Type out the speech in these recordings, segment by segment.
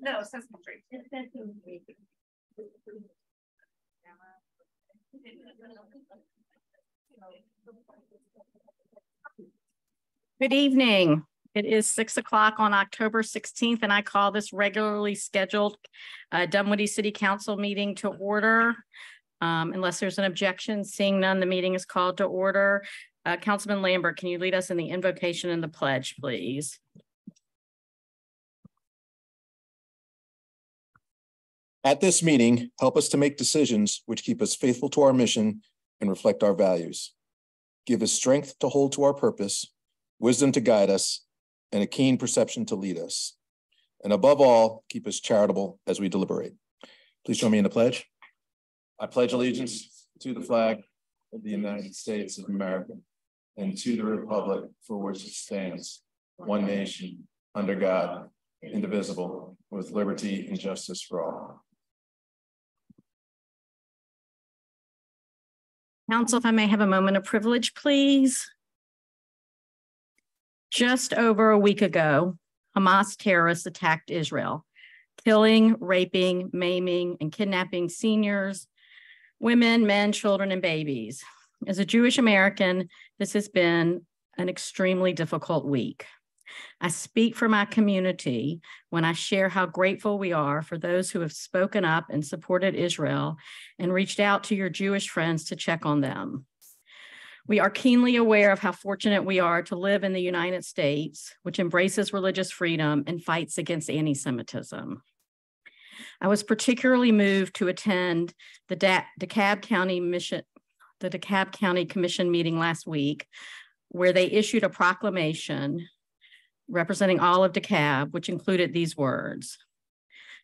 No, Sesame Street. Good evening. It is 6 o'clock on October 16th, and I call this regularly scheduled Dunwoody City Council meeting to order. Unless there's an objection, seeing none, the meeting is called to order. Councilman Lambert, can you lead us in the invocation and the pledge, please? At this meeting, help us to make decisions which keep us faithful to our mission and reflect our values. Give us strength to hold to our purpose, wisdom to guide us, and a keen perception to lead us. And above all, keep us charitable as we deliberate. Please join me in the pledge. I pledge allegiance to the flag of the United States of America and to the republic for which it stands, one nation, under God, indivisible, with liberty and justice for all. Council, if I may have a moment of privilege, please. Just over a week ago, Hamas terrorists attacked Israel, killing, raping, maiming, and kidnapping seniors, women, men, children, and babies. As a Jewish American, this has been an extremely difficult week. I speak for my community when I share how grateful we are for those who have spoken up and supported Israel and reached out to your Jewish friends to check on them. We are keenly aware of how fortunate we are to live in the United States, which embraces religious freedom and fights against anti-Semitism. I was particularly moved to attend the DeKalb County Commission meeting last week, where they issued a proclamation representing all of DeKalb, which included these words: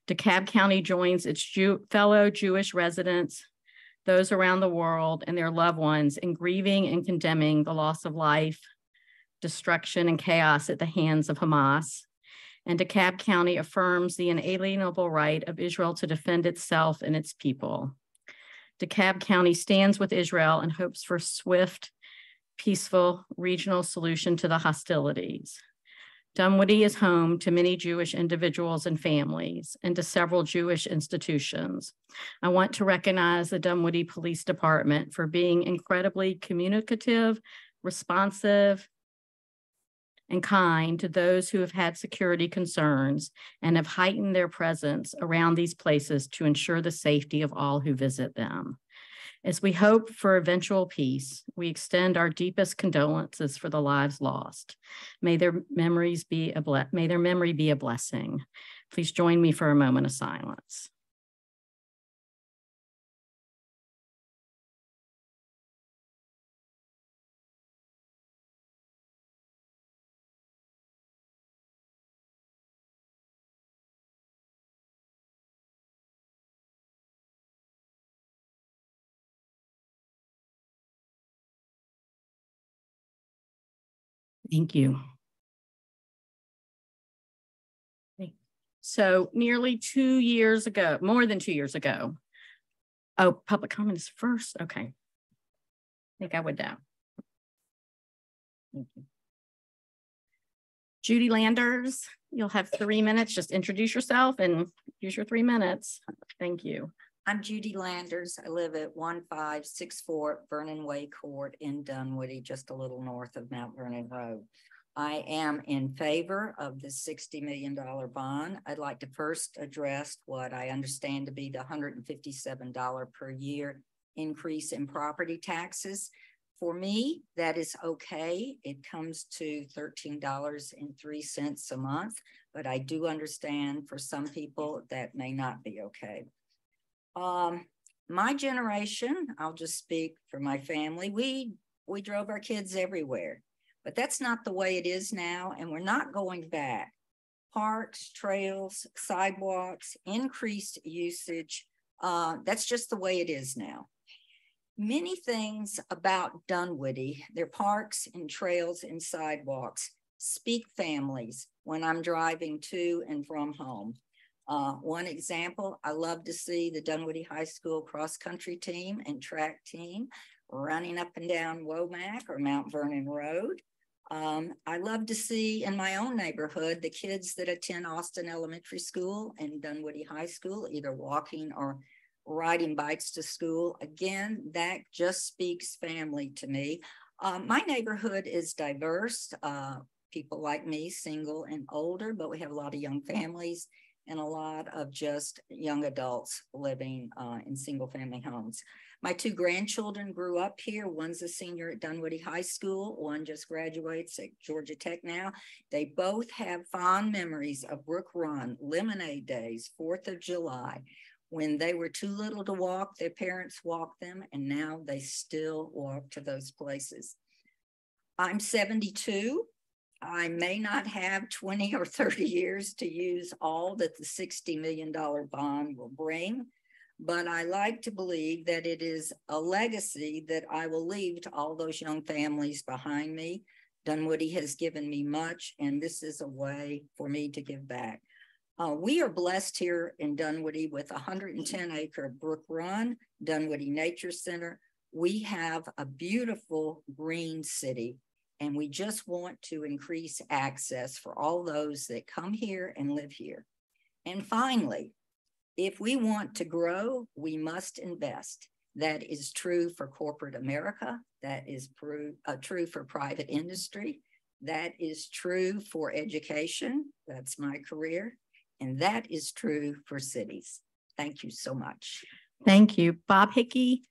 DeKalb County joins its fellow Jewish residents, those around the world, and their loved ones in grieving and condemning the loss of life, destruction, and chaos at the hands of Hamas. And DeKalb County affirms the inalienable right of Israel to defend itself and its people. DeKalb County stands with Israel and hopes for a swift, peaceful regional solution to the hostilities. Dunwoody is home to many Jewish individuals and families and to several Jewish institutions. I want to recognize the Dunwoody Police Department for being incredibly communicative, responsive, and kind to those who have had security concerns and have heightened their presence around these places to ensure the safety of all who visit them. As we hope for eventual peace, we extend our deepest condolences for the lives lost. May their memory be a blessing. Please join me for a moment of silence. Thank you. So nearly 2 years ago, more than 2 years ago. Oh, public comment is first. Okay. I think I would know. Thank you. Judy Landers, you'll have 3 minutes. Just introduce yourself and use your 3 minutes. Thank you. I'm Judy Landers. I live at 1564 Vernon Way Court in Dunwoody, just a little north of Mount Vernon Road. I am in favor of the $60 million bond. I'd like to first address what I understand to be the $157 per year increase in property taxes. For me, that is okay. It comes to $13.03 a month, but I do understand for some people that may not be okay. My generation, I'll just speak for my family, we drove our kids everywhere, but that's not the way it is now, and we're not going back. Parks, trails, sidewalks, increased usage, that's just the way it is now. Many things about Dunwoody, their parks and trails and sidewalks, speak families when I'm driving to and from home. One example, I love to see the Dunwoody High School cross-country team and track team running up and down Womack or Mount Vernon Road. I love to see in my own neighborhood the kids that attend Austin Elementary School and Dunwoody High School, either walking or riding bikes to school. Again, that just speaks family to me. My neighborhood is diverse. People like me, single and older, but we have a lot of young families and a lot of just young adults living in single family homes. My two grandchildren grew up here. One's a senior at Dunwoody High School. One just graduates at Georgia Tech now. They both have fond memories of Brook Run, Lemonade Days, 4th of July. When they were too little to walk, their parents walked them, and now they still walk to those places. I'm 72. I may not have 20 or 30 years to use all that the $60 million bond will bring, but I like to believe that it is a legacy that I will leave to all those young families behind me. Dunwoody has given me much, and this is a way for me to give back. We are blessed here in Dunwoody with 110-acre Brook Run, Dunwoody Nature Center. We have a beautiful green city, and we just want to increase access for all those that come here and live here. And finally, if we want to grow, we must invest. That is true for corporate America. That is true for private industry. That is true for education. That's my career. And that is true for cities. Thank you so much. Thank you. Bob Hickey.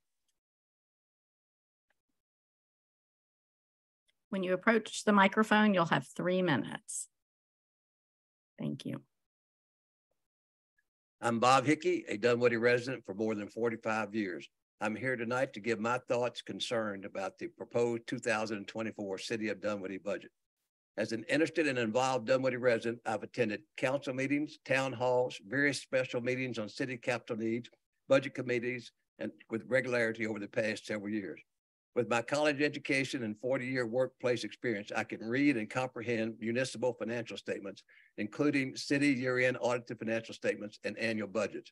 When you approach the microphone, you'll have 3 minutes. Thank you. I'm Bob Hickey, a Dunwoody resident for more than 45 years. I'm here tonight to give my thoughts concerned about the proposed 2024 City of Dunwoody budget. As an interested and involved Dunwoody resident, I've attended council meetings, town halls, various special meetings on city capital needs, budget committees, and with regularity over the past several years. With my college education and 40-year workplace experience, I can read and comprehend municipal financial statements, including city year-end audited financial statements and annual budgets.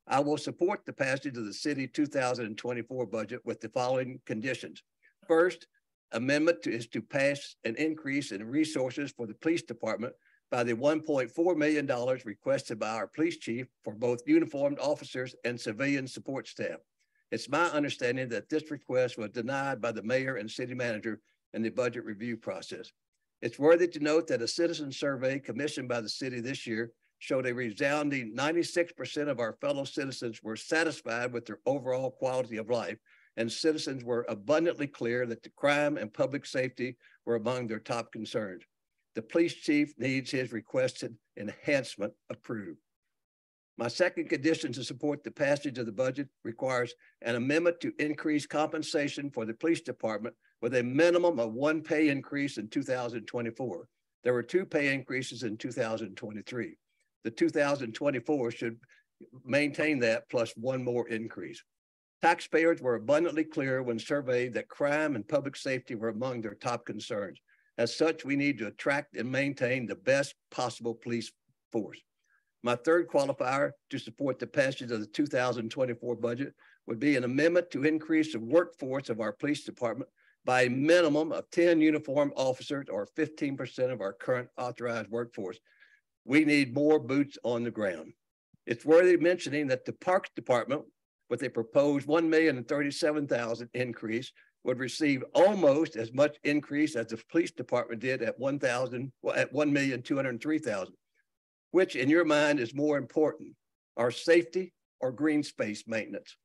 I will support the passage of the city 2024 budget with the following conditions. First, amendment is to pass an increase in resources for the police department by the $1.4 million requested by our police chief for both uniformed officers and civilian support staff. It's my understanding that this request was denied by the mayor and city manager in the budget review process. It's worthy to note that a citizen survey commissioned by the city this year showed a resounding 96% of our fellow citizens were satisfied with their overall quality of life, and citizens were abundantly clear that the crime and public safety were among their top concerns. The police chief needs his requested enhancement approved. My second condition to support the passage of the budget requires an amendment to increase compensation for the police department with a minimum of 1 pay increase in 2024. There were 2 pay increases in 2023. The 2024 should maintain that plus 1 more increase. Taxpayers were abundantly clear when surveyed that crime and public safety were among their top concerns. As such, we need to attract and maintain the best possible police force. My third qualifier to support the passage of the 2024 budget would be an amendment to increase the workforce of our police department by a minimum of 10 uniformed officers or 15% of our current authorized workforce. We need more boots on the ground. It's worthy mentioning that the Parks Department, with a proposed $1,037,000 increase, would receive almost as much increase as the police department did at $1,203,000. Which in your mind is more important, our safety or green space maintenance?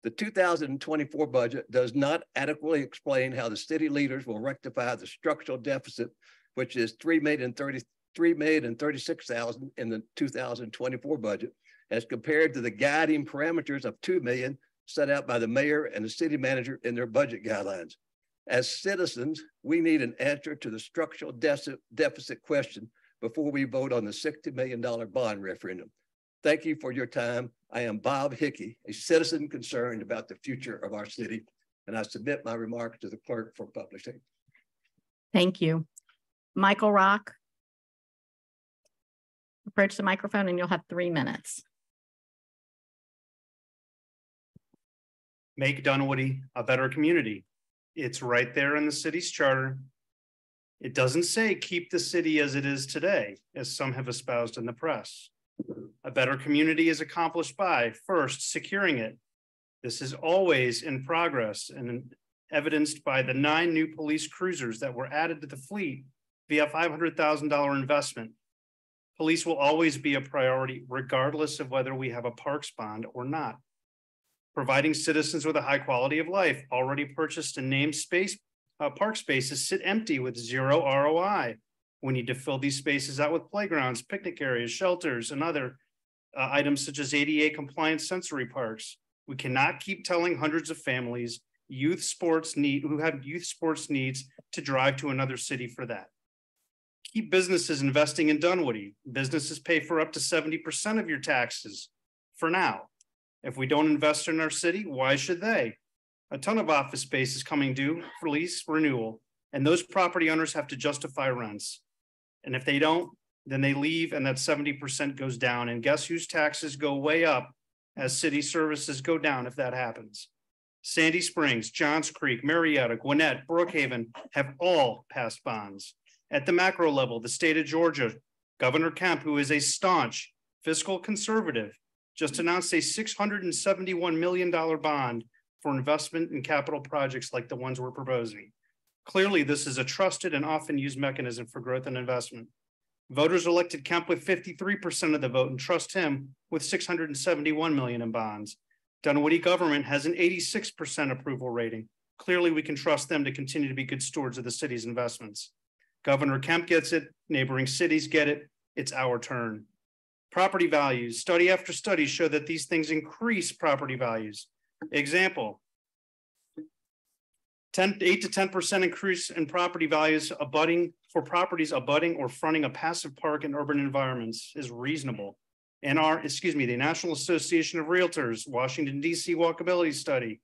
The 2024 budget does not adequately explain how the city leaders will rectify the structural deficit, which is $3,036,000 in the 2024 budget, as compared to the guiding parameters of $2 million set out by the mayor and the city manager in their budget guidelines. As citizens, we need an answer to the structural deficit question before we vote on the $60 million bond referendum. Thank you for your time. I am Bob Hickey, a citizen concerned about the future of our city, and I submit my remarks to the clerk for publishing. Thank you. Michael Rock. Approach the microphone and you'll have 3 minutes. Make Dunwoody a better community. It's right there in the city's charter. It doesn't say keep the city as it is today, as some have espoused in the press. A better community is accomplished by, first, securing it. This is always in progress and evidenced by the 9 new police cruisers that were added to the fleet via $500,000 investment. Police will always be a priority, regardless of whether we have a parks bond or not. Providing citizens with a high quality of life, already purchased and named park spaces sit empty with 0 ROI. We need to fill these spaces out with playgrounds, picnic areas, shelters, and other items such as ADA compliant sensory parks. We cannot keep telling hundreds of families who have youth sports needs to drive to another city for that. Keep businesses investing in Dunwoody. Businesses pay for up to 70% of your taxes for now. If we don't invest in our city, why should they? A ton of office space is coming due for lease renewal, and those property owners have to justify rents. And if they don't, then they leave and that 70% goes down. And guess whose taxes go way up as city services go down if that happens? Sandy Springs, Johns Creek, Marietta, Gwinnett, Brookhaven have all passed bonds. At the macro level, the state of Georgia, Governor Kemp, who is a staunch fiscal conservative, just announced a $671 million bond for investment in capital projects like the ones we're proposing. Clearly, this is a trusted and often used mechanism for growth and investment. Voters elected Kemp with 53% of the vote and trust him with $671 million in bonds. Dunwoody government has an 86% approval rating. Clearly, we can trust them to continue to be good stewards of the city's investments. Governor Kemp gets it, neighboring cities get it, it's our turn. Property values, study after study show that these things increase property values. Example, 8 to 10% increase in property values for properties abutting or fronting a passive park in urban environments is reasonable. And the National Association of Realtors, Washington, D.C. walkability study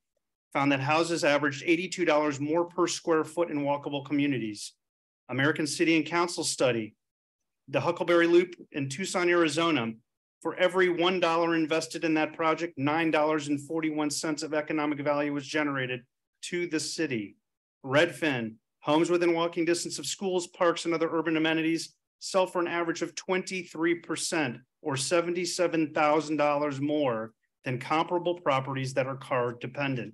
found that houses averaged $82 more per square foot in walkable communities. American City and Council study, the Huckleberry Loop in Tucson, Arizona, for every $1 invested in that project, $9.41 of economic value was generated to the city. Redfin, homes within walking distance of schools, parks, and other urban amenities sell for an average of 23% or $77,000 more than comparable properties that are car dependent.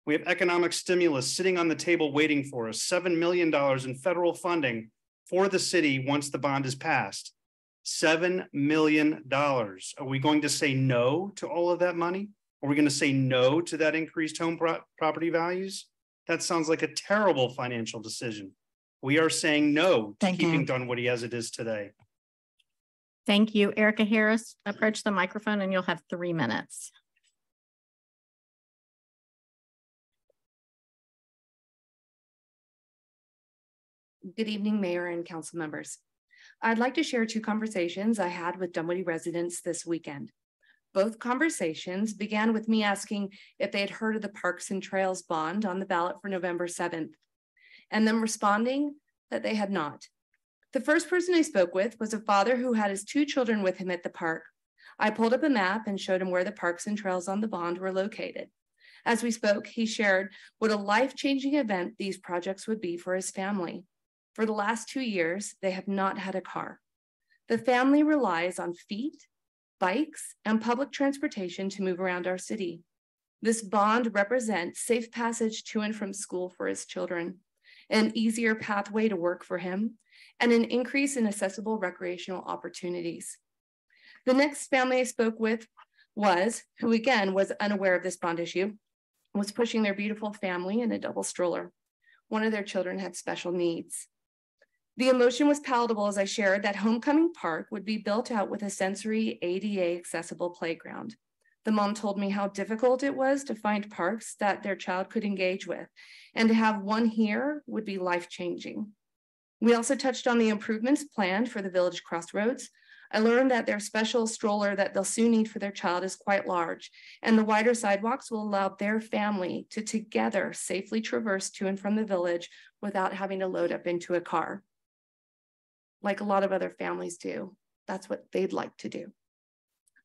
We have economic stimulus sitting on the table waiting for us, $7 million in federal funding for the city once the bond is passed. $7 million. Are we going to say no to all of that money? Are we going to say no to that increased home property values? That sounds like a terrible financial decision. We are saying no to keeping Dunwoody as it is today. Thank you. Erica Harris, approach the microphone and you'll have 3 minutes. Good evening, Mayor and council members. I'd like to share 2 conversations I had with Dunwoody residents this weekend. Both conversations began with me asking if they had heard of the Parks and Trails bond on the ballot for November 7th, and them responding that they had not. The first person I spoke with was a father who had his 2 children with him at the park. I pulled up a map and showed him where the Parks and Trails on the bond were located. As we spoke, he shared what a life-changing event these projects would be for his family. For the last 2 years, they have not had a car. The family relies on feet, bikes, and public transportation to move around our city. This bond represents safe passage to and from school for his children, an easier pathway to work for him, and an increase in accessible recreational opportunities. The next family I spoke with who again was unaware of this bond issue, was pushing their beautiful family in a double stroller. One of their children had special needs. The emotion was palatable as I shared that Homecoming Park would be built out with a sensory ADA accessible playground. The mom told me how difficult it was to find parks that their child could engage with, and to have one here would be life-changing. We also touched on the improvements planned for the Village Crossroads. I learned that their special stroller that they'll soon need for their child is quite large, and the wider sidewalks will allow their family to together safely traverse to and from the village without having to load up into a car. Like a lot of other families do. That's what they'd like to do.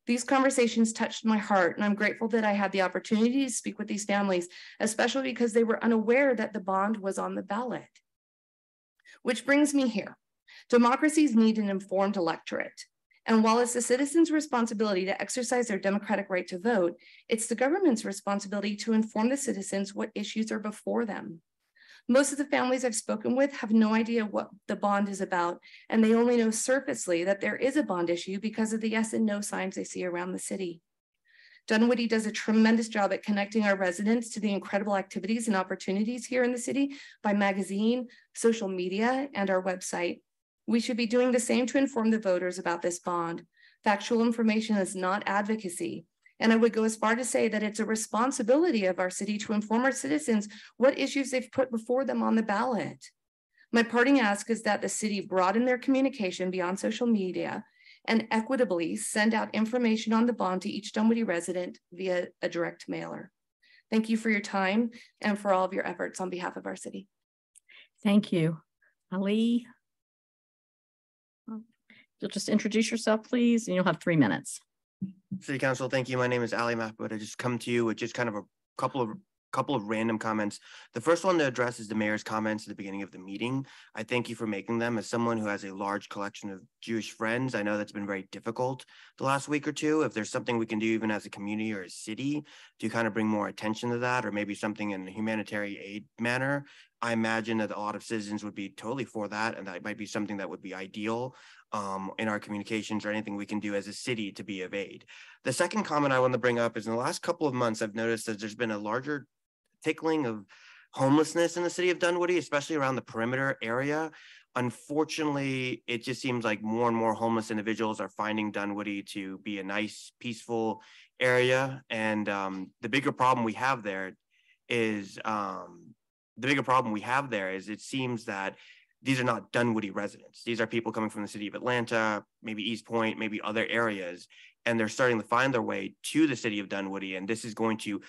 These conversations touched my heart, and I'm grateful that I had the opportunity to speak with these families, especially because they were unaware that the bond was on the ballot. Which brings me here. Democracies need an informed electorate. And while it's the citizens' responsibility to exercise their democratic right to vote, it's the government's responsibility to inform the citizens what issues are before them. Most of the families I've spoken with have no idea what the bond is about, and they only know surfacely that there is a bond issue because of the yes and no signs they see around the city. Dunwoody does a tremendous job at connecting our residents to the incredible activities and opportunities here in the city by magazine, social media, and our website. We should be doing the same to inform the voters about this bond. Factual information is not advocacy. And I would go as far to say that it's a responsibility of our city to inform our citizens what issues they've put before them on the ballot. My parting ask is that the city broaden their communication beyond social media and equitably send out information on the bond to each Dunwoody resident via a direct mailer. Thank you for your time and for all of your efforts on behalf of our city. Thank you. Ali, you'll just introduce yourself, please, and you'll have 3 minutes. City Council, thank you. My name is Ali Mahmoud. I just come to you with just kind of a couple of random comments. The first one to address is the mayor's comments at the beginning of the meeting. I thank you for making them. As someone who has a large collection of Jewish friends, I know that's been very difficult the last week or two. If there's something we can do even as a community or a city to kind of bring more attention to that, or maybe something in a humanitarian aid manner, I imagine that a lot of citizens would be totally for that, and that might be something that would be ideal in our communications or anything we can do as a city to be of aid. The second comment I want to bring up is in the last couple of months, I've noticed that there's been a larger tickling of homelessness in the city of Dunwoody, especially around the perimeter area. Unfortunately, it just seems like more and more homeless individuals are finding Dunwoody to be a nice, peaceful area. And the bigger problem we have there is it seems that these are not Dunwoody residents. These are people coming from the city of Atlanta, maybe East Point, maybe other areas, and they're starting to find their way to the city of Dunwoody. And this is going to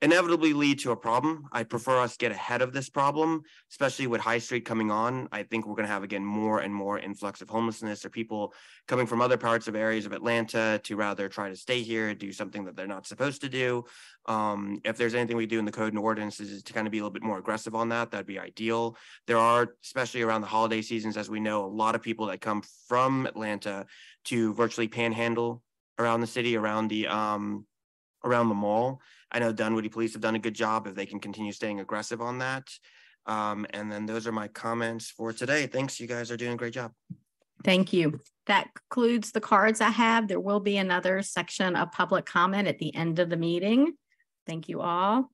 inevitably lead to a problem. I prefer us get ahead of this problem, especially with High Street coming on. I think we're going to have, again, more and more influx of homelessness or people coming from other parts of areas of Atlanta to rather try to stay here, do something that they're not supposed to do. If there's anything we do in the code and ordinances is to kind of be a little bit more aggressive on that, that'd be ideal. There are, especially around the holiday seasons, as we know, a lot of people that come from Atlanta to virtually panhandle around the city, around the mall. I know Dunwoody police have done a good job if they can continue staying aggressive on that. And then those are my comments for today. Thanks. You guys are doing a great job. Thank you. That concludes the cards I have. There will be another section of public comment at the end of the meeting. Thank you all.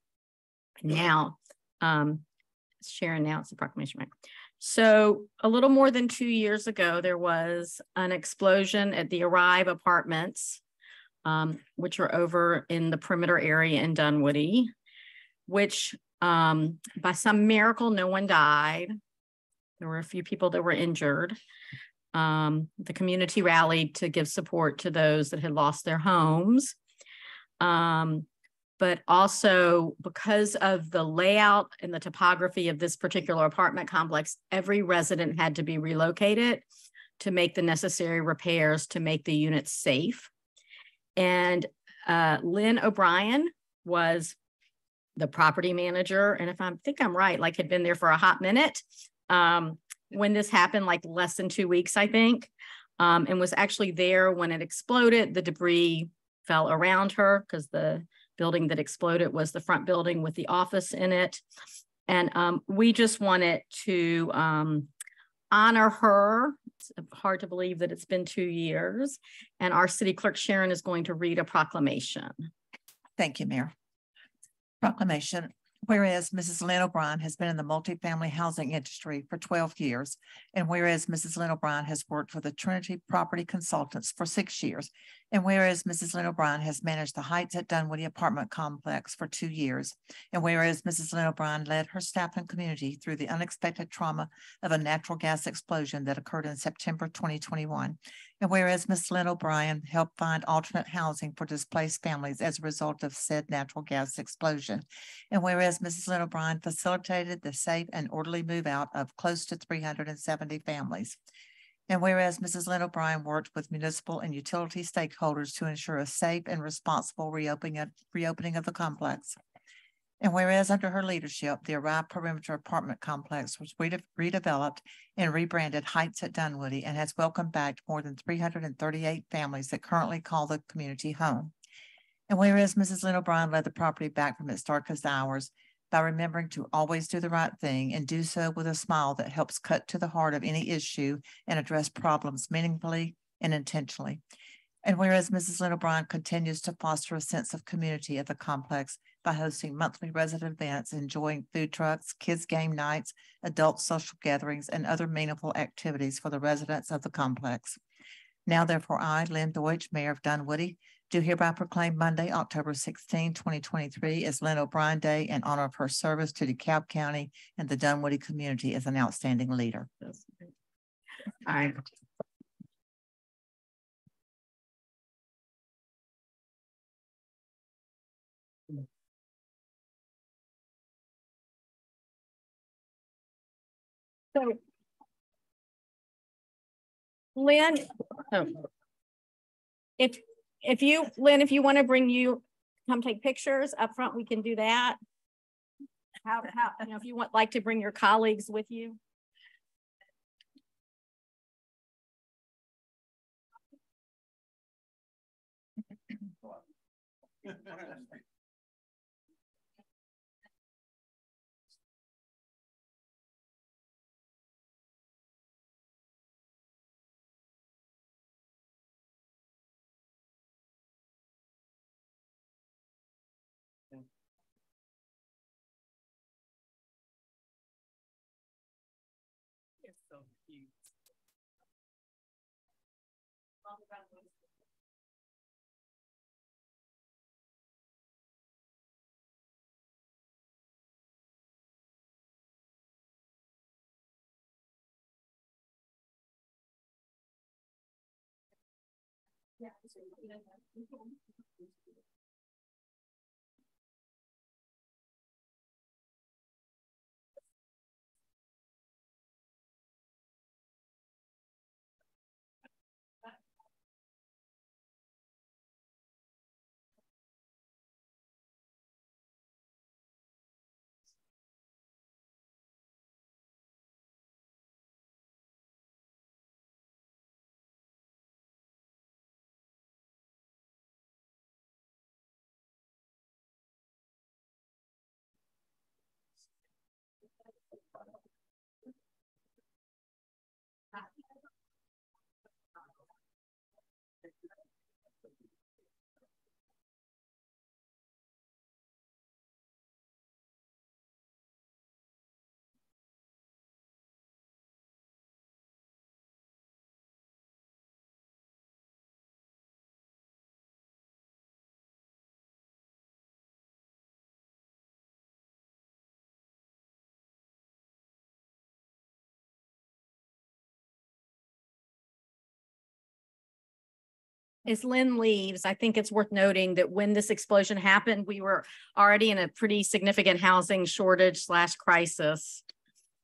Now, Sharon, now it's the proclamation, right? So a little more than 2 years ago, there was an explosion at the Arrive Apartments, which are over in the perimeter area in Dunwoody, which by some miracle, no one died. There were a few people that were injured. The community rallied to give support to those that had lost their homes. But also because of the layout and the topography of this particular apartment complex, every resident had to be relocated to make the necessary repairs to make the units safe. And Lynn O'Brien was the property manager. And if I think I'm right, like had been there for a hot minute when this happened, like less than 2 weeks, I think, and was actually there when it exploded. The debris fell around her because the building that exploded was the front building with the office in it. And we just wanted to honor her. It's hard to believe that it's been 2 years. And our city clerk, Sharon, is going to read a proclamation. Thank you, Mayor. Proclamation. Whereas Mrs. Lynn O'Brien has been in the multifamily housing industry for 12 years, and whereas Mrs. Lynn O'Brien has worked for the Trinity Property Consultants for 6 years, and whereas Mrs. Lynn O'Brien has managed the Heights at Dunwoody apartment complex for 2 years, and whereas Mrs. Lynn O'Brien led her staff and community through the unexpected trauma of a natural gas explosion that occurred in September 2021, and whereas Ms. Lynn O'Brien helped find alternate housing for displaced families as a result of said natural gas explosion, and whereas Mrs. Lynn O'Brien facilitated the safe and orderly move out of close to 370 families, and whereas Mrs. Lynn O'Brien worked with municipal and utility stakeholders to ensure a safe and responsible reopening of the complex, And whereas under her leadership, the Arrive Perimeter Apartment Complex was redeveloped and rebranded Heights at Dunwoody and has welcomed back more than 338 families that currently call the community home. And whereas Mrs. Lynn O'Brien led the property back from its darkest hours by remembering to always do the right thing and do so with a smile that helps cut to the heart of any issue and address problems meaningfully and intentionally. And whereas Mrs. Lynn O'Brien continues to foster a sense of community at the complex by hosting monthly resident events, enjoying food trucks, kids' game nights, adult social gatherings, and other meaningful activities for the residents of the complex. Now, therefore, I, Lynn Deutsch, Mayor of Dunwoody, do hereby proclaim Monday, October 16, 2023 as Lynn O'Brien Day in honor of her service to DeKalb County and the Dunwoody community as an outstanding leader. All right. So, Lynn, if you, Lynn, if you want to come take pictures up front, we can do that. How, if you like to bring your colleagues with you. You're so cute. Yeah. As Lynn leaves, I think it's worth noting that when this explosion happened, we were already in a pretty significant housing shortage / crisis.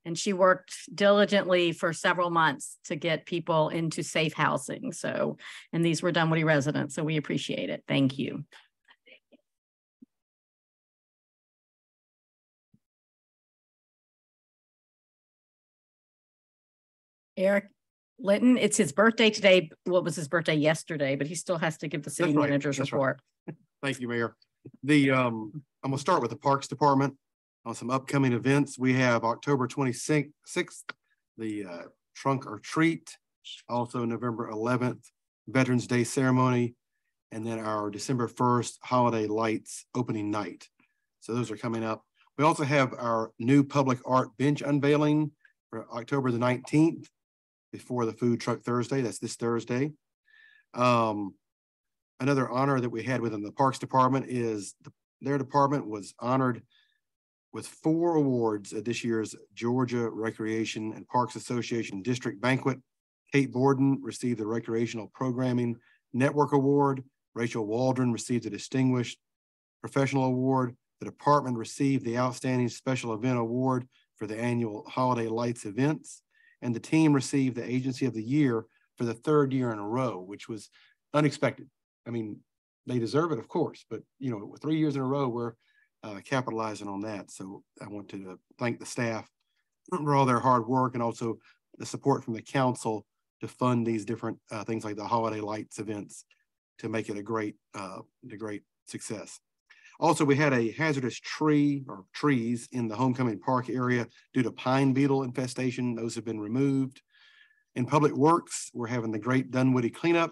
And she worked diligently for several months to get people into safe housing. So, and these were Dunwoody residents, so we appreciate it. Thank you. Eric Litton, it's his birthday today. What was his birthday yesterday? But he still has to give the city manager's report. Right. Thank you, Mayor. I'm gonna start with the Parks Department on some upcoming events. We have October 26th, the Trunk or Treat, also November 11th, Veterans Day ceremony, and then our December 1st Holiday Lights opening night. So those are coming up. We also have our new public art bench unveiling for October the 19th before the Food Truck Thursday. That's this Thursday. Another honor that we had within the Parks Department is their department was honored with 4 awards at this year's Georgia Recreation and Parks Association District Banquet. Kate Borden received the Recreational Programming Network Award. Rachel Waldron received the Distinguished Professional Award. The department received the Outstanding Special Event Award for the annual Holiday Lights events. And the team received the Agency of the Year for the 3rd year in a row, which was unexpected. I mean, they deserve it, of course, but 3 years in a row where capitalizing on that. So I want to thank the staff for all their hard work and also the support from the council to fund these different things like the holiday lights events to make it a great success. Also, we had a hazardous tree or trees in the Homecoming Park area due to pine beetle infestation. Those have been removed. In Public Works, we're having the Great Dunwoody Cleanup,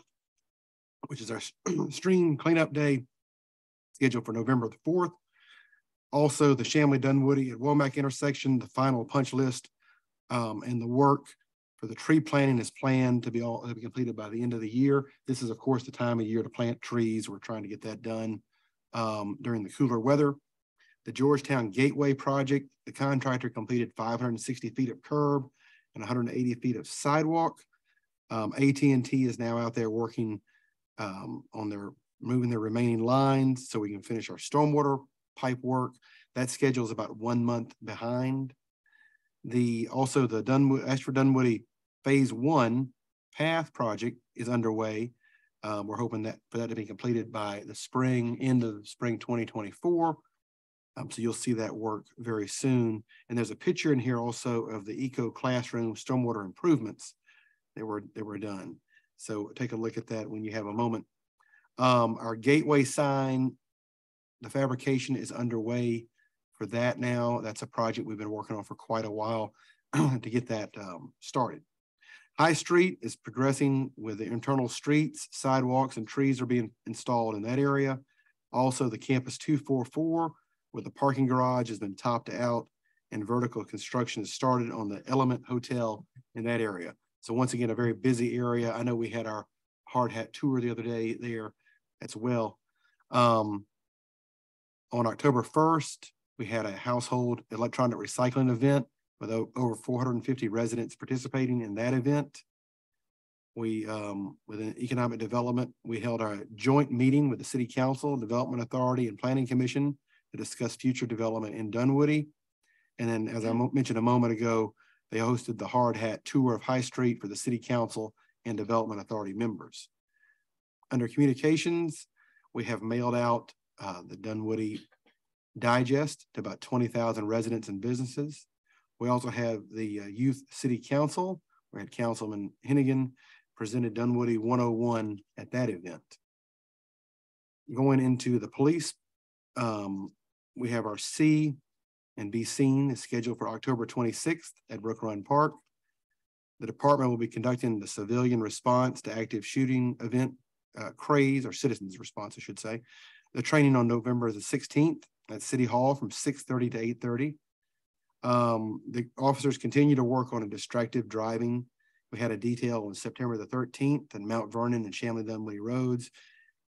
which is our stream cleanup day scheduled for November the 4th. Also, the Shamley Dunwoody at Womack intersection, the final punch list and the work for the tree planting is planned to be completed by the end of the year. This is, of course, the time of year to plant trees. We're trying to get that done during the cooler weather. The Georgetown Gateway project, the contractor completed 560 feet of curb and 180 feet of sidewalk. AT&T is now out there working on moving their remaining lines so we can finish our stormwater pipe work. That schedule is about 1 month behind. Also the Ashford Dunwoody Phase 1 path project is underway. We're hoping for that to be completed by the end of spring 2024. So you'll see that work very soon. And there's a picture in here also of the eco classroom stormwater improvements that were done. So take a look at that when you have a moment. Our gateway sign, the fabrication is underway for that now. That's a project we've been working on for quite a while to get that started. High Street is progressing with the internal streets, sidewalks, and trees are being installed in that area. Also, the Campus 244 with the parking garage has been topped out and vertical construction has started on the Element Hotel in that area. So once again, a very busy area. I know we had our hard hat tour the other day there as well. On October 1st, we had a household electronic recycling event with over 450 residents participating in that event. Within economic development, we held our joint meeting with the City Council, Development Authority, and Planning Commission to discuss future development in Dunwoody. And then, as I mentioned a moment ago, they hosted the hard hat tour of High Street for the City Council and Development Authority members. Under communications, we have mailed out the Dunwoody Digest to about 20,000 residents and businesses. We also have the Youth City Council, where Councilman Hennigan presented Dunwoody 101 at that event. Going into the police, we have our See and Be Seen is scheduled for October 26th at Brook Run Park. The department will be conducting the civilian response to active shooting event craze, or citizens response, I should say. The training on November the 16th at City Hall from 6:30 to 8:30. The officers continue to work on a distracted driving. We had a detail on September the 13th in Mount Vernon and Shamley Dunwoody roads.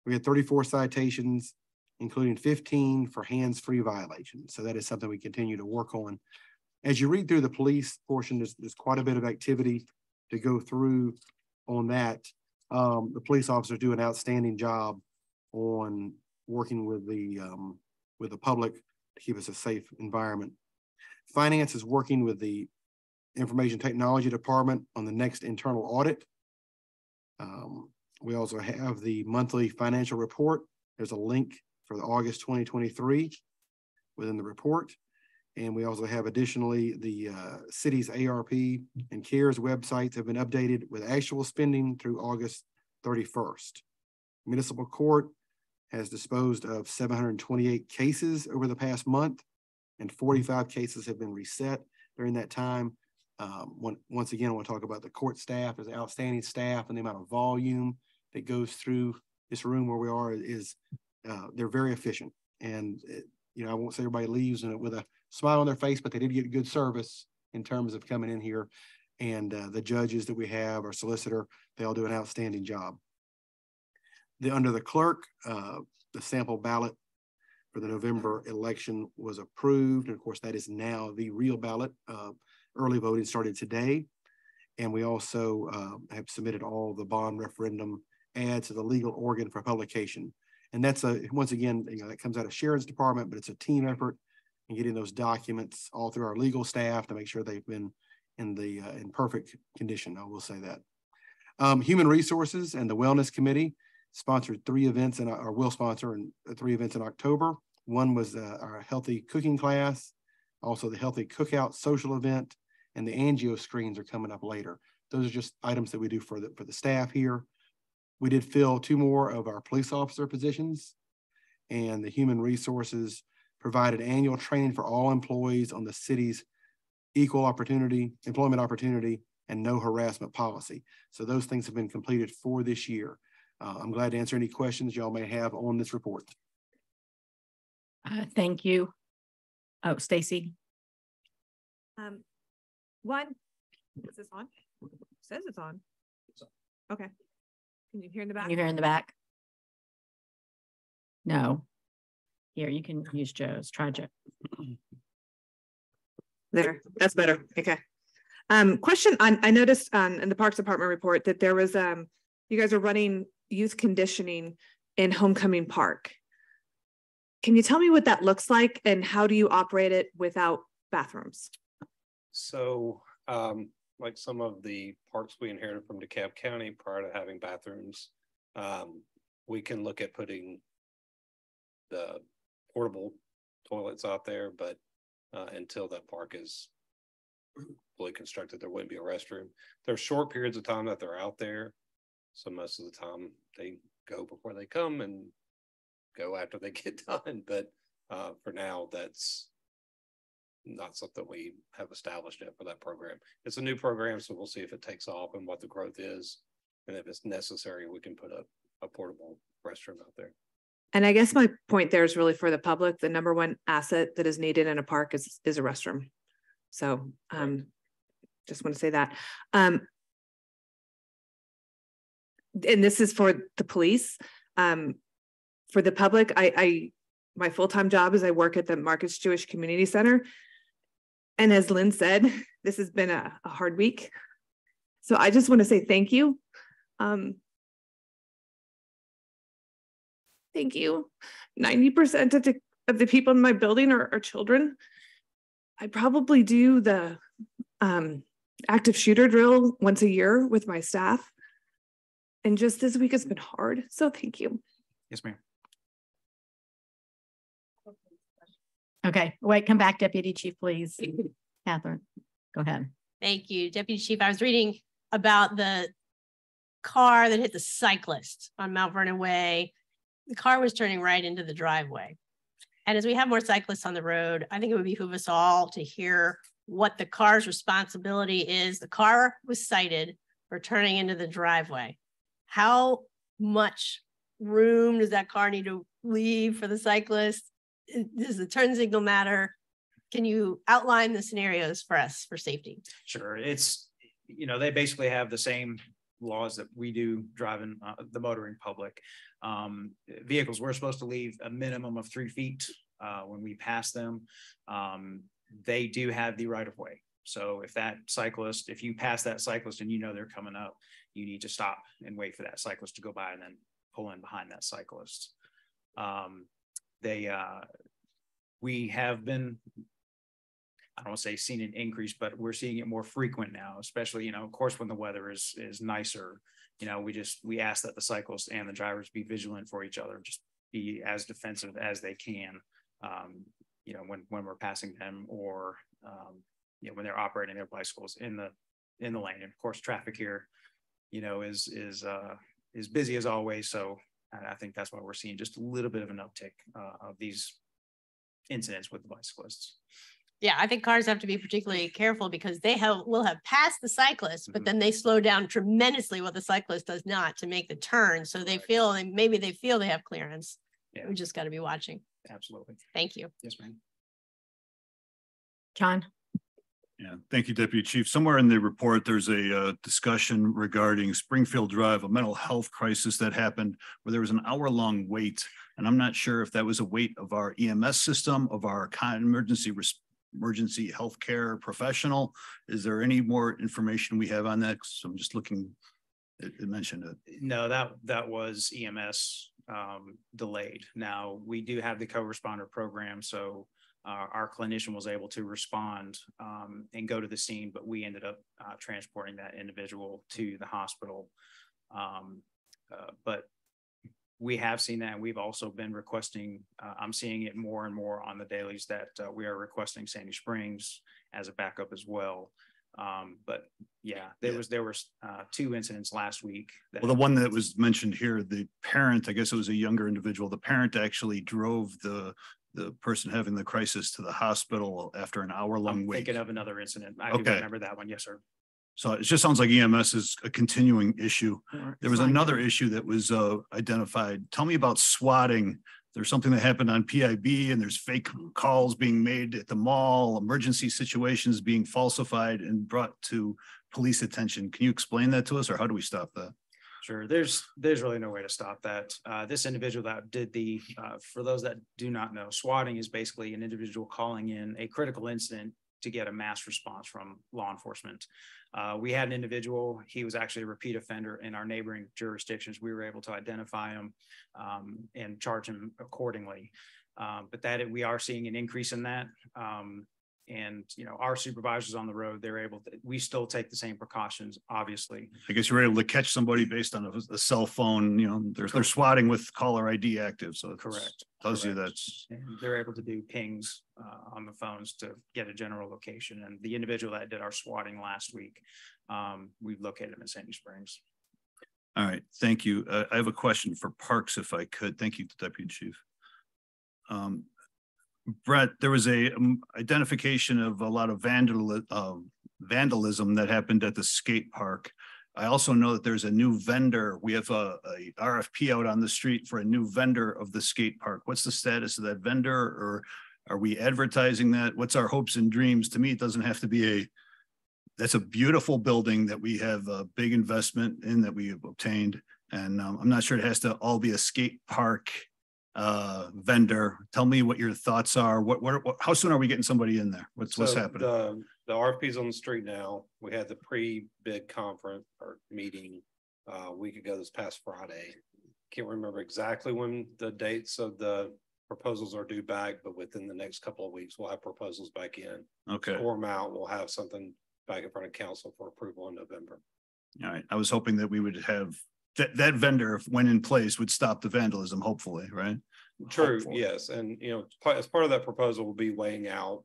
We had 34 citations, including 15 for hands-free violations. So that is something we continue to work on. As you read through the police portion, there's quite a bit of activity to go through on that. The police officers do an outstanding job on working with the public to keep us a safe environment. Finance is working with the Information Technology Department on the next internal audit. We also have the monthly financial report. There's a link for the August 2023 within the report. And we also have additionally the city's ARP and CARES websites have been updated with actual spending through August 31st. Municipal Court has disposed of 728 cases over the past month, and 45 cases have been reset during that time. Once again, I want to talk about the court staff. There's outstanding staff, and the amount of volume that goes through this room where we are is they're very efficient. And I won't say everybody leaves with a smile on their face, but they did get good service in terms of coming in here. And the judges that we have, our solicitor, they all do an outstanding job. Under the clerk, the sample ballot for the November election was approved. And of course, that is now the real ballot. Early voting started today. And we also have submitted all the bond referendum ads to the legal organ for publication. And that's once again, that comes out of Sharon's department, but it's a team effort in getting those documents all through our legal staff to make sure they've been in perfect condition. I will say that. Human Resources and the Wellness Committee sponsored 3 events will sponsor 3 events in October. One was our healthy cooking class, also the healthy cookout social event, and the angio screens are coming up later. Those are just items that we do for the staff here. We did fill 2 more of our police officer positions, and the human resources provided annual training for all employees on the city's equal opportunity, employment opportunity, and no harassment policy. So those things have been completed for this year. I'm glad to answer any questions y'all may have on this report. Thank you. Oh, Stacy. One, is this on? It says it's on. Okay. Can you hear in the back? Can you hear in the back? No. Here, you can use Joe's. Try Joe. There, that's better. Okay. Question on, I noticed in the Parks Department report that there was, you guys are running youth conditioning in Homecoming Park. Can you tell me what that looks like and how do you operate it without bathrooms? So, like some of the parks we inherited from DeKalb County prior to having bathrooms, we can look at putting the portable toilets out there, but until that park is fully constructed, there wouldn't be a restroom. There's short periods of time that they're out there. So most of the time they go before they come and go after they get done. But for now, that's not something we have established yet for that program. It's a new program, so we'll see if it takes off and what the growth is. And if it's necessary, we can put a portable restroom out there. And I guess my point there is really for the public. The number one asset that is needed in a park is a restroom. So just want to say that. And this is for the police. For the public, my full-time job is I work at the Marcus Jewish Community Center. And as Lynn said, this has been a hard week. So I just want to say thank you. Thank you. 90% of the people in my building are children. I probably do the active shooter drill once a year with my staff. And just this week has been hard. So thank you. Yes, ma'am. Okay, wait, come back, Deputy Chief, please. Catherine, go ahead. Thank you, Deputy Chief. I was reading about the car that hit the cyclist on Mount Vernon Way. The car was turning right into the driveway. And as we have more cyclists on the road, I think it would behoove us all to hear what the car's responsibility is. The car was cited for turning into the driveway. How much room does that car need to leave for the cyclist? Does the turn signal matter? Can you outline the scenarios for us for safety? Sure. It's, they basically have the same laws that we do driving the motoring public. Vehicles, we're supposed to leave a minimum of 3 feet when we pass them. They do have the right of way. So if you pass that cyclist and they're coming up, you need to stop and wait for that cyclist to go by and then pull in behind that cyclist. We have been, I don't want to say seen an increase, but we're seeing it more frequent now, especially, of course, when the weather is nicer. We ask that the cyclists and the drivers be vigilant for each other, just be as defensive as they can, when we're passing them or, when they're operating their bicycles in the lane. And of course, traffic here, is busy as always. So I think that's why we're seeing just a little bit of an uptick of these incidents with the bicyclists. Yeah, I think cars have to be particularly careful because they will have passed the cyclist, but then they slow down tremendously while the cyclist does not to make the turn. So they feel, and maybe they feel they have clearance. Yeah. We just got to be watching. Absolutely. Thank you. Yes, ma'am. John. Yeah, thank you, Deputy Chief. Somewhere in the report, there's a discussion regarding Springfield Drive, a mental health crisis that happened where there was an hour-long wait. And I'm not sure if that was a wait of our EMS system, of our emergency healthcare professional. Is there any more information we have on that? So I'm just looking, it mentioned it. No, that was EMS delayed. Now we do have the co-responder program. So our clinician was able to respond and go to the scene, but we ended up transporting that individual to the hospital. But we have seen that. We've also been requesting, I'm seeing it more and more on the dailies that we are requesting Sandy Springs as a backup as well. But yeah, there was 2 incidents last week. Well, the one that was mentioned here, the parent, I guess it was a younger individual, the parent actually drove the person having the crisis to the hospital after an hour-long wait. Thinking of another incident. I do remember that one. Yes, sir. So it just sounds like EMS is a continuing issue. There was another issue that was identified. Tell me about swatting. There's something that happened on PIB and there's fake calls being made at the mall, emergency situations being falsified and brought to police attention. Can you explain that to us, or how do we stop that? Sure. There's really no way to stop that. This individual that did for those that do not know, swatting is basically an individual calling in a critical incident to get a mass response from law enforcement. We had an individual, he was actually a repeat offender in our neighboring jurisdictions. We were able to identify him and charge him accordingly. But we are seeing an increase in that. And, our supervisors on the road, we still take the same precautions, obviously. I guess you're able to catch somebody based on a cell phone, they're swatting with caller ID active. So correct. Tells you that's. And they're able to do pings on the phones to get a general location. And the individual that did our swatting last week, we've located him in Sandy Springs. All right. Thank you. I have a question for Parks, if I could. Thank you, Deputy Chief. Brett, there was a identification of a lot of vandalism that happened at the skate park. I also know that there's a new vendor. We have a RFP out on the street for a new vendor of the skate park. What's the status of that vendor, or are we advertising that? What's our hopes and dreams? To me, it doesn't have to be that's a beautiful building that we have a big investment in that we have obtained. And I'm not sure it has to all be a skate park vendor. Tell me what your thoughts are. How soon are we getting somebody in there? What's happening? The RFP's on the street now. We had the pre-bid conference or meeting a week ago this past Friday. Can't remember exactly when the dates of the proposals are due back, but within the next couple of weeks, we'll have proposals back in. Okay. Score them out. We'll have something back in front of council for approval in November. All right. I was hoping that we would have that vendor, when in place, would stop the vandalism, hopefully, right? True. Hopefully. Yes. And, as part of that proposal will be weighing out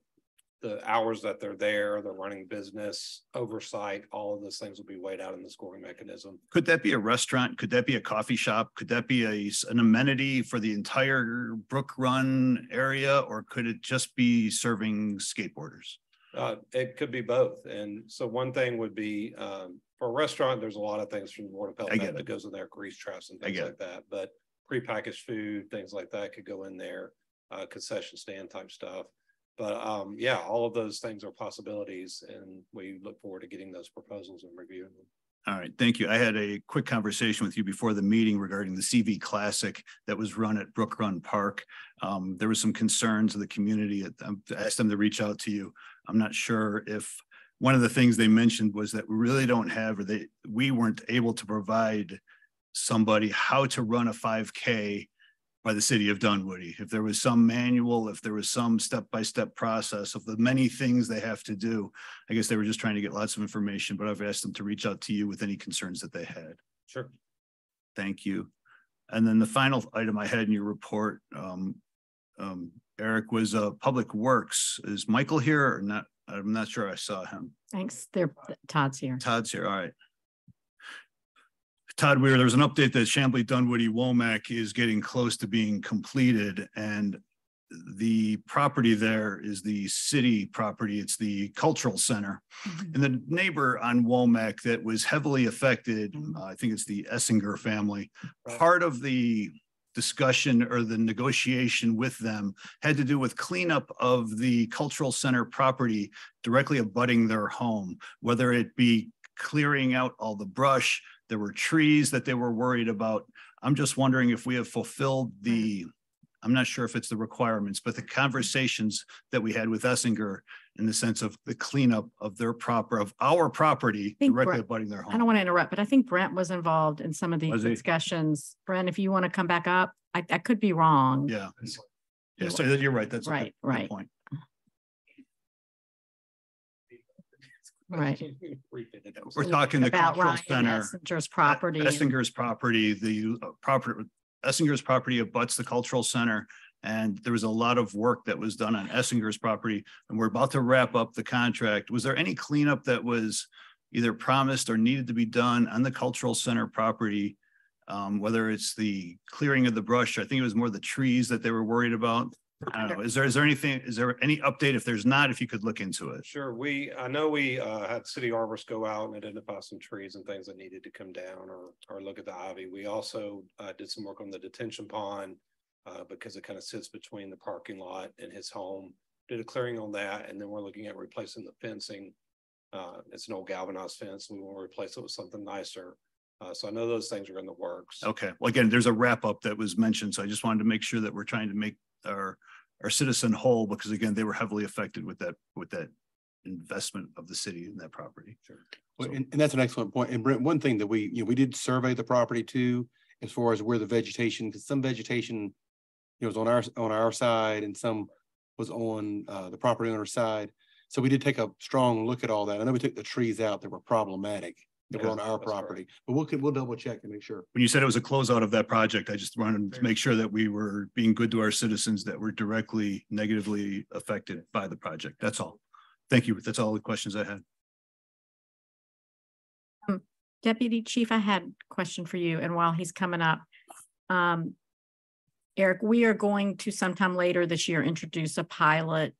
the hours that they're there, they're running business, oversight, all of those things will be weighed out in the scoring mechanism. Could that be a restaurant? Could that be a coffee shop? Could that be an amenity for the entire Brook Run area, or could it just be serving skateboarders? It could be both. And so one thing would be for a restaurant, there's a lot of things from the Board of Health that goes in there, grease traps and things like that. But prepackaged food, things like that could go in there, concession stand type stuff. But yeah, all of those things are possibilities, and we look forward to getting those proposals and reviewing them. All right, thank you. I had a quick conversation with you before the meeting regarding the CV Classic that was run at Brook Run Park. There were some concerns of the community. I asked them to reach out to you. I'm not sure if one of the things they mentioned was that we really don't have, or we weren't able to provide somebody how to run a 5K by the city of Dunwoody. If there was some manual, if there was some step-by-step process of the many things they have to do, I guess they were just trying to get lots of information, but I've asked them to reach out to you with any concerns that they had. Sure. Thank you. And then the final item I had in your report, Eric, was Public Works. Is Michael here or not? I'm not sure I saw him. Thanks. Todd's here. Todd's here. All right. Todd Weir, there's an update that Chamblee Dunwoody Womack is getting close to being completed, and the property there is the city property. It's the cultural center. And the neighbor on Womack that was heavily affected, I think it's the Essinger family. Part of the discussion or the negotiation with them had to do with cleanup of the cultural center property directly abutting their home, whether it be clearing out all the brush. There were trees that they were worried about. I'm just wondering if we have fulfilled I'm not sure if it's the requirements, but the conversations that we had with Essinger in the sense of the cleanup of our property directly abutting their home. I don't want to interrupt, but I think Brent was involved in some of these discussions. Brent, if you want to come back up, I could be wrong. Yeah. Yeah, so you're right. That's right. a good point. Right. We're talking the about cultural center, Essinger's property. Essinger's property, the property Essinger's property abuts the cultural center. And there was a lot of work that was done on Essinger's property, and we're about to wrap up the contract. Was there any cleanup that was either promised or needed to be done on the cultural center property? Whether it's the clearing of the brush, I think it was more the trees that they were worried about. I don't know. Is there any update? If there's not, if you could look into it. Sure. I know we had city arborists go out and identify some trees and things that needed to come down or look at the ivy. We also did some work on the detention pond because it kind of sits between the parking lot and his home. Did a clearing on that, and then we're looking at replacing the fencing. It's an old galvanized fence. We want to replace it with something nicer. So I know those things are in the works. Okay. Well, again, there's a wrap up that was mentioned. So I just wanted to make sure that we're trying to make our citizen whole, because again, they were heavily affected with that investment of the city in that property. Sure. Well, and that's an excellent point. And Brent, one thing that we did survey the property too, as far as where the vegetation, because some vegetation, was on our side and some was on the property owner's side. So we did take a strong look at all that. I know we took the trees out that were problematic that were on our property, but we'll double check and make sure. When you said it was a closeout of that project, I just wanted to make sure that we were being good to our citizens that were directly negatively affected by the project. That's all. Thank you. That's all the questions I had. Deputy Chief, I had a question for you. And while he's coming up, Eric, we are going to sometime later this year introduce a pilot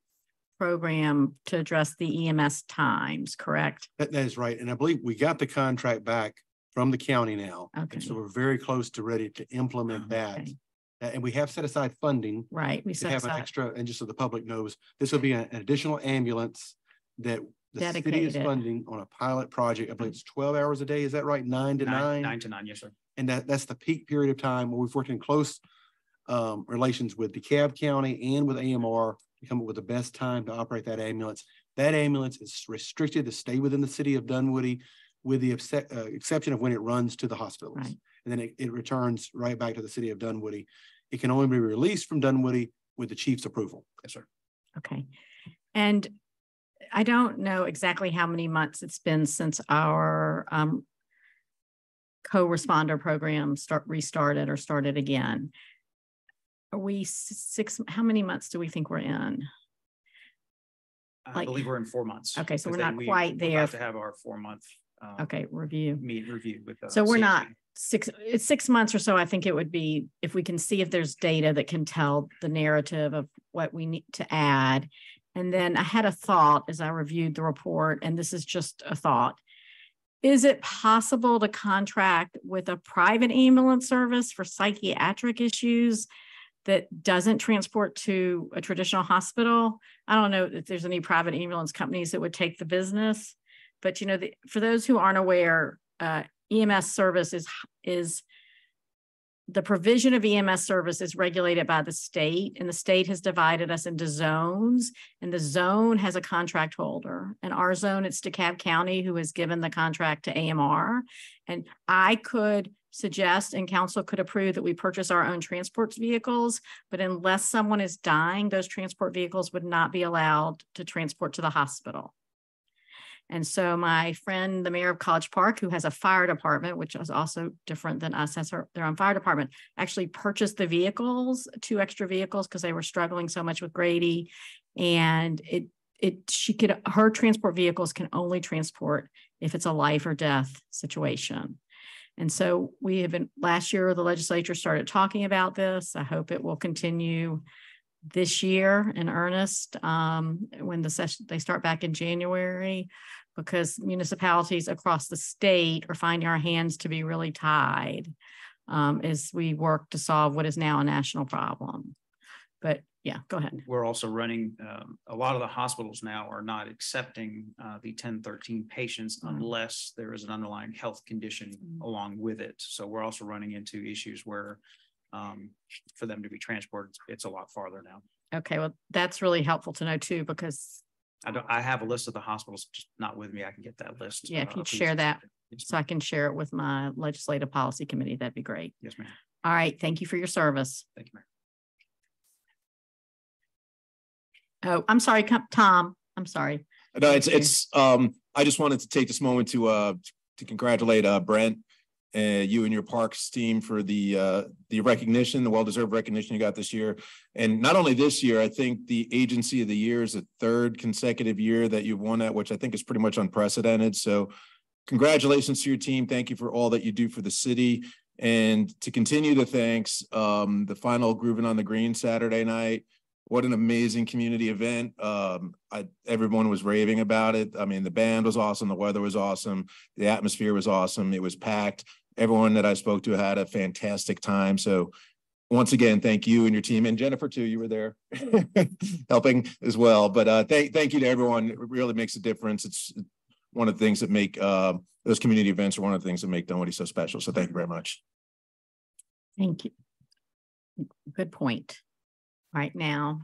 program to address the EMS times, correct? That is right. And I believe we got the contract back from the county now. Okay. And so we're very close to ready to implement that. Okay. And we have set aside funding. Right. We to have an extra, and just so the public knows, this will be an additional ambulance that the city is funding on a pilot project. I believe it's 12 hours a day. Is that right? 9 to 9? 9 to 9, yes, sir. And that's the peak period of time where we've worked in close relations with DeKalb County and with AMR to come up with the best time to operate that ambulance. That ambulance is restricted to stay within the city of Dunwoody with the exception of when it runs to the hospitals. Right. And then it returns right back to the city of Dunwoody. It can only be released from Dunwoody with the chief's approval. Yes, sir. Okay. And I don't know exactly how many months it's been since our co-responder program restarted or started again. Are we how many months do we think we're in? I believe we're in 4 months. Okay, so we're not quite there. We're about to have our 4-month review with so we're not it's 6 months or so. I think it would be if we can see if there's data that can tell the narrative of what we need to add. And then I had a thought as I reviewed the report, and this is just a thought. Is it possible to contract with a private ambulance service for psychiatric issues that doesn't transport to a traditional hospital? I don't know if there's any private ambulance companies that would take the business, but for those who aren't aware, EMS service is the provision of EMS service is regulated by the state, and the state has divided us into zones, and the zone has a contract holder. In our zone, it's DeKalb County who has given the contract to AMR. And I could suggest, and council could approve, that we purchase our own transport vehicles, but unless someone is dying, those transport vehicles would not be allowed to transport to the hospital. And so my friend, the mayor of College Park, who has a fire department, which is also different than us, has their own fire department, actually purchased the vehicles, 2 extra vehicles, because they were struggling so much with Grady. And her transport vehicles can only transport if it's a life or death situation. And so we have been, last year, the legislature started talking about this. I hope it will continue this year in earnest when the session, they start back in January, because municipalities across the state are finding our hands to be really tied as we work to solve what is now a national problem. But yeah, go ahead. We're also running, a lot of the hospitals now are not accepting the 1013 patients unless there is an underlying health condition along with it. So we're also running into issues where for them to be transported, it's a lot farther now. Okay, well, that's really helpful to know too, because I have a list of the hospitals, just not with me. I can get that list. Yeah, if you'd share that, so I can share it with my legislative policy committee, that'd be great. Yes, ma'am. All right, thank you for your service. Thank you, Mayor. Oh, I'm sorry, Tom. I'm sorry. No, it's I just wanted to take this moment to congratulate Brent you and your parks team for the recognition, the well-deserved recognition you got this year. And not only this year, I think the Agency of the Year is the third consecutive year that you've won that, which I think is pretty much unprecedented. So congratulations to your team. Thank you for all that you do for the city. And to continue the thanks, the final Groovin' on the Green Saturday night, what an amazing community event. Everyone was raving about it. I mean, the band was awesome. The weather was awesome. The atmosphere was awesome. It was packed. Everyone that I spoke to had a fantastic time. So once again, thank you and your team, and Jennifer too, you were there helping as well. But thank you to everyone. It really makes a difference. It's one of the things that make those community events are one of the things that make Dunwoody so special. So thank you very much. Thank you. Good point. Right now,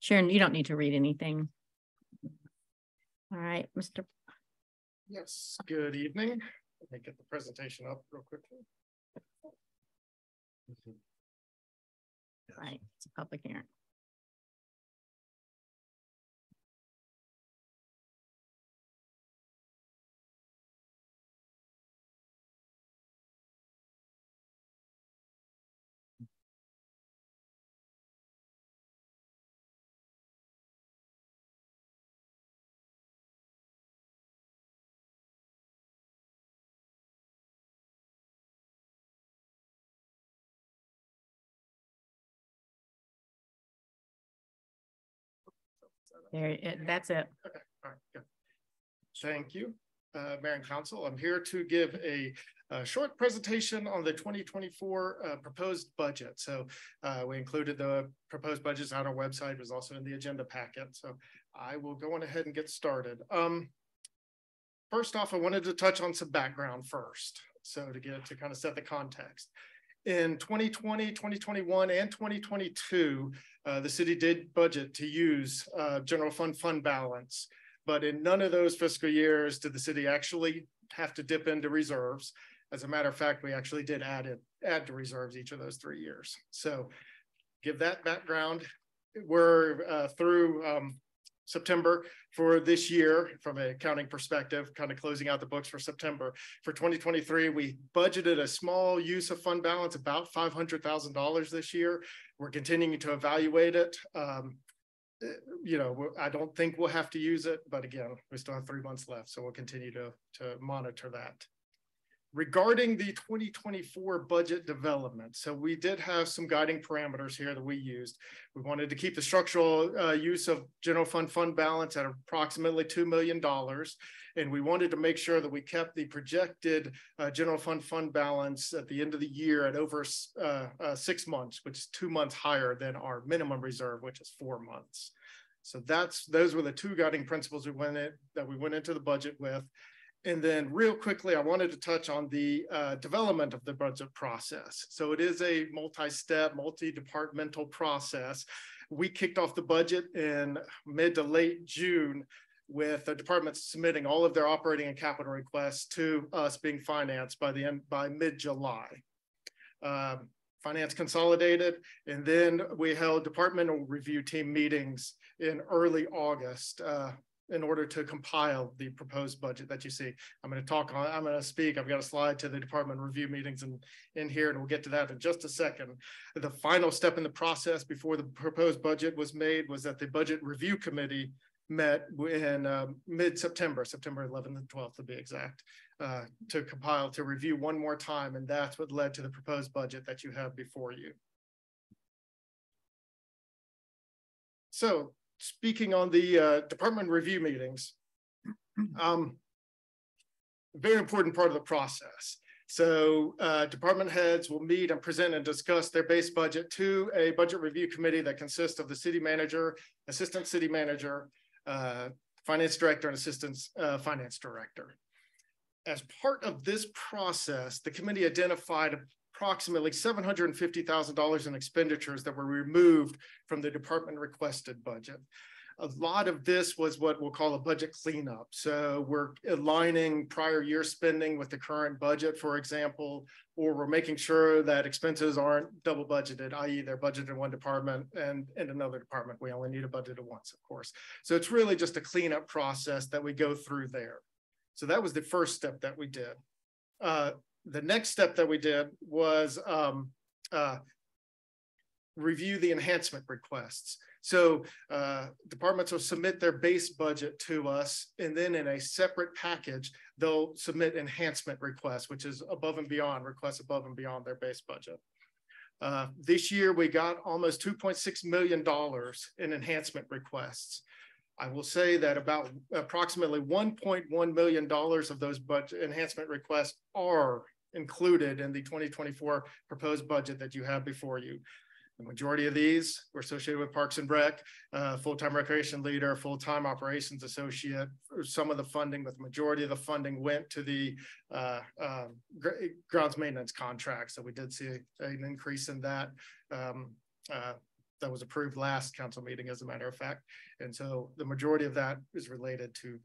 Sharon, you don't need to read anything. All right, Mr. Yes, good evening. Let me get the presentation up real quickly. Right, it's a public hearing. That's it. Okay, all right, good. Thank you, Mayor and Council. I'm here to give a short presentation on the 2024 proposed budget. So we included the proposed budgets on our website. It was also in the agenda packet. So I will go on ahead and get started. First off, I wanted to touch on some background first. So to kind of set the context. In 2020, 2021, and 2022, the city did budget to use general fund balance, but in none of those fiscal years did the city actually have to dip into reserves. As a matter of fact, we actually did add to reserves each of those 3 years. So give that background. We're through September for this year from an accounting perspective, kind of closing out the books for September. For 2023, we budgeted a small use of fund balance, about $500,000 this year. We're continuing to evaluate it. You know, I don't think we'll have to use it, but again, we still have 3 months left, so we'll continue to monitor that. Regarding the 2024 budget development, so we did have some guiding parameters here that we used. We wanted to keep the structural use of general fund balance at approximately $2 million. And we wanted to make sure that we kept the projected general fund balance at the end of the year at over 6 months, which is 2 months higher than our minimum reserve, which is 4 months. So those were the two guiding principles we went into the budget with. And then real quickly, I wanted to touch on the development of the budget process. So it is a multi-step, multi-departmental process. We kicked off the budget in mid to late June with the departments submitting all of their operating and capital requests to us being financed by mid-July. Finance consolidated, and then we held departmental review team meetings in early August in order to compile the proposed budget that you see. I'm going to speak. I've got a slide to the department review meetings in here, and we'll get to that in just a second. The final step in the process before the proposed budget was made was that the budget review committee met in mid-September, September 11th and 12th to be exact, to review one more time, and that's what led to the proposed budget that you have before you. So, speaking on the department review meetings, very important part of the process. So department heads will meet and present and discuss their base budget to a budget review committee that consists of the city manager, assistant city manager, finance director, and assistant finance director. As part of this process, the committee identified approximately $750,000 in expenditures that were removed from the department requested budget. A lot of this was what we'll call a budget cleanup. So we're aligning prior year spending with the current budget, for example, or we're making sure that expenses aren't double budgeted, i.e. they're budgeted in one department and in another department. We only need to budget it once, of course. So it's really just a cleanup process that we go through there. So that was the first step that we did. the next step that we did was review the enhancement requests. So departments will submit their base budget to us, and then in a separate package, they'll submit enhancement requests, which is above and beyond, requests above and beyond their base budget. This year, we got almost $2.6 million in enhancement requests. I will say that about approximately $1.1 million of those budget enhancement requests are included in the 2024 proposed budget that you have before you. The majority of these were associated with Parks and Rec, full-time recreation leader, full-time operations associate. Some of the funding, but the majority of the funding went to the grounds maintenance contract. So we did see an increase in that. That was approved last council meeting, as a matter of fact. And so the majority of that is related to,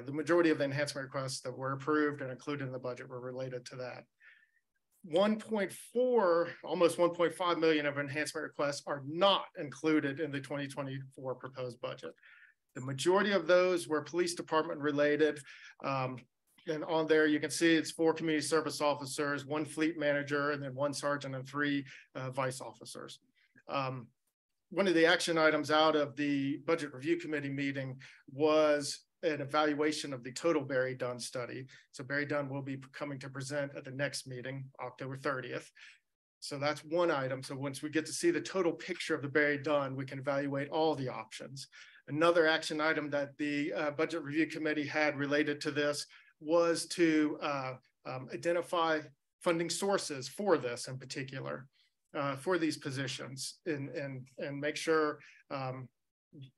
the majority of the enhancement requests that were approved and included in the budget were related to that. 1.4, almost 1.5 million of enhancement requests are not included in the 2024 proposed budget. The majority of those were police department related. And on there, you can see it's 4 community service officers, 1 fleet manager, and then 1 sergeant and 3 vice officers. One of the action items out of the Budget Review Committee meeting was an evaluation of the total Barry Dunn study. So Barry Dunn will be coming to present at the next meeting, October 30th. So that's one item. So once we get to see the total picture of the Barry Dunn, we can evaluate all the options. Another action item that the Budget Review Committee had related to this was to identify funding sources for this in particular, for these positions, and make sure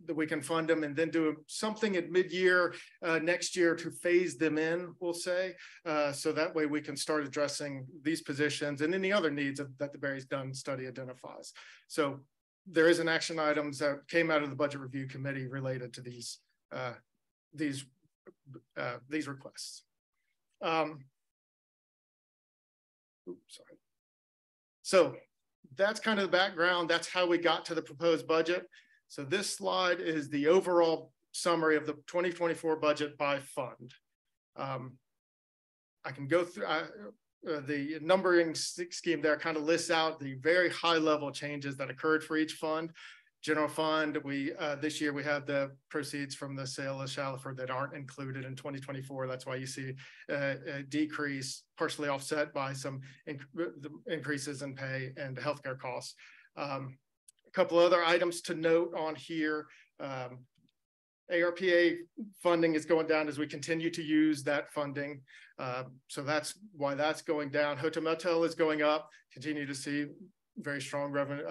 that we can fund them, and then do something at mid-year next year to phase them in, we'll say, so that way we can start addressing these positions and any other needs that the Barry's Dunn study identifies. So there is an action items that came out of the Budget Review Committee related to these requests. Sorry. So that's kind of the background. That's how we got to the proposed budget. So this slide is the overall summary of the 2024 budget by fund. I can go through the numbering scheme there, kind of lists out the very high level changes that occurred for each fund. General fund, this year we have the proceeds from the sale of Shallowford that aren't included in 2024. That's why you see a decrease, partially offset by some increases in pay and healthcare costs. A couple other items to note on here. ARPA funding is going down as we continue to use that funding. So that's why that's going down. Hotel Motel is going up, continue to see very strong revenue,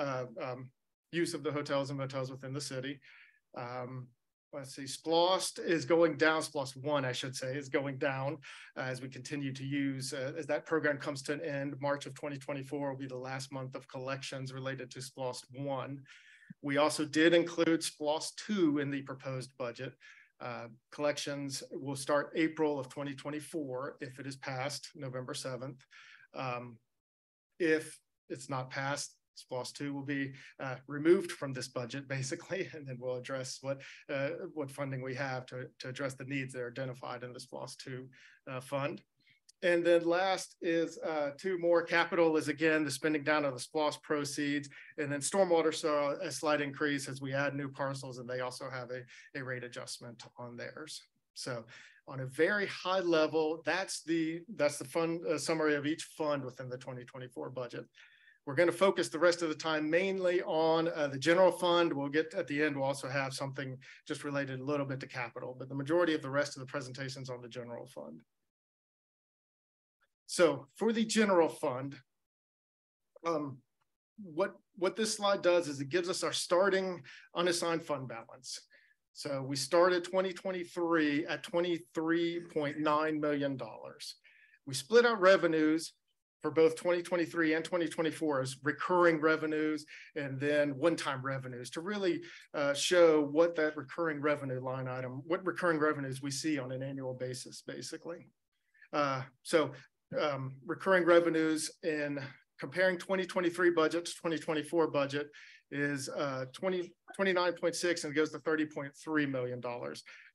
use of the hotels and motels within the city. Let's see, SPLOST is going down, SPLOST 1, I should say, is going down as we continue to use, as that program comes to an end. March of 2024 will be the last month of collections related to SPLOST 1. We also did include SPLOST 2 in the proposed budget. Collections will start April of 2024 if it is passed November 7th. If it's not passed, SPLOST 2 will be removed from this budget, basically, and then we'll address what funding we have to address the needs that are identified in the SPLOST 2 fund. And then last is 2 more. Capital is, again, the spending down of the SPLOST proceeds, and then stormwater saw a slight increase as we add new parcels, and they also have a rate adjustment on theirs. So on a very high level, that's the fund summary of each fund within the 2024 budget. We're going to focus the rest of the time mainly on the general fund. We'll get at the end, we'll also have something just related a little bit to capital, but the majority of the rest of the presentations on the general fund. So for the general fund, what this slide does is it gives us our starting unassigned fund balance. So we started 2023 at $23.9 million. We split out revenues for both 2023 and 2024 as recurring revenues and then one-time revenues to really show what that recurring revenue line item, what recurring revenues we see on an annual basis, basically. Recurring revenues in comparing 2023 budget to 2024 budget is 29.6 and goes to $30.3 million.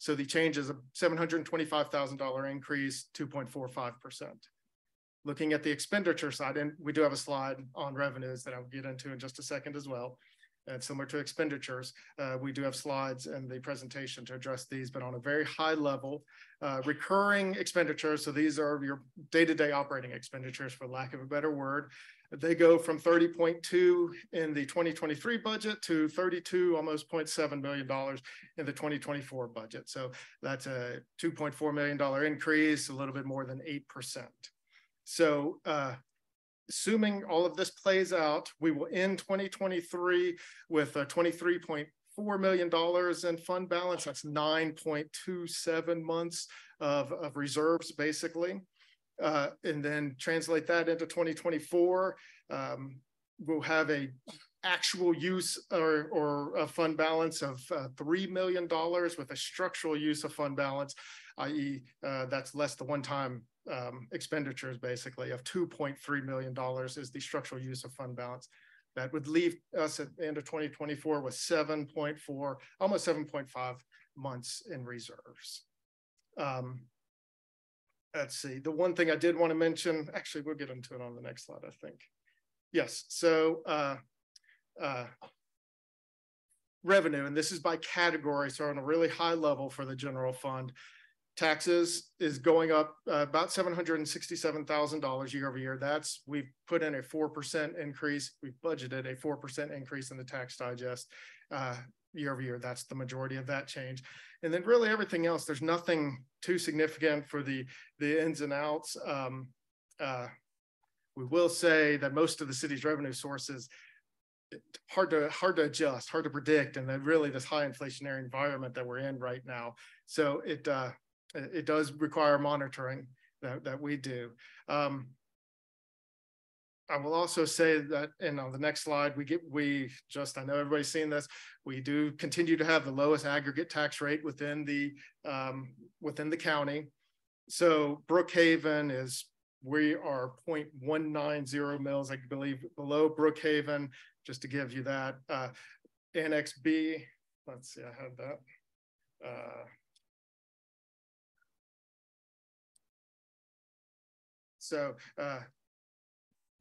So the change is a $725,000 increase, 2.45%. Looking at the expenditure side, and we do have a slide on revenues that I'll get into in just a second as well. And similar to expenditures, we do have slides in the presentation to address these, but on a very high level, recurring expenditures. So these are your day-to-day operating expenditures, for lack of a better word. They go from 30.2 in the 2023 budget to 32, almost $0.7 million in the 2024 budget. So that's a $2.4 million increase, a little bit more than 8%. So assuming all of this plays out, we will end 2023 with $23.4 million in fund balance. That's 9.27 months of reserves, basically. And then translate that into 2024, we'll have a actual use or a fund balance of $3 million with a structural use of fund balance, i.e. That's less the one-time expenditures, basically, of $2.3 million is the structural use of fund balance. That would leave us at the end of 2024 with 7.4, almost 7.5 months in reserves. Let's see, the one thing I did want to mention, actually, we'll get into it on the next slide, I think. Yes, so revenue, and this is by category, so on a really high level for the general fund. Taxes is going up about $767,000 year over year. We've put in a 4% increase. We've budgeted a 4% increase in the tax digest year over year. That's the majority of that change. And then really everything else, there's nothing too significant for the ins and outs. We will say that most of the city's revenue sources, hard to adjust, hard to predict, and then really this high inflationary environment that we're in right now. So it does require monitoring that we do. I will also say that, and on the next slide, I know everybody's seen this, we do continue to have the lowest aggregate tax rate within the county. So Brookhaven we are 0.190 mils, I believe, below Brookhaven, just to give you that. Annex B, let's see, I have that. So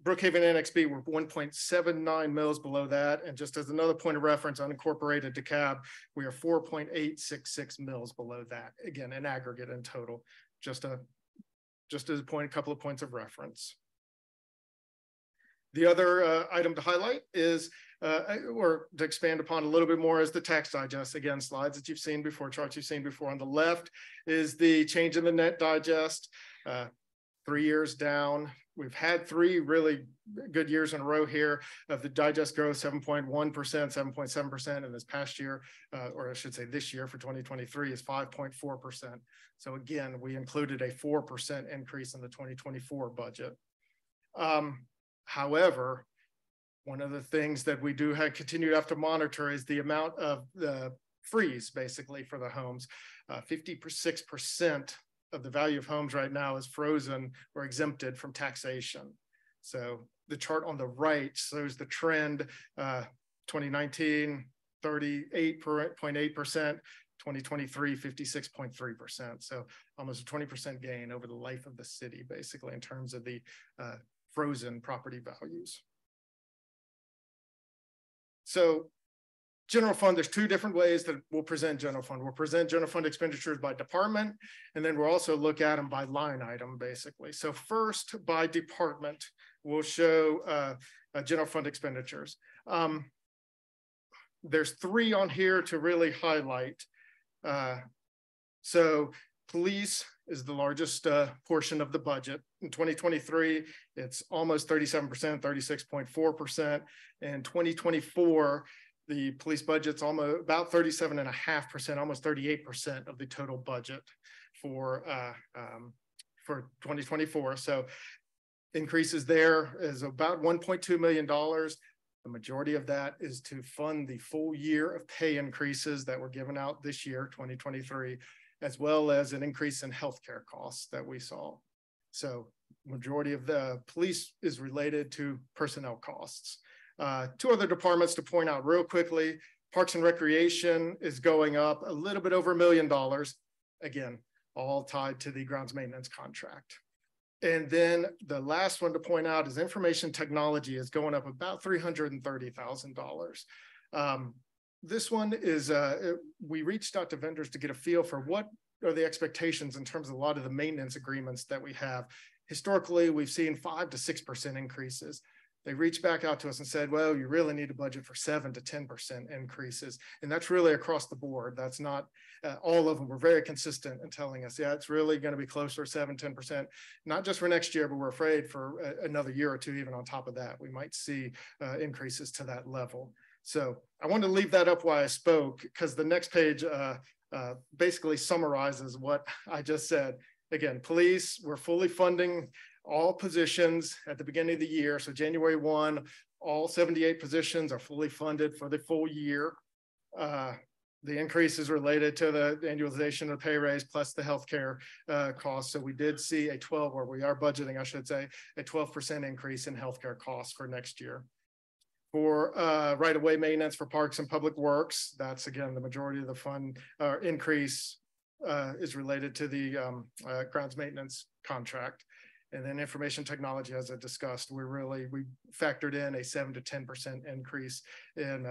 Brookhaven Annex B, we're 1.79 mils below that. And just as another point of reference, unincorporated DeKalb, we are 4.866 mils below that. Again, in aggregate in total, just as a couple of points of reference. The other item to highlight is, or to expand upon a little bit more, is the tax digest. Again, slides that you've seen before, charts you've seen before. On the left is the change in the net digest. 3 years down. We've had 3 really good years in a row here of the digest growth, 7.1%, 7.7%, and this past year, or I should say this year for 2023 is 5.4%. So again, we included a 4% increase in the 2024 budget. However, one of the things that we do continue to have to monitor is the amount of the freeze, basically, for the homes. 56% of the value of homes right now is frozen or exempted from taxation. So the chart on the right shows the trend, 2019, 38.8%, 2023, 56.3%. So almost a 20% gain over the life of the city, basically, in terms of the frozen property values. So general fund, there's 2 different ways that we'll present general fund. We'll present general fund expenditures by department, and then we'll also look at them by line item, basically. So first, by department, we'll show general fund expenditures. There's 3 on here to really highlight. So police is the largest portion of the budget. In 2023, it's almost 37%, 36.4%. In 2024, the police budget's almost about 37.5%, almost 38% of the total budget for 2024. So increases there is about $1.2 million. The majority of that is to fund the full year of pay increases that were given out this year, 2023, as well as an increase in healthcare costs that we saw. So majority of the police is related to personnel costs. 2 other departments to point out real quickly. Parks and Recreation is going up a little bit over $1 million. Again, all tied to the grounds maintenance contract. And then the last one to point out is information technology is going up about $330,000. This one is, we reached out to vendors to get a feel for what are the expectations in terms of a lot of the maintenance agreements that we have. Historically, we've seen 5 to 6% increases. They reached back out to us and said, well, you really need a budget for 7 to 10% increases. And that's really across the board. That's not all of them were very consistent in telling us, yeah, it's really going to be closer to 7, 10%, not just for next year, but we're afraid for another year or two, even on top of that, we might see increases to that level. So I wanted to leave that up while I spoke, because the next page basically summarizes what I just said. Again, police, we're fully funding all positions at the beginning of the year. So January 1, all 78 positions are fully funded for the full year. The increase is related to the annualization of the pay raise plus the healthcare costs. So we did see a 12, or we are budgeting, I should say, a 12% increase in healthcare costs for next year. For right-of-way maintenance for parks and public works, that's again, the majority of the fund increase is related to the grounds maintenance contract. And then information technology, as I discussed, we factored in a 7 to 10% increase in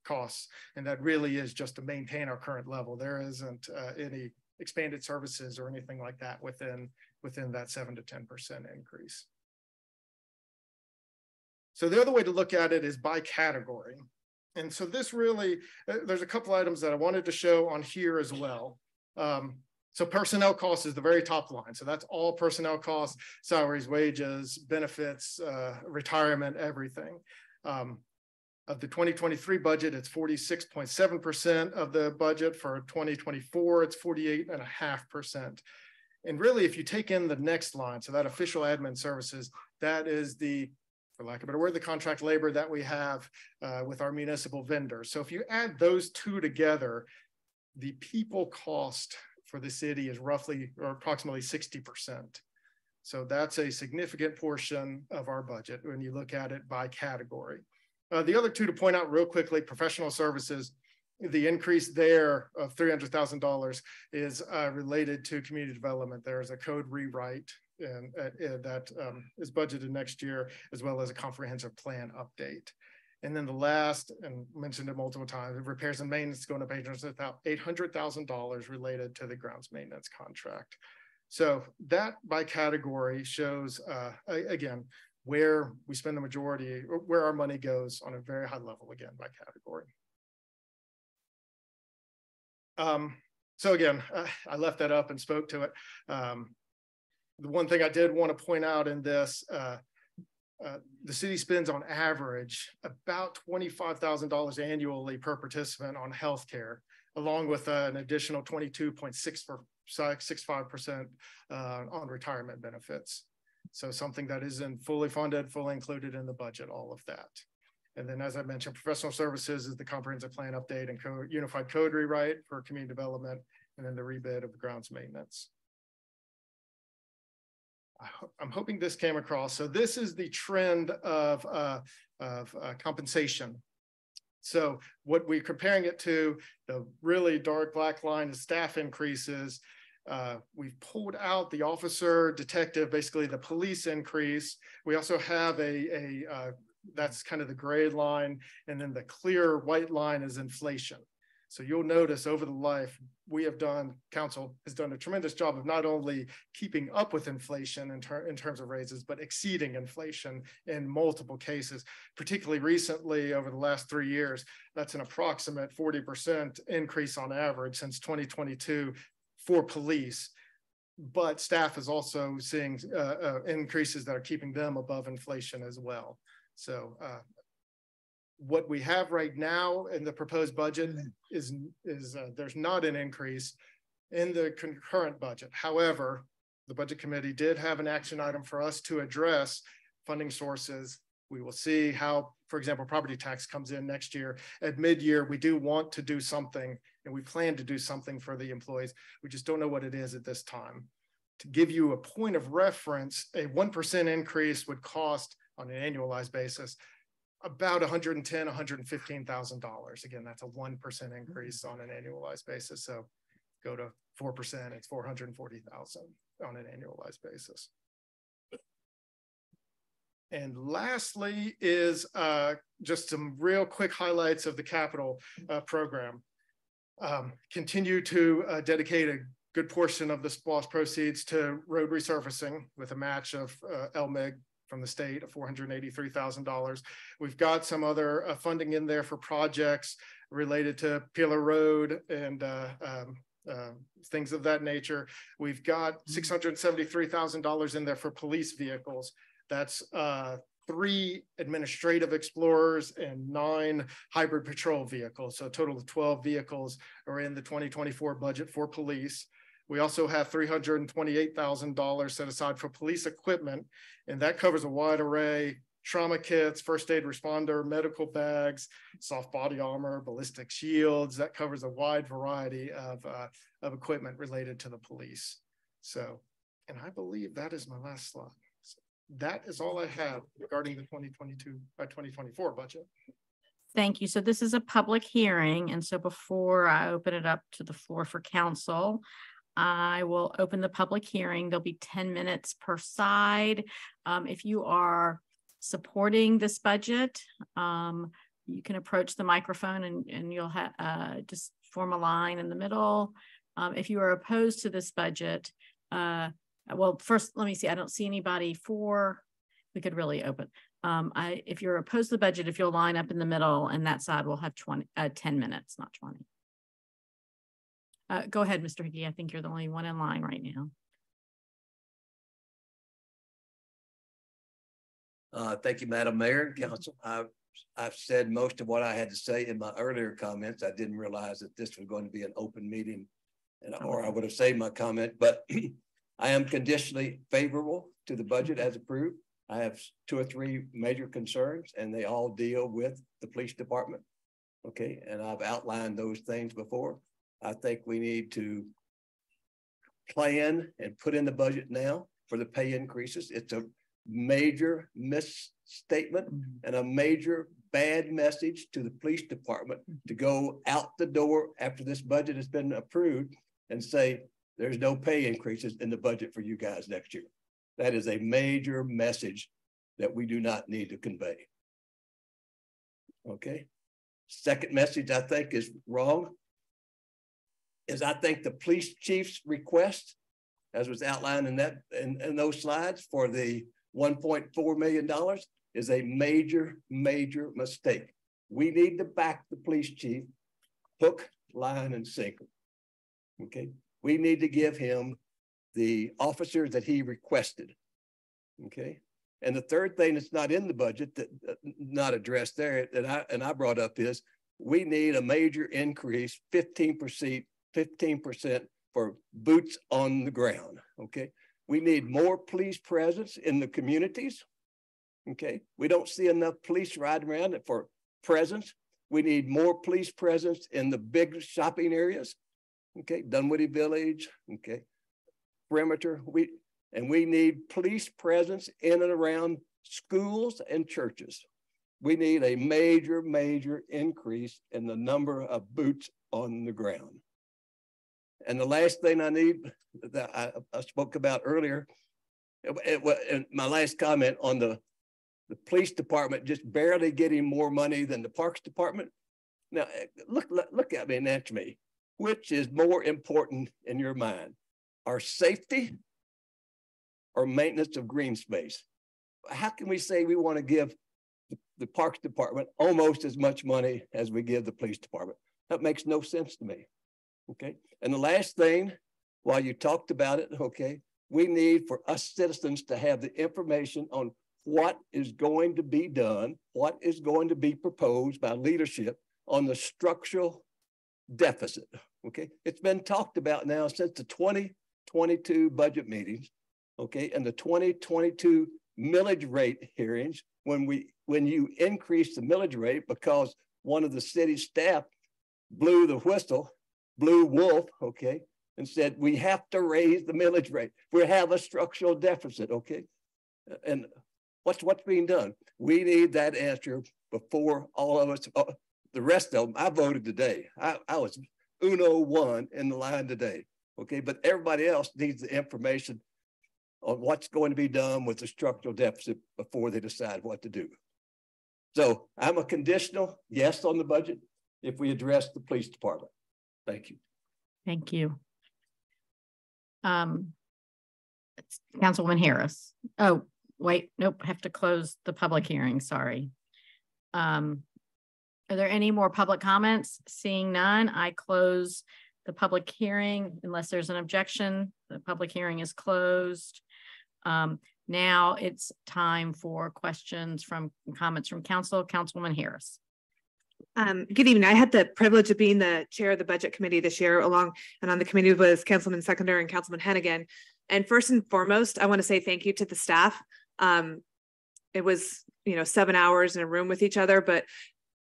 costs. And that really is just to maintain our current level. There isn't any expanded services or anything like that within that 7 to 10% increase. So the other way to look at it is by category. And so this really, there's a couple items that I wanted to show on here as well. So personnel costs is the very top line. So that's all personnel costs, salaries, wages, benefits, retirement, everything. Of the 2023 budget, it's 46.7% of the budget. For 2024, it's 48.5%. And really, if you take in the next line, so that official admin services, that is the, for lack of a better word, the contract labor that we have with our municipal vendors. So if you add those two together, the people cost for the city is roughly or approximately 60%. So that's a significant portion of our budget when you look at it by category. The other two to point out real quickly, professional services, the increase there of $300,000 is related to community development. There's a code rewrite and that is budgeted next year, as well as a comprehensive plan update. And then the last, and mentioned it multiple times, repairs and maintenance going up $800,000 related to the grounds maintenance contract. So that by category shows, again, where we spend the majority, or where our money goes on a very high level, again, by category. So again, I left that up and spoke to it. The one thing I did want to point out in this, the city spends on average about $25,000 annually per participant on healthcare, along with an additional 22.65% on retirement benefits. So something that isn't fully funded, fully included in the budget, all of that. And then, as I mentioned, professional services is the comprehensive plan update and unified code rewrite for community development, and then the rebid of the grounds maintenance. I'm hoping this came across. So this is the trend of compensation. So what we're comparing it to, the really dark black line is staff increases. We've pulled out the officer, detective, basically the police increase. We also have that's kind of the gray line, and then the clear white line is inflation. So you'll notice over the life council has done a tremendous job of not only keeping up with inflation in terms of raises, but exceeding inflation in multiple cases, particularly recently over the last 3 years. That's an approximate 40% increase on average since 2022 for police. But staff is also seeing increases that are keeping them above inflation as well. So what we have right now in the proposed budget is there's not an increase in the concurrent budget. However, the budget committee did have an action item for us to address funding sources. We will see how, for example, property tax comes in next year. At mid-year, we do want to do something, and we plan to do something for the employees. We just don't know what it is at this time. To give you a point of reference, a 1% increase would cost on an annualized basis about $110,000, $115,000. Again, that's a 1% increase on an annualized basis. So go to 4%, it's $440,000 on an annualized basis. And lastly is just some real quick highlights of the capital program. Continue to dedicate a good portion of the SPLOST proceeds to road resurfacing with a match of LMIG from the state of $483,000. We've got some other funding in there for projects related to Peeler Road and things of that nature. We've got $673,000 in there for police vehicles. That's 3 administrative explorers and 9 hybrid patrol vehicles. So a total of 12 vehicles are in the 2024 budget for police. We also have $328,000 set aside for police equipment, and that covers a wide array: trauma kits, first aid responder, medical bags, soft body armor, ballistic shields. That covers a wide variety of equipment related to the police. So, and I believe that is my last slide. So that is all I have regarding the 2024 budget. Thank you. So this is a public hearing. And so before I open it up to the floor for council, I will open the public hearing. There'll be 10 minutes per side. If you are supporting this budget, you can approach the microphone and you'll have just form a line in the middle. If you are opposed to this budget, well, first, let me see. I don't see anybody for. We could really open. If you're opposed to the budget, if you'll line up in the middle, and that side will have 10 minutes, not 20. Go ahead, Mr. Hickey. I think you're the only one in line right now. Thank you, Madam Mayor and Council. I've said most of what I had to say in my earlier comments. I didn't realize that this was going to be an open meeting, or I would have saved my comment, but I am conditionally favorable to the budget as approved. I have 2 or 3 major concerns, and they all deal with the police department. Okay, and I've outlined those things before. I think we need to plan and put in the budget now for the pay increases. It's a major misstatement and a major bad message to the police department to go out the door after this budget has been approved and say, there's no pay increases in the budget for you guys next year. That is a major message that we do not need to convey. Okay. Second message I think is wrong is I think the police chief's request, as was outlined in those slides for the $1.4 million, is a major, major mistake. We need to back the police chief hook, line, and sinker. Okay. We need to give him the officers that he requested. Okay. And the third thing that's not in the budget that not addressed there that I brought up is we need a major increase, 15% for boots on the ground. Okay. We need more police presence in the communities. Okay. We don't see enough police riding around for presence. We need more police presence in the big shopping areas. Okay. Dunwoody Village. Okay. Perimeter. We need police presence in and around schools and churches. We need a major, major increase in the number of boots on the ground. And the last thing I need that I spoke about earlier, in my last comment on the police department just barely getting more money than the parks department. Now, look at me and answer me. Which is more important in your mind? Our safety or maintenance of green space? How can we say we want to give the parks department almost as much money as we give the police department? That makes no sense to me. Okay. And the last thing, while you talked about it, okay, we need for us citizens to have the information on what is going to be done, what is going to be proposed by leadership on the structural deficit. Okay. It's been talked about now since the 2022 budget meetings. Okay. And the 2022 millage rate hearings, when you increase the millage rate because one of the city staff blew the whistle, blue wolf, okay, and said, we have to raise the millage rate. We have a structural deficit, okay? And what's being done? We need that answer before all of us, the rest of them. I voted today. I was uno one in the line today, okay? But everybody else needs the information on what's going to be done with the structural deficit before they decide what to do. So I'm a conditional yes on the budget if we address the police department. Thank you. Thank you. Councilwoman Harris. Oh, wait, nope, have to close the public hearing, sorry. Are there any more public comments? Seeing none, I close the public hearing unless there's an objection. The public hearing is closed. Now it's time for questions comments from council. Councilwoman Harris. Good evening. I had the privilege of being the chair of the budget committee this year and on the committee was Councilman Seconder and Councilman Hennigan. And first and foremost, I want to say thank you to the staff. It was, 7 hours in a room with each other, but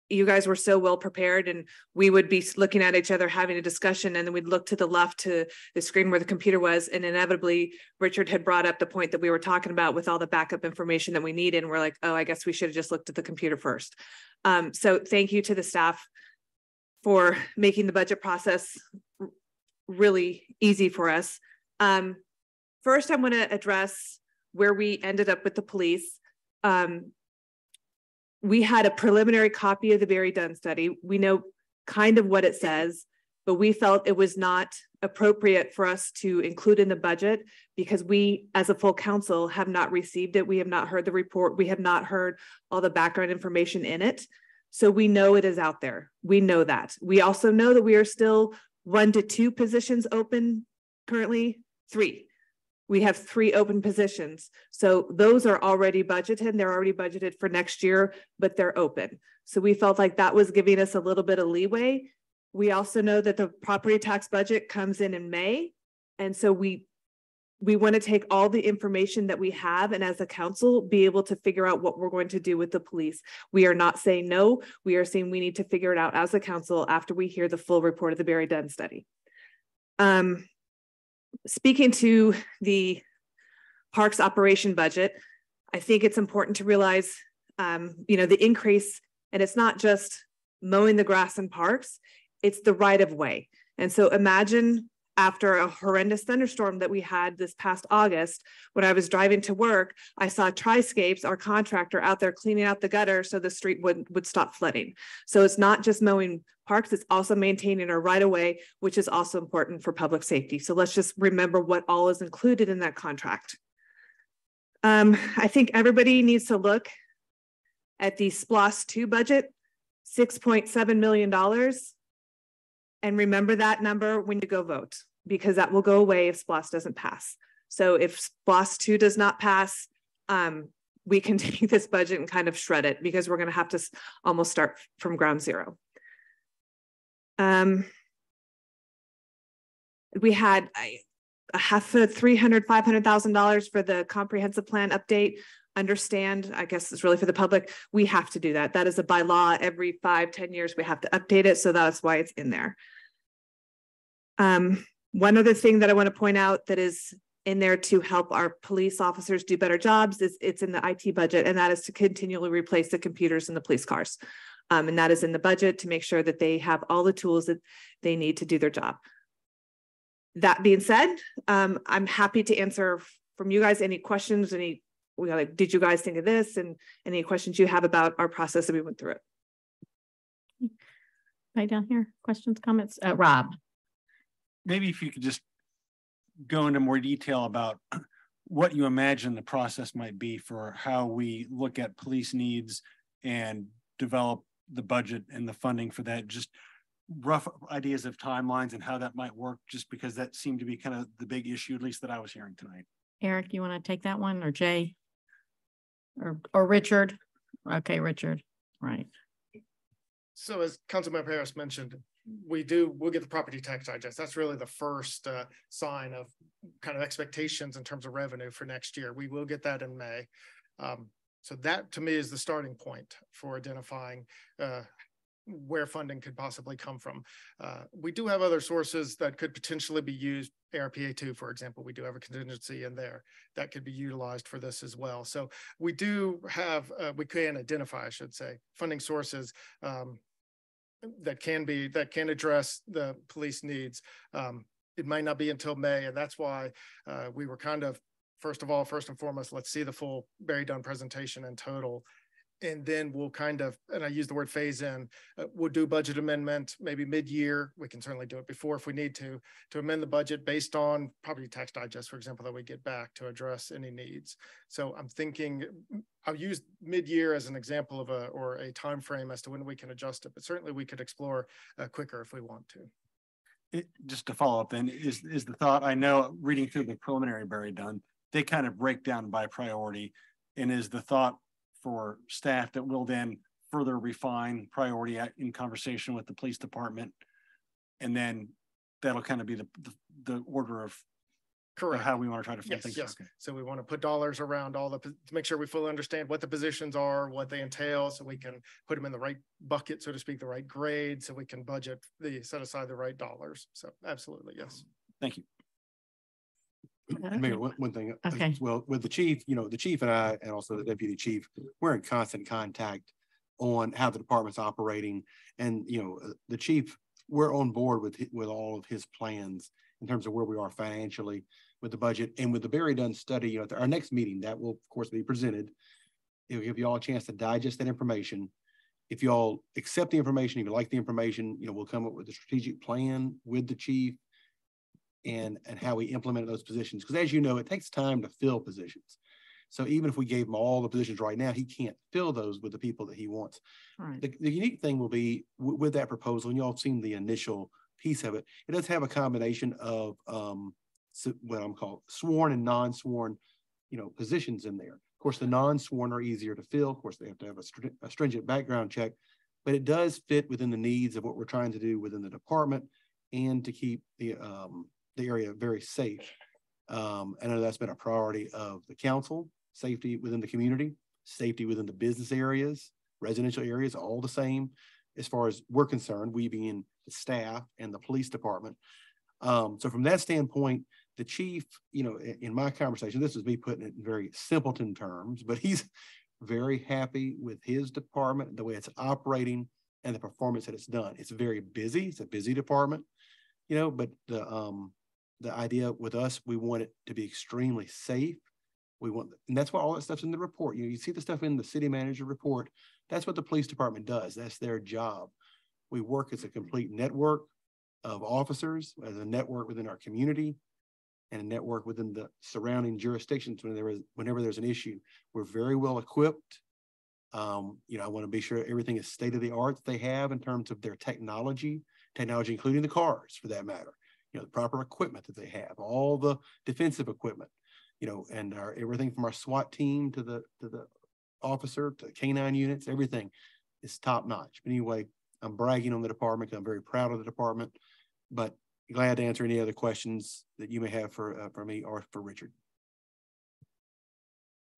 you guys were so well prepared and we would be looking at each other, having a discussion, and then we'd look to the left to the screen where the computer was. And inevitably, Richard had brought up the point that we were talking about with all the backup information that we needed. And we're like, oh, I guess we should have just looked at the computer first. So thank you to the staff for making the budget process really easy for us. First, I'm going to address where we ended up with the police. We had a preliminary copy of the Barry Dunn study. We know kind of what it says, but we felt it was not appropriate for us to include in the budget because we, as a full council, have not received it. We have not heard the report. We have not heard all the background information in it. So we know it is out there. We know that. We also know that we are still 1 to 2 positions open currently, 3. We have 3 open positions. So those are already budgeted. They're already budgeted for next year, but they're open. So we felt like that was giving us a little bit of leeway. We also know that the property tax budget comes in May. And so we want to take all the information that we have and as a council be able to figure out what we're going to do with the police. We are not saying no. We are saying we need to figure it out as a council after we hear the full report of the Barry Dunn study. Speaking to the parks operation budget, I think it's important to realize, the increase, and it's not just mowing the grass in parks, it's the right of way. And so imagine after a horrendous thunderstorm that we had this past August, when I was driving to work, I saw Triscapes, our contractor, out there cleaning out the gutter so the street would stop flooding. So it's not just mowing parks, it's also maintaining our right of way, which is also important for public safety. So let's just remember what all is included in that contract. I think everybody needs to look at the SPLOST 2 budget, $6.7 million. And remember that number when you go vote, because that will go away if SPLOST doesn't pass. So if SPLOST 2 does not pass, we can take this budget and kind of shred it because we're going to have to almost start from ground zero. We had $500,000 for the comprehensive plan update. Understand, I guess it's really for the public. We have to do that. That is a by law. Every 5-10 years, we have to update it. So that's why it's in there. One other thing that I want to point out that is in there to help our police officers do better jobs is it's in the IT budget, and that is to continually replace the computers in the police cars. And that is in the budget to make sure that they have all the tools that they need to do their job. That being said, I'm happy to answer from you guys any questions, did you guys think of this, and any questions you have about our process that we went through it. Right down here, questions, comments, Rob. Maybe if you could just go into more detail about what you imagine the process might be for how we look at police needs and develop the budget and the funding for that, just rough ideas of timelines and how that might work, just because that seemed to be kind of the big issue, at least that I was hearing tonight. Eric, you want to take that one, or Jay, or Richard? Okay, Richard, right. So as Councilmember Harris mentioned, we'll get the property tax digest. That's really the first sign of kind of expectations in terms of revenue for next year. We will get that in May. So that to me is the starting point for identifying where funding could possibly come from. We do have other sources that could potentially be used. ARPA 2, for example, we do have a contingency in there that could be utilized for this as well. So we do have, we can identify, I should say, funding sources that can address the police needs. It might not be until May, and that's why we were kind of first and foremost, let's see the full Barry Dunn presentation in total. And then we'll kind of, and I use the word phase in, we'll do budget amendment, maybe mid-year. We can certainly do it before if we need to amend the budget based on property tax digest, for example, that we get back to address any needs. So I'm thinking, I'll use mid-year as an example of or a time frame as to when we can adjust it, but certainly we could explore quicker if we want to. Just to follow up then, is the thought, I know reading through the preliminary Barry Dunn, they kind of break down by priority, and is the thought for staff that will then further refine priority in conversation with the police department, and then that'll kind of be the order of correct how we want to try to fund things. Yes. Okay. So we want to put dollars around to make sure we fully understand what the positions are, what they entail, so we can put them in the right bucket, so to speak, the right grade, so we can set aside the right dollars. So absolutely, yes. Thank you. And Mayor, one thing okay. as well, with the chief, the chief and I, and also the deputy chief, we're in constant contact on how the department's operating. And, the chief, we're on board with all of his plans in terms of where we are financially with the budget. And with the Barry Dunn study, at our next meeting, that will of course be presented. It'll give you all a chance to digest that information. If you all accept the information, if you like the information, we'll come up with a strategic plan with the chief and how we implement those positions. Because as you know, it takes time to fill positions. So even if we gave him all the positions right now, he can't fill those with the people that he wants. Right. The unique thing will be with that proposal, and y'all have seen the initial piece of it, it does have a combination of what I'm called sworn and non-sworn, positions in there. Of course, the non-sworn are easier to fill. Of course, they have to have a stringent background check, but it does fit within the needs of what we're trying to do within the department and to keep the area very safe. I know that's been a priority of the council, safety within the community, safety within the business areas, residential areas, all the same. As far as we're concerned, we being the staff and the police department. So from that standpoint, the chief, in my conversation, this is me putting it in very simpleton terms, but he's very happy with his department, the way it's operating and the performance that it's done. It's very busy. It's a busy department, but the idea with us, we want it to be extremely safe. And that's why all that stuff's in the report. You see the stuff in the city manager report. That's what the police department does. That's their job. We work as a complete network of officers, as a network within our community, and a network within the surrounding jurisdictions whenever there's an issue. We're very well equipped. I want to be sure everything is state of the art that they have in terms of their technology, including the cars for that matter. The proper equipment that they have, all the defensive equipment, and everything from our SWAT team to the officer to canine units, everything is top notch. But anyway, I'm bragging on the department because I'm very proud of the department, but glad to answer any other questions that you may have for me or for Richard.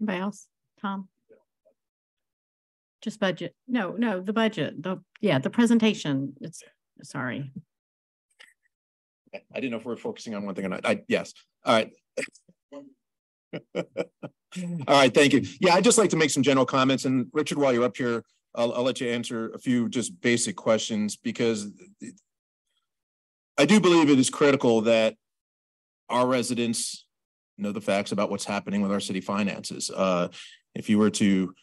Anybody else? Tom? Just budget. No, the budget. The presentation. Sorry. I didn't know if we were focusing on one thing or not. Yes. All right. All right. Thank you. Yeah, I'd just like to make some general comments. And Richard, while you're up here, I'll let you answer a few just basic questions, because I do believe it is critical that our residents know the facts about what's happening with our city finances. If you were to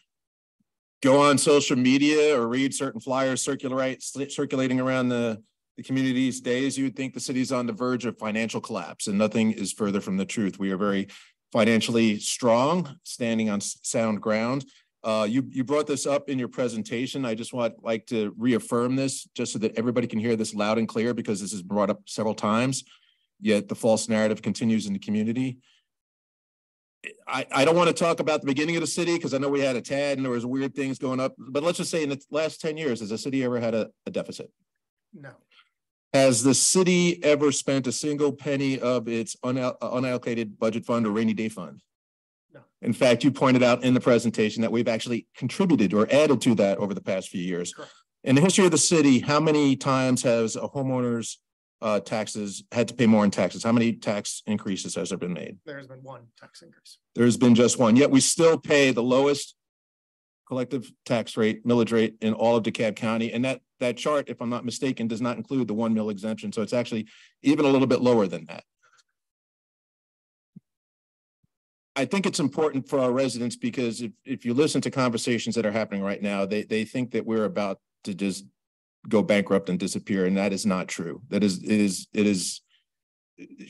go on social media or read certain flyers circulating around the community these days, you would think the city's on the verge of financial collapse, and nothing is further from the truth. We are very financially strong, standing on sound ground. You brought this up in your presentation. I just like to reaffirm this just so that everybody can hear this loud and clear, because this is brought up several times, yet the false narrative continues in the community. I don't want to talk about the beginning of the city, because I know we had a TAD and there was weird things going up, but let's just say in the last 10 years, has the city ever had a deficit? No. Has the city ever spent a single penny of its unallocated budget fund or rainy day fund? No. In fact, you pointed out in the presentation that we've actually contributed or added to that over the past few years. Correct. In the history of the city, how many times has a homeowner's taxes had to pay more in taxes? How many tax increases has there been made? There's been one tax increase. There's been just one, yet we still pay the lowest collective tax rate, millage rate in all of DeKalb County. And that chart, if I'm not mistaken, does not include the 1 mil exemption. So it's actually even a little bit lower than that. I think it's important for our residents because if you listen to conversations that are happening right now, they think that we're about to just go bankrupt and disappear, and that is not true. It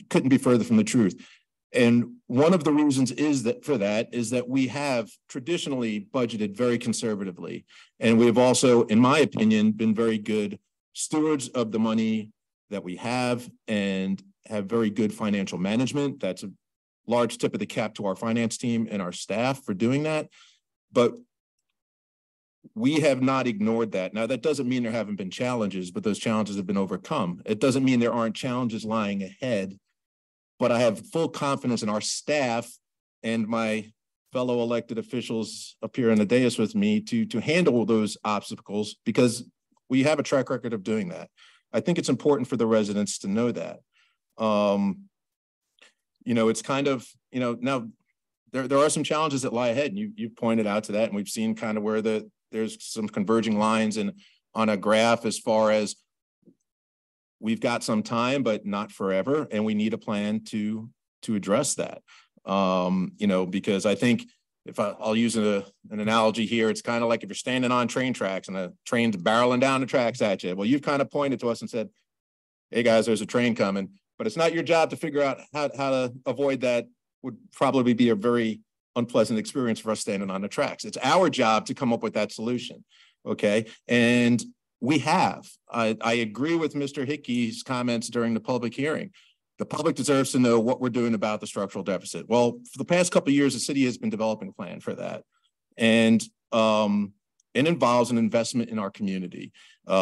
couldn't be further from the truth. And one of the reasons is that we have traditionally budgeted very conservatively, and we have also, in my opinion, been very good stewards of the money that we have and have very good financial management. That's a large tip of the cap to our finance team and our staff for doing that. But we have not ignored that. Now, that doesn't mean there haven't been challenges, but those challenges have been overcome. It doesn't mean there aren't challenges lying ahead, but I have full confidence in our staff and my fellow elected officials up here on the dais with me to handle those obstacles, because we have a track record of doing that. I think it's important for the residents to know that. It's kind of, now there are some challenges that lie ahead, and you pointed out to that, and we've seen kind of where there's some converging lines and on a graph as far as we've got some time, but not forever, and we need a plan to address that. Because I think if I'll use an analogy here, it's kind of like if you're standing on train tracks and a train's barreling down the tracks at you. Well, you've kind of pointed to us and said, "Hey guys, there's a train coming," but it's not your job to figure out how to avoid that. Would probably be a very unpleasant experience for us standing on the tracks. It's our job to come up with that solution. Okay. And we have. I agree with Mr. Hickey's comments during the public hearing. The public deserves to know what we're doing about the structural deficit. Well, for the past couple of years, the city has been developing a plan for that. And it involves an investment in our community.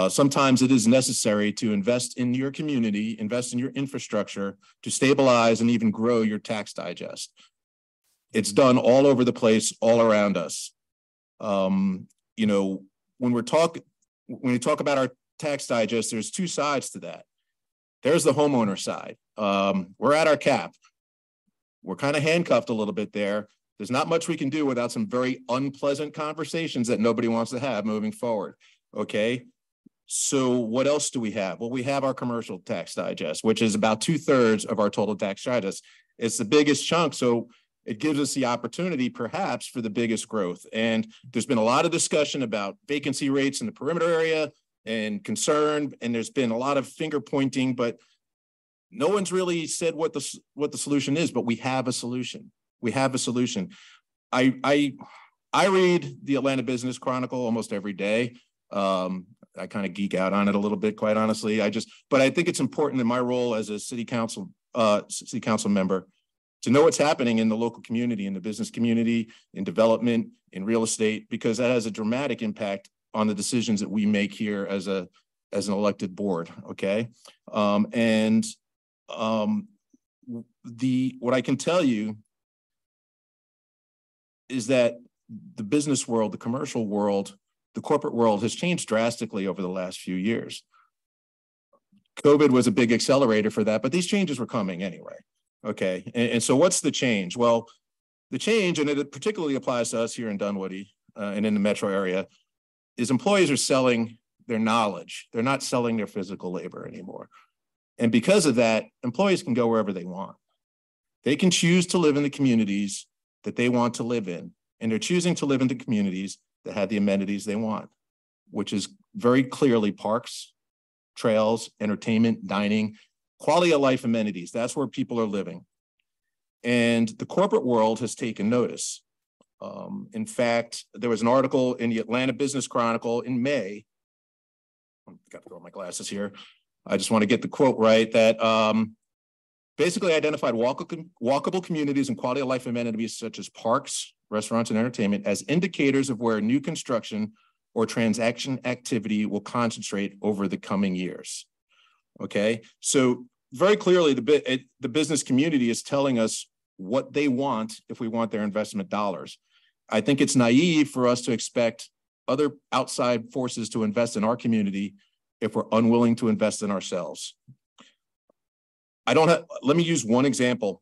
Sometimes it is necessary to invest in your community, invest in your infrastructure to stabilize and even grow your tax digest. It's done all over the place, all around us. When we talk about our tax digest, there's two sides to that. There's the homeowner side. We're at our cap. We're kind of handcuffed a little bit there. There's not much we can do without some very unpleasant conversations that nobody wants to have moving forward. Okay. So what else do we have? Well, we have our commercial tax digest, which is about 2/3 of our total tax digest. It's the biggest chunk. So it gives us the opportunity perhaps for the biggest growth. And there's been a lot of discussion about vacancy rates in the perimeter area and concern, and there's been a lot of finger pointing, but no one's really said what the solution is, but we have a solution. We have a solution. I read the Atlanta Business Chronicle almost every day. I kind of geek out on it a little bit, quite honestly. But I think it's important in my role as a city council member to know what's happening in the local community, in the business community, in development, in real estate, because that has a dramatic impact on the decisions that we make here as an elected board. Okay. What I can tell you is that the business world, the commercial world, the corporate world has changed drastically over the last few years. COVID was a big accelerator for that, but these changes were coming anyway. Okay. And so what's the change? Well, the change, and it particularly applies to us here in Dunwoody and in the metro area, is employees are selling their knowledge. They're not selling their physical labor anymore. And because of that, employees can go wherever they want. They can choose to live in the communities that they want to live in. And they're choosing to live in the communities that have the amenities they want, which is very clearly parks, trails, entertainment, dining, quality of life amenities. That's where people are living. And the corporate world has taken notice. In fact, there was an article in the Atlanta Business Chronicle in May. I've got to throw my glasses here. I just want to get the quote right, that basically identified walkable communities and quality of life amenities such as parks, restaurants, and entertainment as indicators of where new construction or transaction activity will concentrate over the coming years. Okay, so very clearly the business community is telling us what they want if we want their investment dollars. I think it's naive for us to expect other outside forces to invest in our community if we're unwilling to invest in ourselves. Let me use one example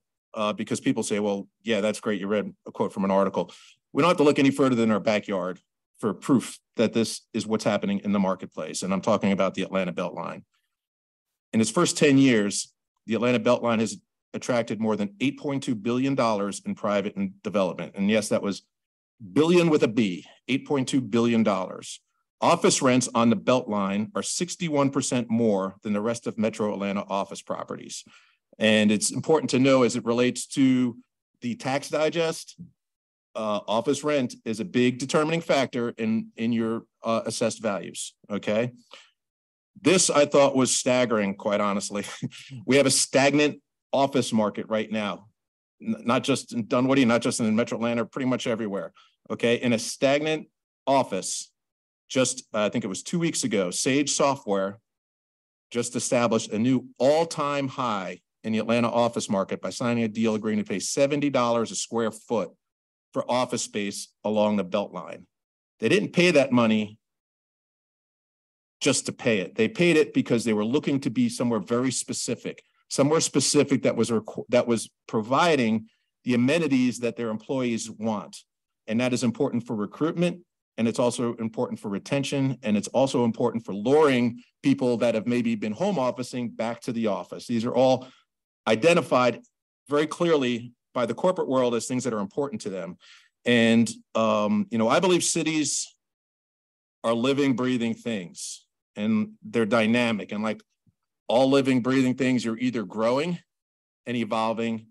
because people say, well, yeah, that's great. You read a quote from an article. We don't have to look any further than our backyard for proof that this is what's happening in the marketplace. And I'm talking about the Atlanta Beltline. In its first 10 years, the Atlanta Beltline has attracted more than $8.2 billion in private and development. And yes, that was billion with a B, $8.2 billion. Office rents on the Beltline are 61% more than the rest of Metro Atlanta office properties. And it's important to know as it relates to the tax digest, office rent is a big determining factor in your assessed values, okay? This I thought was staggering, quite honestly. We have a stagnant office market right now, not just in Dunwoody, not just in Metro Atlanta, pretty much everywhere, okay? In a stagnant office, just I think it was 2 weeks ago, Sage Software just established a new all-time high in the Atlanta office market by signing a deal agreeing to pay $70 a square foot for office space along the Beltline. They didn't pay that money just to pay it. They paid it because they were looking to be somewhere very specific, somewhere specific that was providing the amenities that their employees want. And that is important for recruitment, and it's also important for retention, and it's also important for luring people that have maybe been home officing back to the office. These are all identified very clearly by the corporate world as things that are important to them. And, I believe cities are living, breathing things, and they're dynamic. And like all living, breathing things, you're either growing and evolving,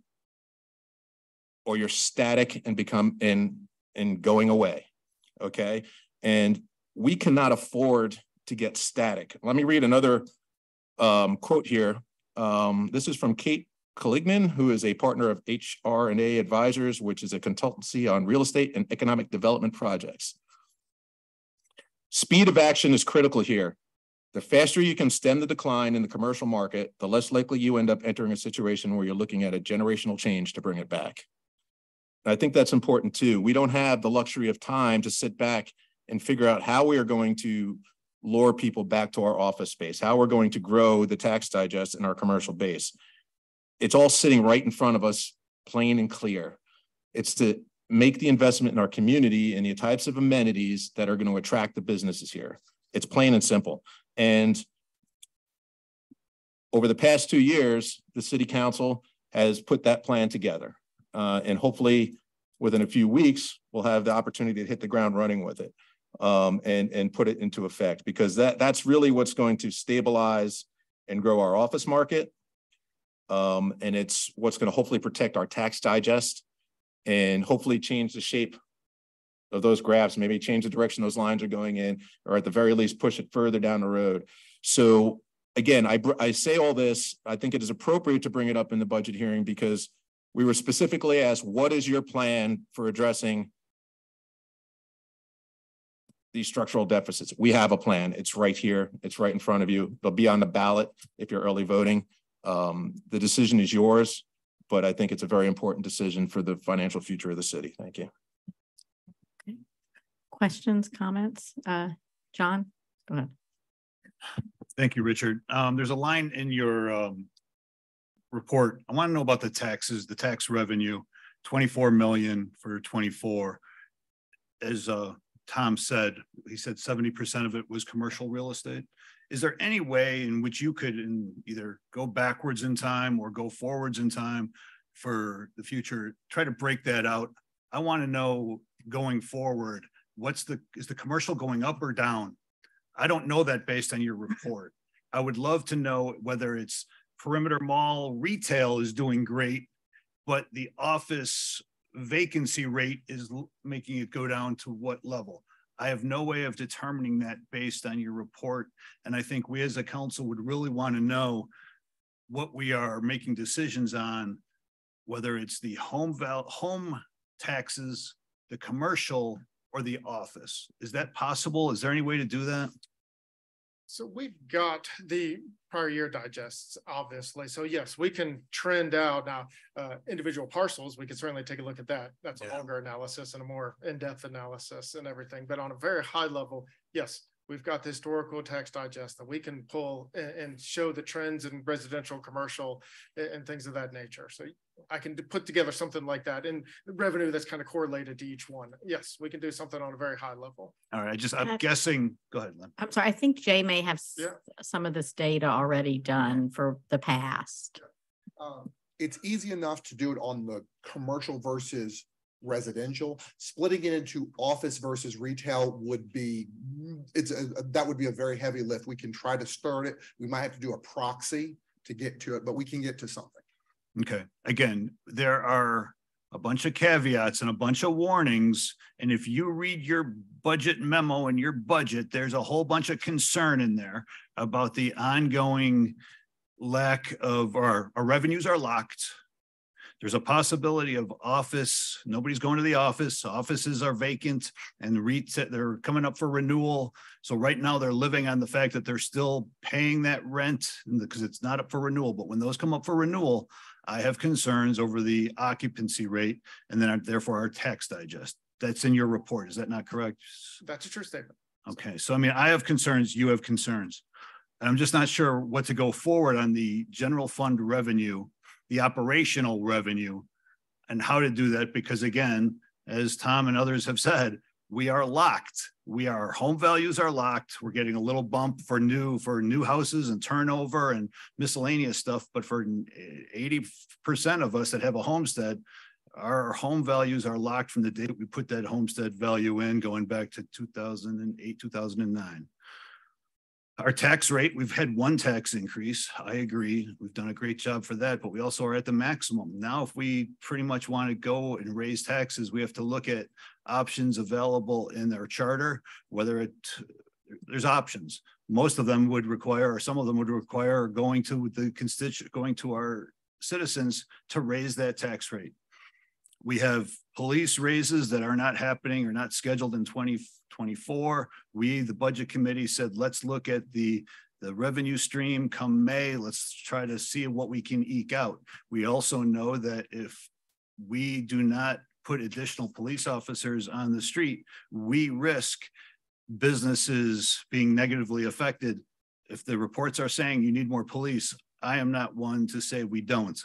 or you're static and going away, okay? And we cannot afford to get static. Let me read another quote here. This is from Kate Calignan, who is a partner of HR&A Advisors, which is a consultancy on real estate and economic development projects. Speed of action is critical here. The faster you can stem the decline in the commercial market, the less likely you end up entering a situation where you're looking at a generational change to bring it back. And I think that's important too. We don't have the luxury of time to sit back and figure out how we are going to lure people back to our office space, how we're going to grow the tax digest in our commercial base. It's all sitting right in front of us, plain and clear. It's to make the investment in our community and the types of amenities that are going to attract the businesses here. It's plain and simple. And over the past 2 years, the city council has put that plan together. And hopefully within a few weeks, we'll have the opportunity to hit the ground running with it and put it into effect, because that's really what's going to stabilize and grow our office market. And it's what's going to hopefully protect our tax digest and hopefully change the shape of those graphs, maybe change the direction those lines are going in, or at the very least push it further down the road. So again, I say all this, I think it is appropriate to bring it up in the budget hearing because we were specifically asked, what is your plan for addressing these structural deficits? We have a plan. It's right here. It's right in front of you. They'll be on the ballot if you're early voting. The decision is yours, but I think it's a very important decision for the financial future of the city. Thank you. Okay. Questions, comments? John, go ahead. Thank you, Richard. There's a line in your report. I want to know about the taxes, the tax revenue, 24 million for 24. As Tom said, he said 70% of it was commercial real estate. Is there any way in which you could either go backwards in time or go forwards in time for the future, try to break that out? I want to know going forward, is the commercial going up or down? I don't know that based on your report. I would love to know whether it's perimeter mall retail is doing great, but the office vacancy rate is making it go down to what level. I have no way of determining that based on your report. And I think we as a council would really want to know what we are making decisions on, whether it's the home taxes, the commercial, or the office. Is that possible? Is there any way to do that? So we've got the prior year digests, obviously. So yes, we can trend out now individual parcels. We can certainly take a look at that. That's a longer analysis and a more in-depth analysis and everything. But on a very high level, yes, we've got the historical tax digest that we can pull and show the trends in residential, commercial, and things of that nature. So I can put together something like that in revenue that's kind of correlated to each one. Yes, we can do something on a very high level. All right, I'm guessing, go ahead, Lynn. I'm sorry, I think Jay may have some of this data already done for the past. it's easy enough to do it on the commercial versus residential. Splitting it into office versus retail would be, that would be a very heavy lift. We can try to start it. We might have to do a proxy to get to it, but we can get to something. Okay, again, there are a bunch of caveats and a bunch of warnings. And if you read your budget memo and your budget, there's a whole bunch of concern in there about the ongoing lack of our revenues are locked. There's a possibility of office, nobody's going to the office, offices are vacant and REITs, they're coming up for renewal. So right now they're living on the fact that they're still paying that rent because it's not up for renewal. But when those come up for renewal, I have concerns over the occupancy rate and then therefore our tax digest. That's in your report. Is that not correct? That's a true statement. Okay. So, I mean, I have concerns, you have concerns. And I'm just not sure what to go forward on the general fund revenue, the operational revenue, and how to do that. Because again, as Tom and others have said, we are locked. Our home values are locked. We're getting a little bump for new houses and turnover and miscellaneous stuff. But for 80% of us that have a homestead, our home values are locked from the day that we put that homestead value in, going back to 2008, 2009. Our tax rate, we've had one tax increase. I agree. We've done a great job for that, but we also are at the maximum. Now, if we pretty much want to go and raise taxes, we have to look at options available in their charter, there's options. Most of them would require, or some of them would require going to our citizens to raise that tax rate. We have police raises that are not happening or not scheduled in 2024. The budget committee said, let's look at the revenue stream come May. Let's try to see what we can eke out. We also know that if we do not put additional police officers on the street, we risk businesses being negatively affected. If the reports are saying you need more police, I am not one to say we don't.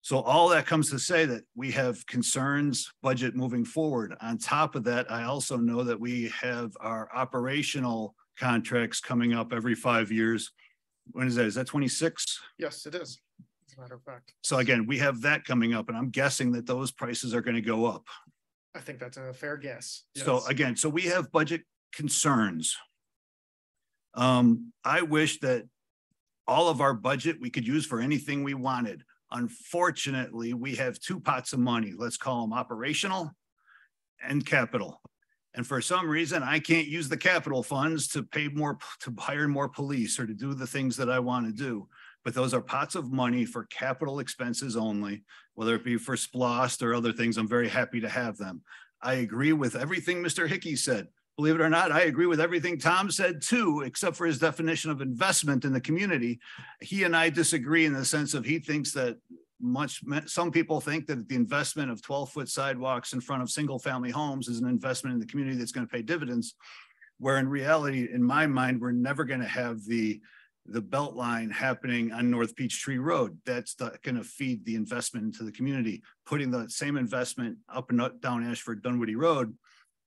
So all that comes to say that we have concerns budget moving forward. On top of that, I also know that we have our operational contracts coming up every 5 years. When is that? Is that 26? Yes, it is, as a matter of fact. So again, we have that coming up and I'm guessing that those prices are going to go up. I think that's a fair guess. Yes. So again, so we have budget concerns. I wish that all of our budget we could use for anything we wanted. Unfortunately, we have two pots of money. Let's call them operational and capital. And for some reason, I can't use the capital funds to pay more, to hire more police or to do the things that I want to do. But those are pots of money for capital expenses only, whether it be for SPLOST or other things. I'm very happy to have them. I agree with everything Mr. Hickey said. Believe it or not, I agree with everything Tom said too, except for his definition of investment in the community. He and I disagree in the sense of he thinks that some people think that the investment of 12-foot sidewalks in front of single family homes is an investment in the community that's going to pay dividends, where in reality, in my mind, we're never going to have the belt line happening on North Peachtree Road. That's going to feed the investment into the community. Putting the same investment up and down Ashford Dunwoody Road,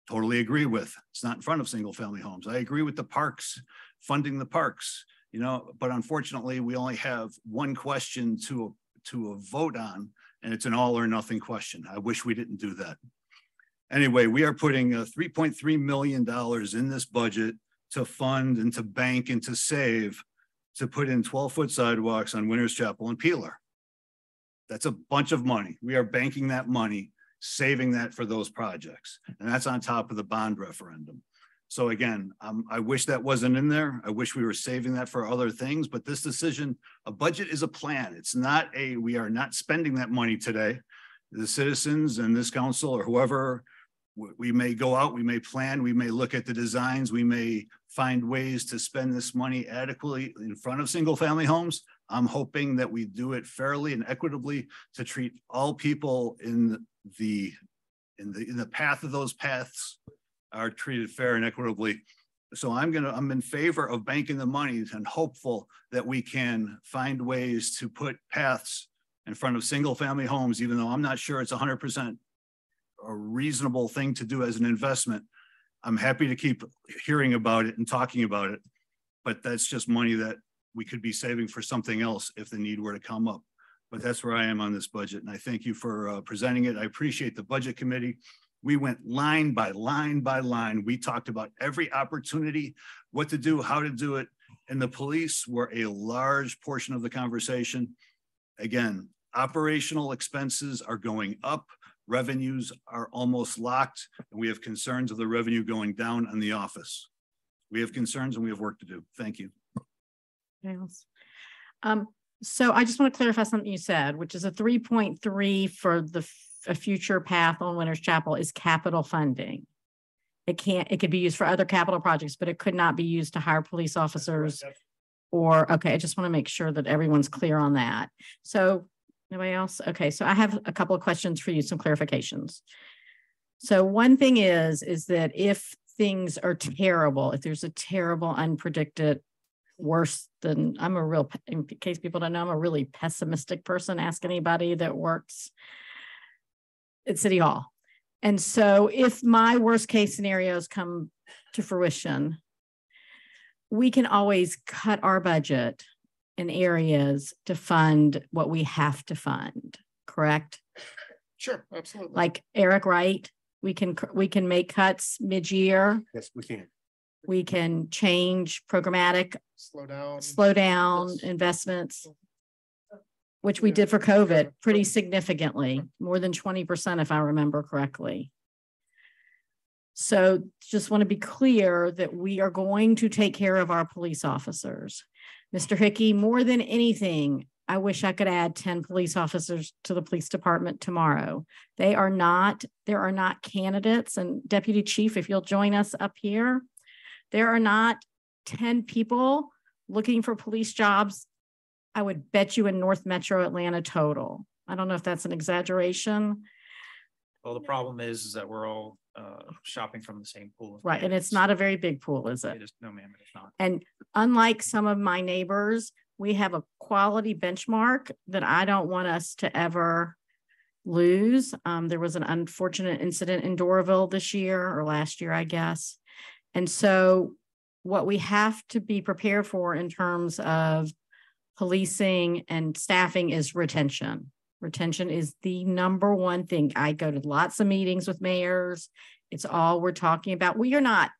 totally agree with. It's not in front of single family homes. I agree with the parks, funding the parks, but unfortunately we only have one question to a vote on, and it's an all or nothing question. I wish we didn't do that. Anyway, we are putting $3.3 million in this budget to fund and to bank and to save, to put in 12-foot sidewalks on Winners Chapel and Peeler. That's a bunch of money. We are banking that money, saving that for those projects. And that's on top of the bond referendum. So again, I wish that wasn't in there. I wish we were saving that for other things, but this decision, a budget is a plan. It's not we are not spending that money today. The citizens and this council or whoever, we may go out, we may plan, we may look at the designs, we may find ways to spend this money adequately in front of single family homes. I'm hoping that we do it fairly and equitably to treat all people in the path of those paths are treated fair and equitably. So I'm in favor of banking the money and hopeful that we can find ways to put paths in front of single family homes, even though I'm not sure it's 100% a reasonable thing to do as an investment. I'm happy to keep hearing about it and talking about it, but that's just money that we could be saving for something else if the need were to come up. but that's where I am on this budget. And I thank you for presenting it. I appreciate the budget committee. We went line by line by line. We talked about every opportunity, what to do, how to do it. And the police were a large portion of the conversation. Again, operational expenses are going up. Revenues are almost locked. And we have concerns of the revenue going down on the office. We have concerns and we have work to do. Thank you. So I just want to clarify something you said, which is a 3.3 for a future path on Winters Chapel is capital funding. It could be used for other capital projects, but it could not be used to hire police officers or, okay, I just want to make sure that everyone's clear on that. So nobody else? Okay, so I have a couple of questions for you, some clarifications. So one thing is that if things are terrible, if there's a terrible, unpredicted, worse than, in case people don't know, I'm a really pessimistic person. Ask anybody that works at City Hall. And so if my worst case scenarios come to fruition, we can always cut our budget in areas to fund what we have to fund, correct? Sure, absolutely. Like Eric, right? We can make cuts mid-year. Yes, we can. We can change programmatic, slow down yes. Investments, which we did for COVID pretty significantly, more than 20%, if I remember correctly. So just want to be clear that we are going to take care of our police officers. Mr. Hickey, more than anything, I wish I could add 10 police officers to the police department tomorrow. There are not candidates, and Deputy Chief, if you'll join us up here, there are not 10 people looking for police jobs. I would bet you in North Metro Atlanta total. I don't know if that's an exaggeration. Well, the problem is that we're all shopping from the same pool. Right, and it's not a very big pool, is it? It is, no, ma'am, it's not. And unlike some of my neighbors, we have a quality benchmark that I don't want us to ever lose. There was an unfortunate incident in Doraville this year or last year, I guess. And so what we have to be prepared for in terms of policing and staffing is retention. Retention is the number one thing. I go to lots of meetings with mayors. It's all we're talking about. We are not,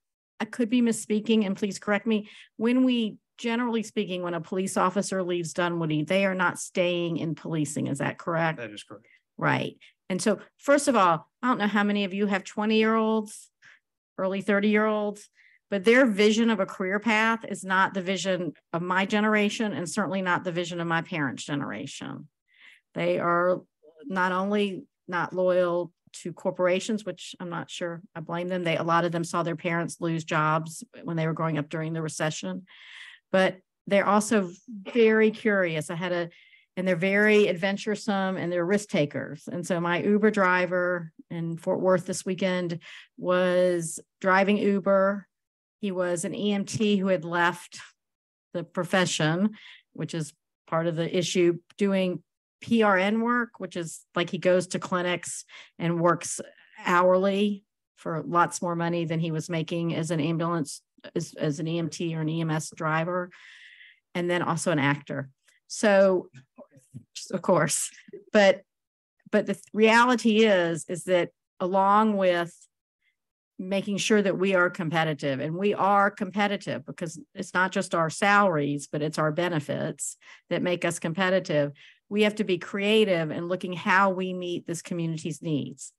I could be misspeaking and please correct me. Generally speaking, when a police officer leaves Dunwoody, they are not staying in policing. Is that correct? That is correct. Right. And so first of all, I don't know how many of you have 20-year-olds, early 30-year-olds, but their vision of a career path is not the vision of my generation and certainly not the vision of my parents' generation. They are not only not loyal to corporations, which I'm not sure I blame them. A lot of them saw their parents lose jobs when they were growing up during the recession, but they're also very curious. And they're very adventuresome and they're risk takers. And so my Uber driver in Fort Worth this weekend was driving Uber. He was an EMT who had left the profession, which is part of the issue, doing PRN work, which is like he goes to clinics and works hourly for lots more money than he was making as an ambulance, as an EMT or an EMS driver, and then also an actor. So, of course, but the reality is that along with making sure that we are competitive, and we are competitive because it's not just our salaries, but it's our benefits that make us competitive. We have to be creative in looking how we meet this community's needs.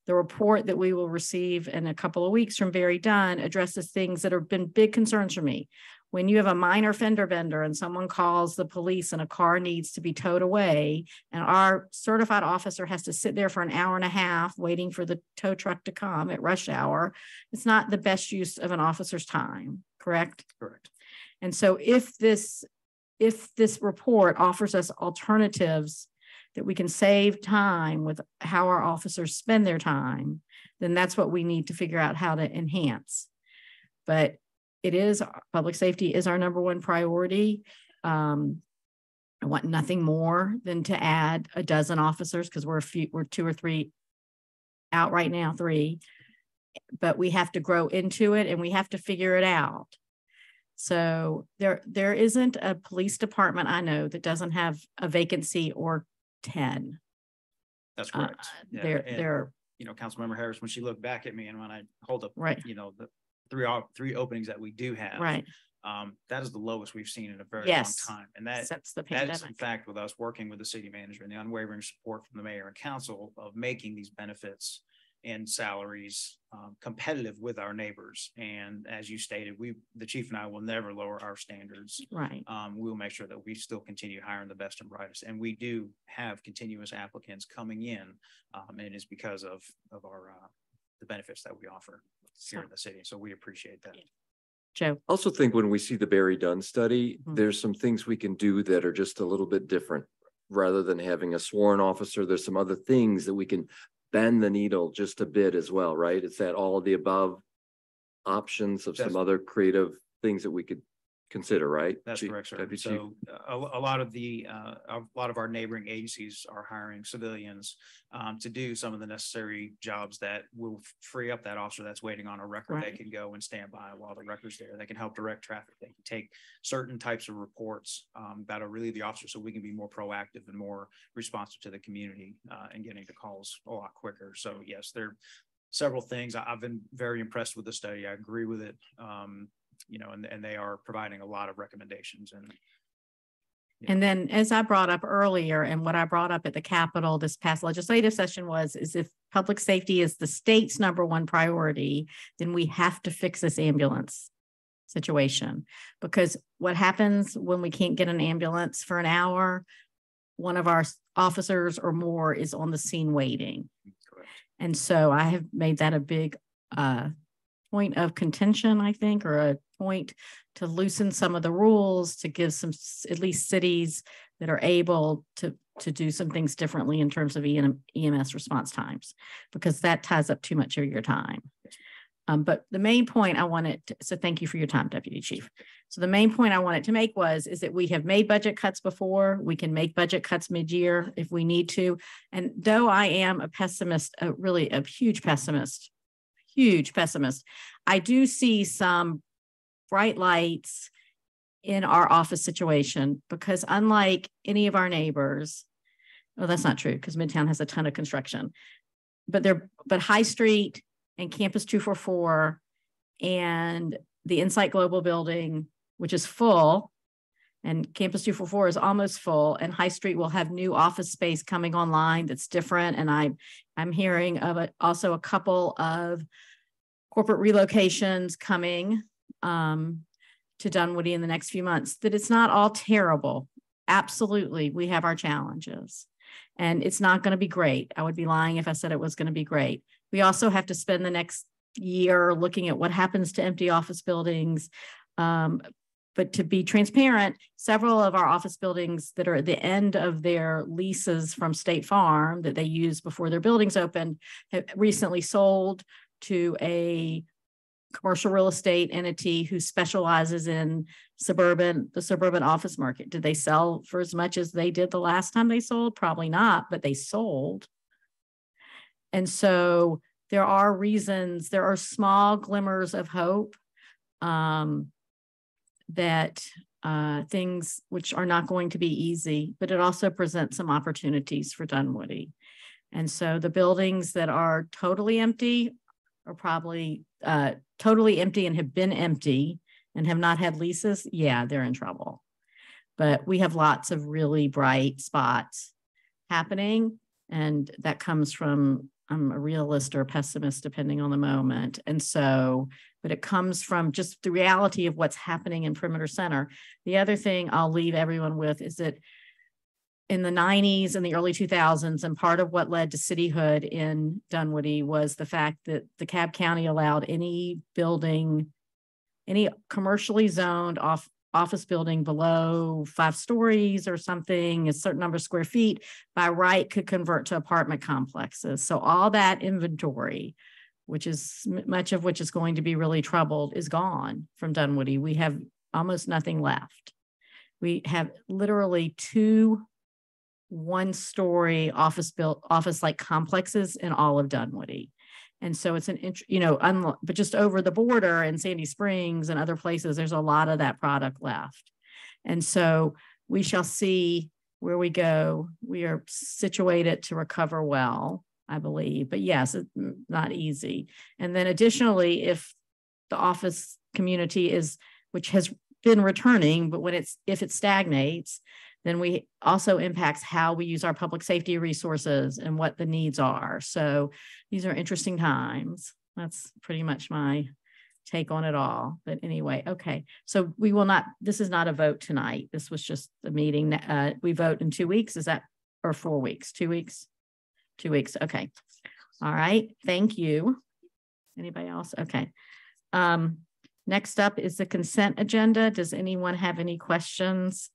The report that we will receive in a couple of weeks from Barry Dunn addresses things that have been big concerns for me. When you have a minor fender bender and someone calls the police and a car needs to be towed away, and our certified officer has to sit there for an hour and a half waiting for the tow truck to come at rush hour, it's not the best use of an officer's time, correct? Correct. And so if this report offers us alternatives that we can save time with how our officers spend their time, then that's what we need to figure out how to enhance. But public safety is our number one priority. I want nothing more than to add a dozen officers because we're 2 or 3 out right now, 3, but we have to grow into it and we have to figure it out. So there isn't a police department I know that doesn't have a vacancy or 10. That's correct. Yeah, They're you know, Councilmember Harris, when she looked back at me and when I hold up, right, you know, the three openings that we do have, right. That is the lowest we've seen in a very Yes. long time. And that Since the that pandemic. is in fact with us working with the city manager and the unwavering support from the mayor and council of making these benefits and salaries competitive with our neighbors. And as you stated, the chief and I will never lower our standards. Right. We will make sure that we still continue hiring the best and brightest. And we do have continuous applicants coming in. And it is because of our the benefits that we offer here in the city. So we appreciate that. Joe. Also think when we see the Barry Dunn study, there's some things we can do that are just a little bit different. Rather than having a sworn officer, there's some other things that we can bend the needle just a bit as well, right? It's that all of the above options of some other creative things that we could consider, right? That's correct, sir. So a lot of our neighboring agencies are hiring civilians to do some of the necessary jobs that will free up that officer that's waiting on a record. Right. They can go and stand by while the record's there. They can help direct traffic. They can take certain types of reports that'll relieve the officer so we can be more proactive and more responsive to the community and getting the calls a lot quicker. So yes, there are several things. I've been very impressed with the study. I agree with it. You know, and they are providing a lot of recommendations. And then as I brought up earlier, and what I brought up at the Capitol this past legislative session is if public safety is the state's #1 priority, then we have to fix this ambulance situation. Because what happens when we can't get an ambulance for an hour, one of our officers or more is on the scene waiting. Correct. And so I have made that a big point of contention, I think, or a point to loosen some of the rules to give some, at least cities that are able to do some things differently in terms of EMS response times, because that ties up too much of your time. But the main point I wanted to, so thank you for your time, Deputy Chief. So the main point I wanted to make is that we have made budget cuts before. We can make budget cuts mid-year if we need to. And though I am a pessimist, really a huge pessimist, I do see some bright lights in our office situation, because unlike any of our neighbors, well, that's not true because Midtown has a ton of construction, but High Street and Campus 244 and the Insight Global building, which is full, and Campus 244 is almost full, and High Street will have new office space coming online that's different. And I'm hearing of also a couple of corporate relocations coming to Dunwoody in the next few months, that it's not all terrible. Absolutely, we have our challenges and it's not going to be great. I would be lying if I said it was going to be great. We also have to spend the next year looking at what happens to empty office buildings. But to be transparent, several of our office buildings that are at the end of their leases from State Farm that they use before their buildings opened have recently sold to a commercial real estate entity who specializes in the suburban office market. Did they sell for as much as they did the last time they sold? Probably not, but they sold. And so there are reasons, there are small glimmers of hope that things which are not going to be easy, but it also presents some opportunities for Dunwoody. And so the buildings that are totally empty are probably totally empty and have been empty and have not had leases. Yeah, they're in trouble. But we have lots of really bright spots happening. And that comes from, I'm a realist or a pessimist, depending on the moment. And so, but it comes from just the reality of what's happening in Perimeter Center. The other thing I'll leave everyone with is that in the 90s and the early 2000s, and part of what led to cityhood in Dunwoody was the fact that the DeKalb County allowed any building, any commercially zoned office building below 5 stories or something, a certain number of square feet, by right could convert to apartment complexes. So all that inventory, which is much of which is going to be really troubled, is gone from Dunwoody. We have almost nothing left. We have literally 2 one-story office-like complexes in all of Dunwoody. And so it's but just over the border in Sandy Springs and other places, there's a lot of that product left. And so we shall see where we go, we are situated to recover well, I believe. But yes, it's not easy. And then additionally, if the office community is, which has been returning, but if it stagnates, then we also impacts how we use our public safety resources and what the needs are. So these are interesting times. That's pretty much my take on it all. But anyway, okay. So we will not, this is not a vote tonight. This was just a meeting. We vote in 2 weeks. Is that, or 4 weeks? 2 weeks? 2 weeks. Okay. All right. Thank you. Anybody else? Okay. Next up is the consent agenda. Does anyone have any questions?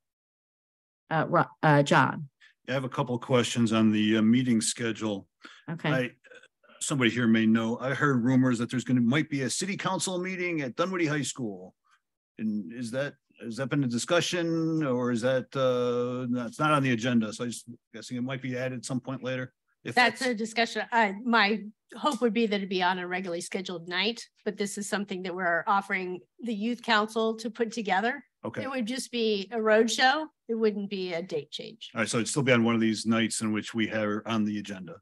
John. I have a couple of questions on the meeting schedule. Okay. Somebody here may know, I heard rumors that might be a city council meeting at Dunwoody High School. And has that been a discussion, or is that, it's not on the agenda? So I just guessing it might be added some point later. If that's a discussion. My hope would be that it'd be on a regularly scheduled night, but this is something that we're offering the youth council to put together. Okay. It would just be a road show. It wouldn't be a date change. All right. So it'd still be on one of these nights in which we have on the agenda.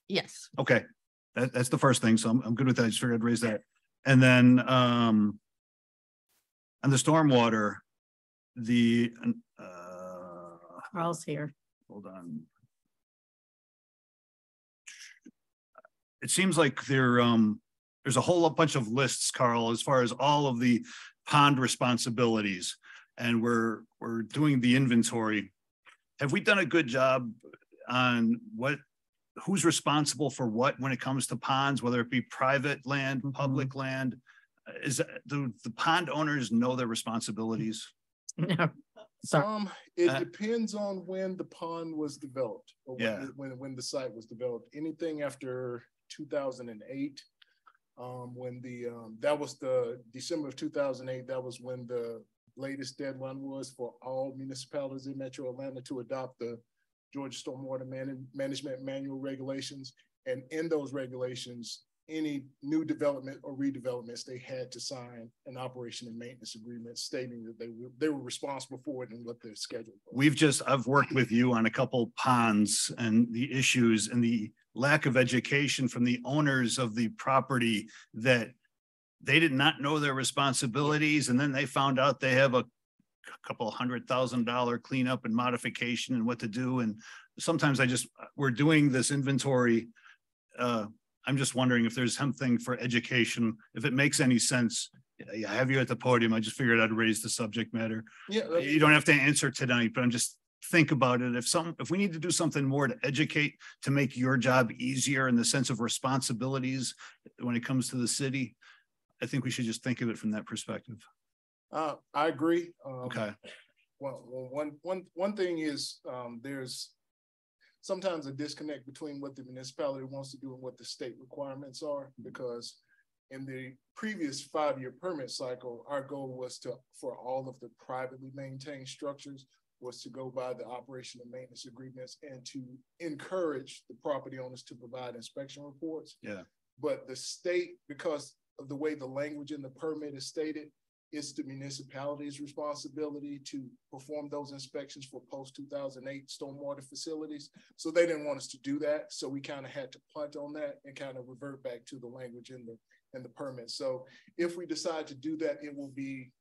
Yes. Okay. That's the first thing. So I'm good with that. I just figured I'd raise that. And then on the stormwater, Carl's here. Hold on. It seems like there's a whole bunch of lists, Carl, as far as all of the pond responsibilities, and we're doing the inventory. Have we done a good job on who's responsible for what when it comes to ponds, whether it be private land, public land? Do the pond owners know their responsibilities? No. It depends on when the pond was developed, or yeah, when the site was developed. Anything after 2008, when that was the December of 2008, that was when the latest deadline was for all municipalities in Metro Atlanta to adopt the Georgia Stormwater Management Manual regulations. And in those regulations, any new development or redevelopments, they had to sign an operation and maintenance agreement stating that they were responsible for it and what their schedule was. I've worked with you on a couple ponds and the issues and the lack of education from the owners of the property, that they did not know their responsibilities. And then they found out they have a couple $100,000 cleanup and modification and what to do. And sometimes we're doing this inventory. I'm just wondering if there's something for education, if it makes any sense. I have you at the podium. I just figured I'd raise the subject matter. Yeah, you don't have to answer tonight, but I'm just think about it. If we need to do something more to educate, to make your job easier in the sense of responsibilities when it comes to the city, I think we should just think of it from that perspective. I agree. Okay. Well, one thing is there's sometimes a disconnect between what the municipality wants to do and what the state requirements are, because in the previous 5-year permit cycle, our goal was for all of the privately maintained structures was to go by the operation and maintenance agreements and to encourage the property owners to provide inspection reports. Yeah. But the state, because of the way the language in the permit is stated, it's the municipality's responsibility to perform those inspections for post-2008 stormwater facilities. So they didn't want us to do that. So we kind of had to punt on that and kind of revert back to the language in the permit. So if we decide to do that, it will be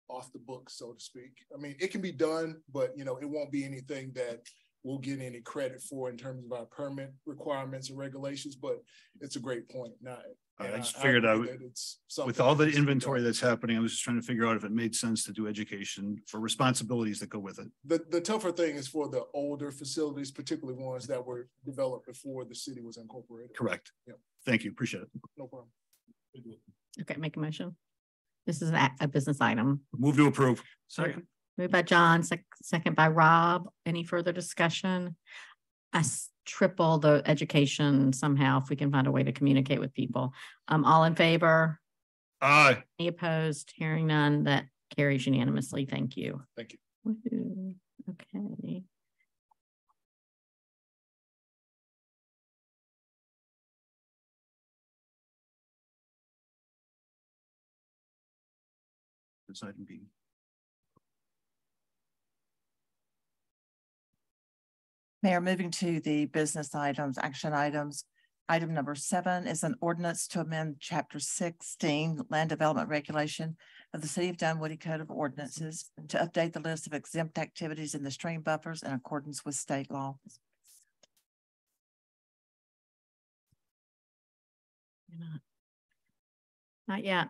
off the books, so to speak. I mean, it can be done, but it won't be anything that we'll get any credit for in terms of our permit requirements and regulations, but it's a great point. I just figured out with all the inventory that's happening, I was just trying to figure out if it made sense to do education for responsibilities that go with it. The tougher thing is for the older facilities, particularly ones that were developed before the city was incorporated. Correct. Yep. Thank you. Appreciate it. No problem. Okay, make a motion. This is a business item. Move to approve. Second. Moved by John, second by Rob. Any further discussion? Triple the education somehow if we can find a way to communicate with people. All in favor? Aye. Any opposed? Hearing none, that carries unanimously. Thank you. Thank you. Woohoo. Okay. Item B. Mayor, moving to the business items, action items. Item number 7 is an ordinance to amend chapter 16 land development regulation of the City of Dunwoody Code of Ordinances to update the list of exempt activities in the stream buffers in accordance with state law. Not yet.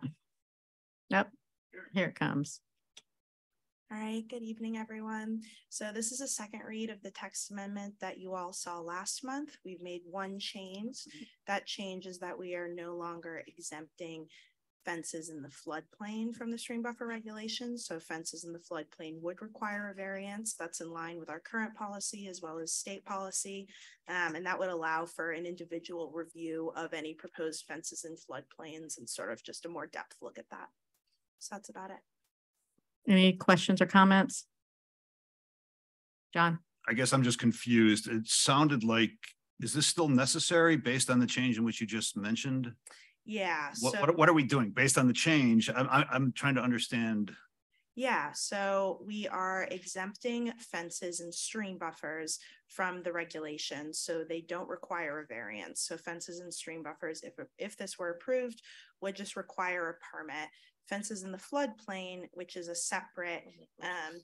Yep, here it comes. All right, good evening, everyone. So this is a second read of the text amendment that you all saw last month. We've made one change. That change is that we are no longer exempting fences in the floodplain from the stream buffer regulations. So fences in the floodplain would require a variance. That's in line with our current policy as well as state policy. And that would allow for an individual review of any proposed fences in floodplains and sort of just a more depth look at that. So that's about it. Any questions or comments? John? I guess I'm just confused. It sounded like, is this still necessary based on the change in which you just mentioned? Yeah. What are we doing based on the change? I'm trying to understand. Yeah, so we are exempting fences and stream buffers from the regulations, so they don't require a variance. So fences and stream buffers, if this were approved, would just require a permit. Fences in the floodplain, which is a separate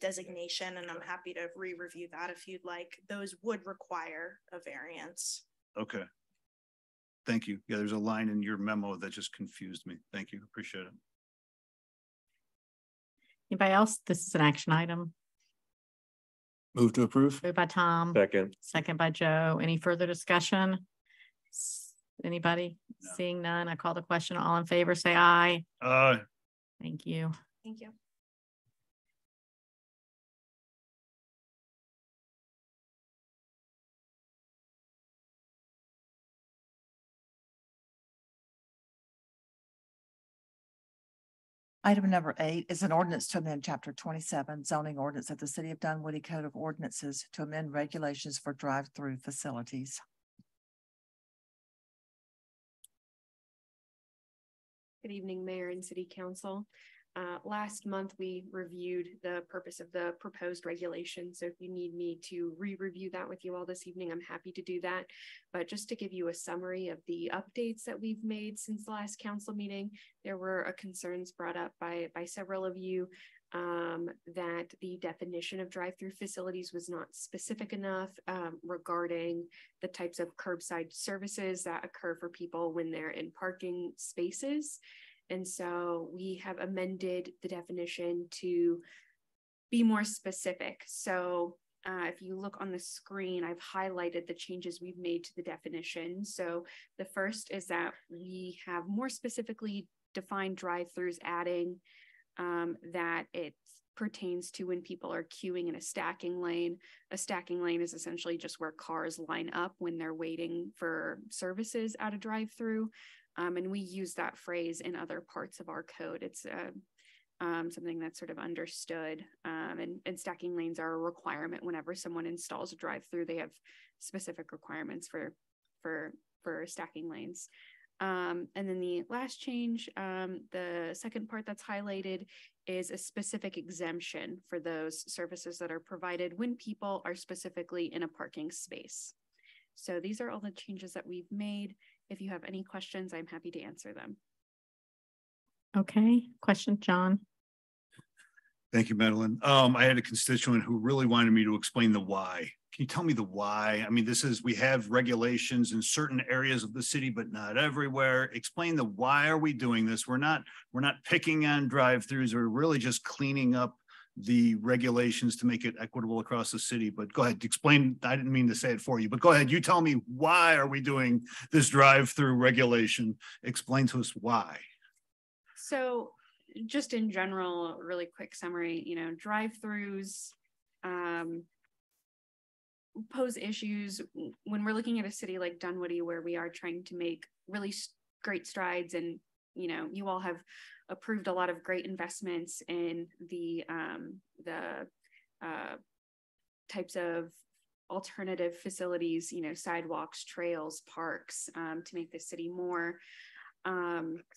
designation, and I'm happy to re-review that if you'd like, those would require a variance. Okay. Thank you. Yeah, there's a line in your memo that just confused me. Thank you. Appreciate it. Anybody else? This is an action item. Move to approve. Moved by Tom. Second. Second by Joe. Any further discussion? Anybody? No. Seeing none, I call the question. All in favor, say aye. Aye. Thank you. Thank you. Item number 8 is an ordinance to amend chapter 27 zoning ordinance of the City of Dunwoody Code of Ordinances to amend regulations for drive-through facilities. Good evening, Mayor and City Council. Last month, we reviewed the purpose of the proposed regulation. So if you need me to re-review that with you all this evening, I'm happy to do that. But just to give you a summary of the updates that we've made since the last council meeting, there were concerns brought up by several of you that the definition of drive-through facilities was not specific enough regarding the types of curbside services that occur for people when they're in parking spaces. And so we have amended the definition to be more specific. So if you look on the screen, I've highlighted the changes we've made to the definition. So the first is that we have more specifically defined drive-throughs, adding that it pertains to when people are queuing in a stacking lane. A stacking lane is essentially just where cars line up when they're waiting for services at a drive-through. And we use that phrase in other parts of our code. It's something that's sort of understood. And stacking lanes are a requirement whenever someone installs a drive-through. They have specific requirements for stacking lanes. And then the last change, the second part that's highlighted is a specific exemption for those services that are provided when people are specifically in a parking space. So these are all the changes that we've made. If you have any questions, I'm happy to answer them. Okay, question, John. Thank you, Madeline. I had a constituent who really wanted me to explain the why. Can you tell me the why? I mean, we have regulations in certain areas of the city, but not everywhere. Explain the why are we doing this? We're not picking on drive-throughs. We're really just cleaning up the regulations to make it equitable across the city. But go ahead, explain. I didn't mean to say it for you, but go ahead. You tell me, why are we doing this drive-through regulation? Explain to us why. So just in general, really quick summary, drive-throughs pose issues when we're looking at a city like Dunwoody, where we are trying to make really great strides. And, you all have approved a lot of great investments in the types of alternative facilities, sidewalks, trails, parks, to make the city more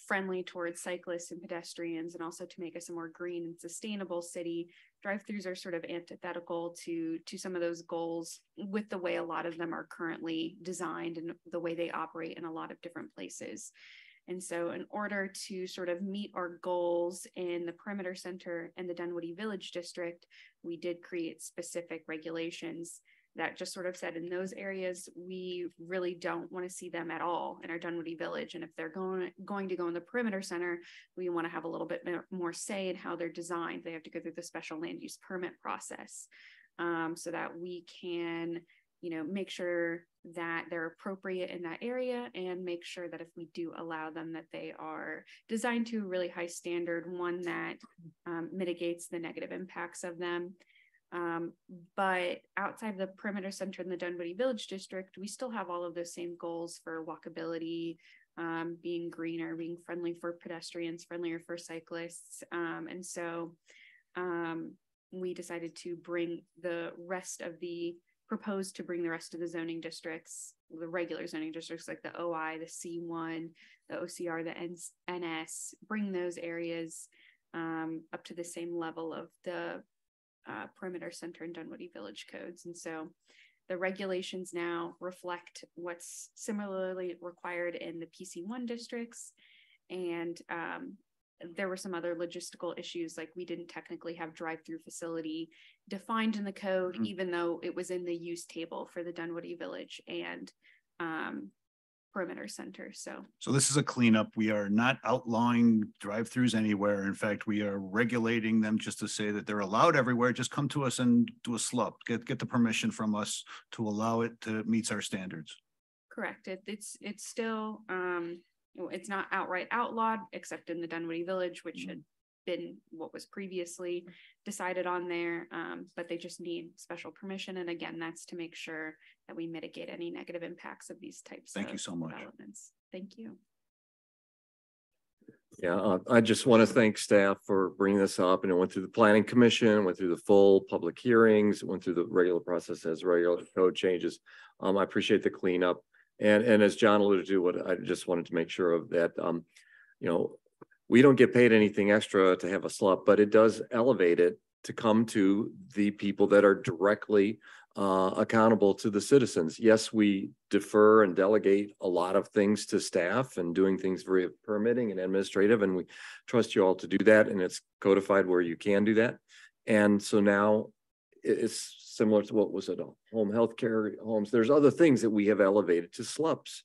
friendly towards cyclists and pedestrians, and also to make us a more green and sustainable city. drive-throughs are sort of antithetical to some of those goals with the way a lot of them are currently designed and the way they operate in a lot of different places. And so in order to sort of meet our goals in the perimeter center and the Dunwoody Village District, we did create specific regulations that just sort of said in those areas, we really don't want to see them at all in our Dunwoody Village. And if they're going to go in the perimeter center, we want to have a little bit more say in how they're designed. They have to go through the special land use permit process so that we can, make sure that they're appropriate in that area and make sure that if we do allow them, that they are designed to a really high standard, one that mitigates the negative impacts of them. But outside the perimeter center in the Dunwoody Village District, we still have all of those same goals for walkability, being greener, being friendly for pedestrians, friendlier for cyclists. And so we decided to bring the rest of the zoning districts, the regular zoning districts like the OI, the C1, the OCR, the NS, bring those areas up to the same level of the perimeter center and Dunwoody Village codes. And so the regulations now reflect what's similarly required in the PC1 districts. And there were some other logistical issues, like we didn't technically have drive-through facility defined in the code, even though it was in the use table for the Dunwoody Village and perimeter center. So this is a cleanup. We are not outlawing drive-throughs anywhere. In fact, we are regulating them just to say that they're allowed everywhere. Just come to us and do a SLUP. Get the permission from us to allow it to meet our standards. Correct. It's still it's not outright outlawed, except in the Dunwoody Village, which had been what was previously decided on there, but they just need special permission. And again, that's to make sure that we mitigate any negative impacts of these types of developments. Thank you. Yeah, I just want to thank staff for bringing this up. And it went through the planning commission, went through the full public hearings, went through the regular process as regular code changes. I appreciate the cleanup. And as John alluded to, what I just wanted to make sure of that, we don't get paid anything extra to have a SLUP, but it does elevate it to come to the people that are directly accountable to the citizens. Yes, we defer and delegate a lot of things to staff and doing things very permitting and administrative, and we trust you all to do that, and it's codified where you can do that. And so now it's similar to what was it, home health care homes. There's other things that we have elevated to SLUPs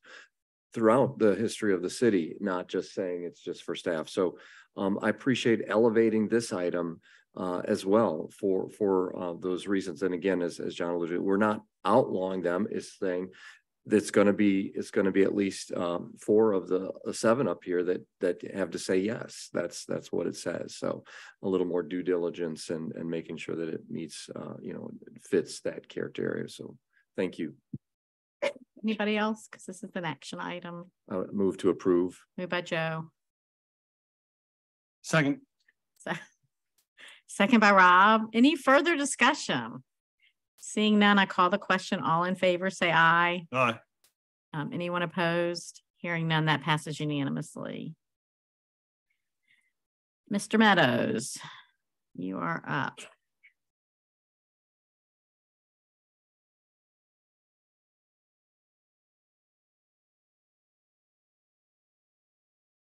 throughout the history of the city, not just saying it's just for staff. So I appreciate elevating this item as well for those reasons. And again, as John alluded, we're not outlawing them. It's saying it's going to be at least 4 of the 7 up here that have to say yes. That's what it says. So a little more due diligence and making sure that it meets it fits that character area. So thank you. Anybody else? Because this is an action item. I would move to approve. Moved by Joe. Second. Second by Rob. Any further discussion? Seeing none, I call the question. All in favor, say aye. Aye. Anyone opposed? Hearing none, that passes unanimously. Mr. Meadows, you are up.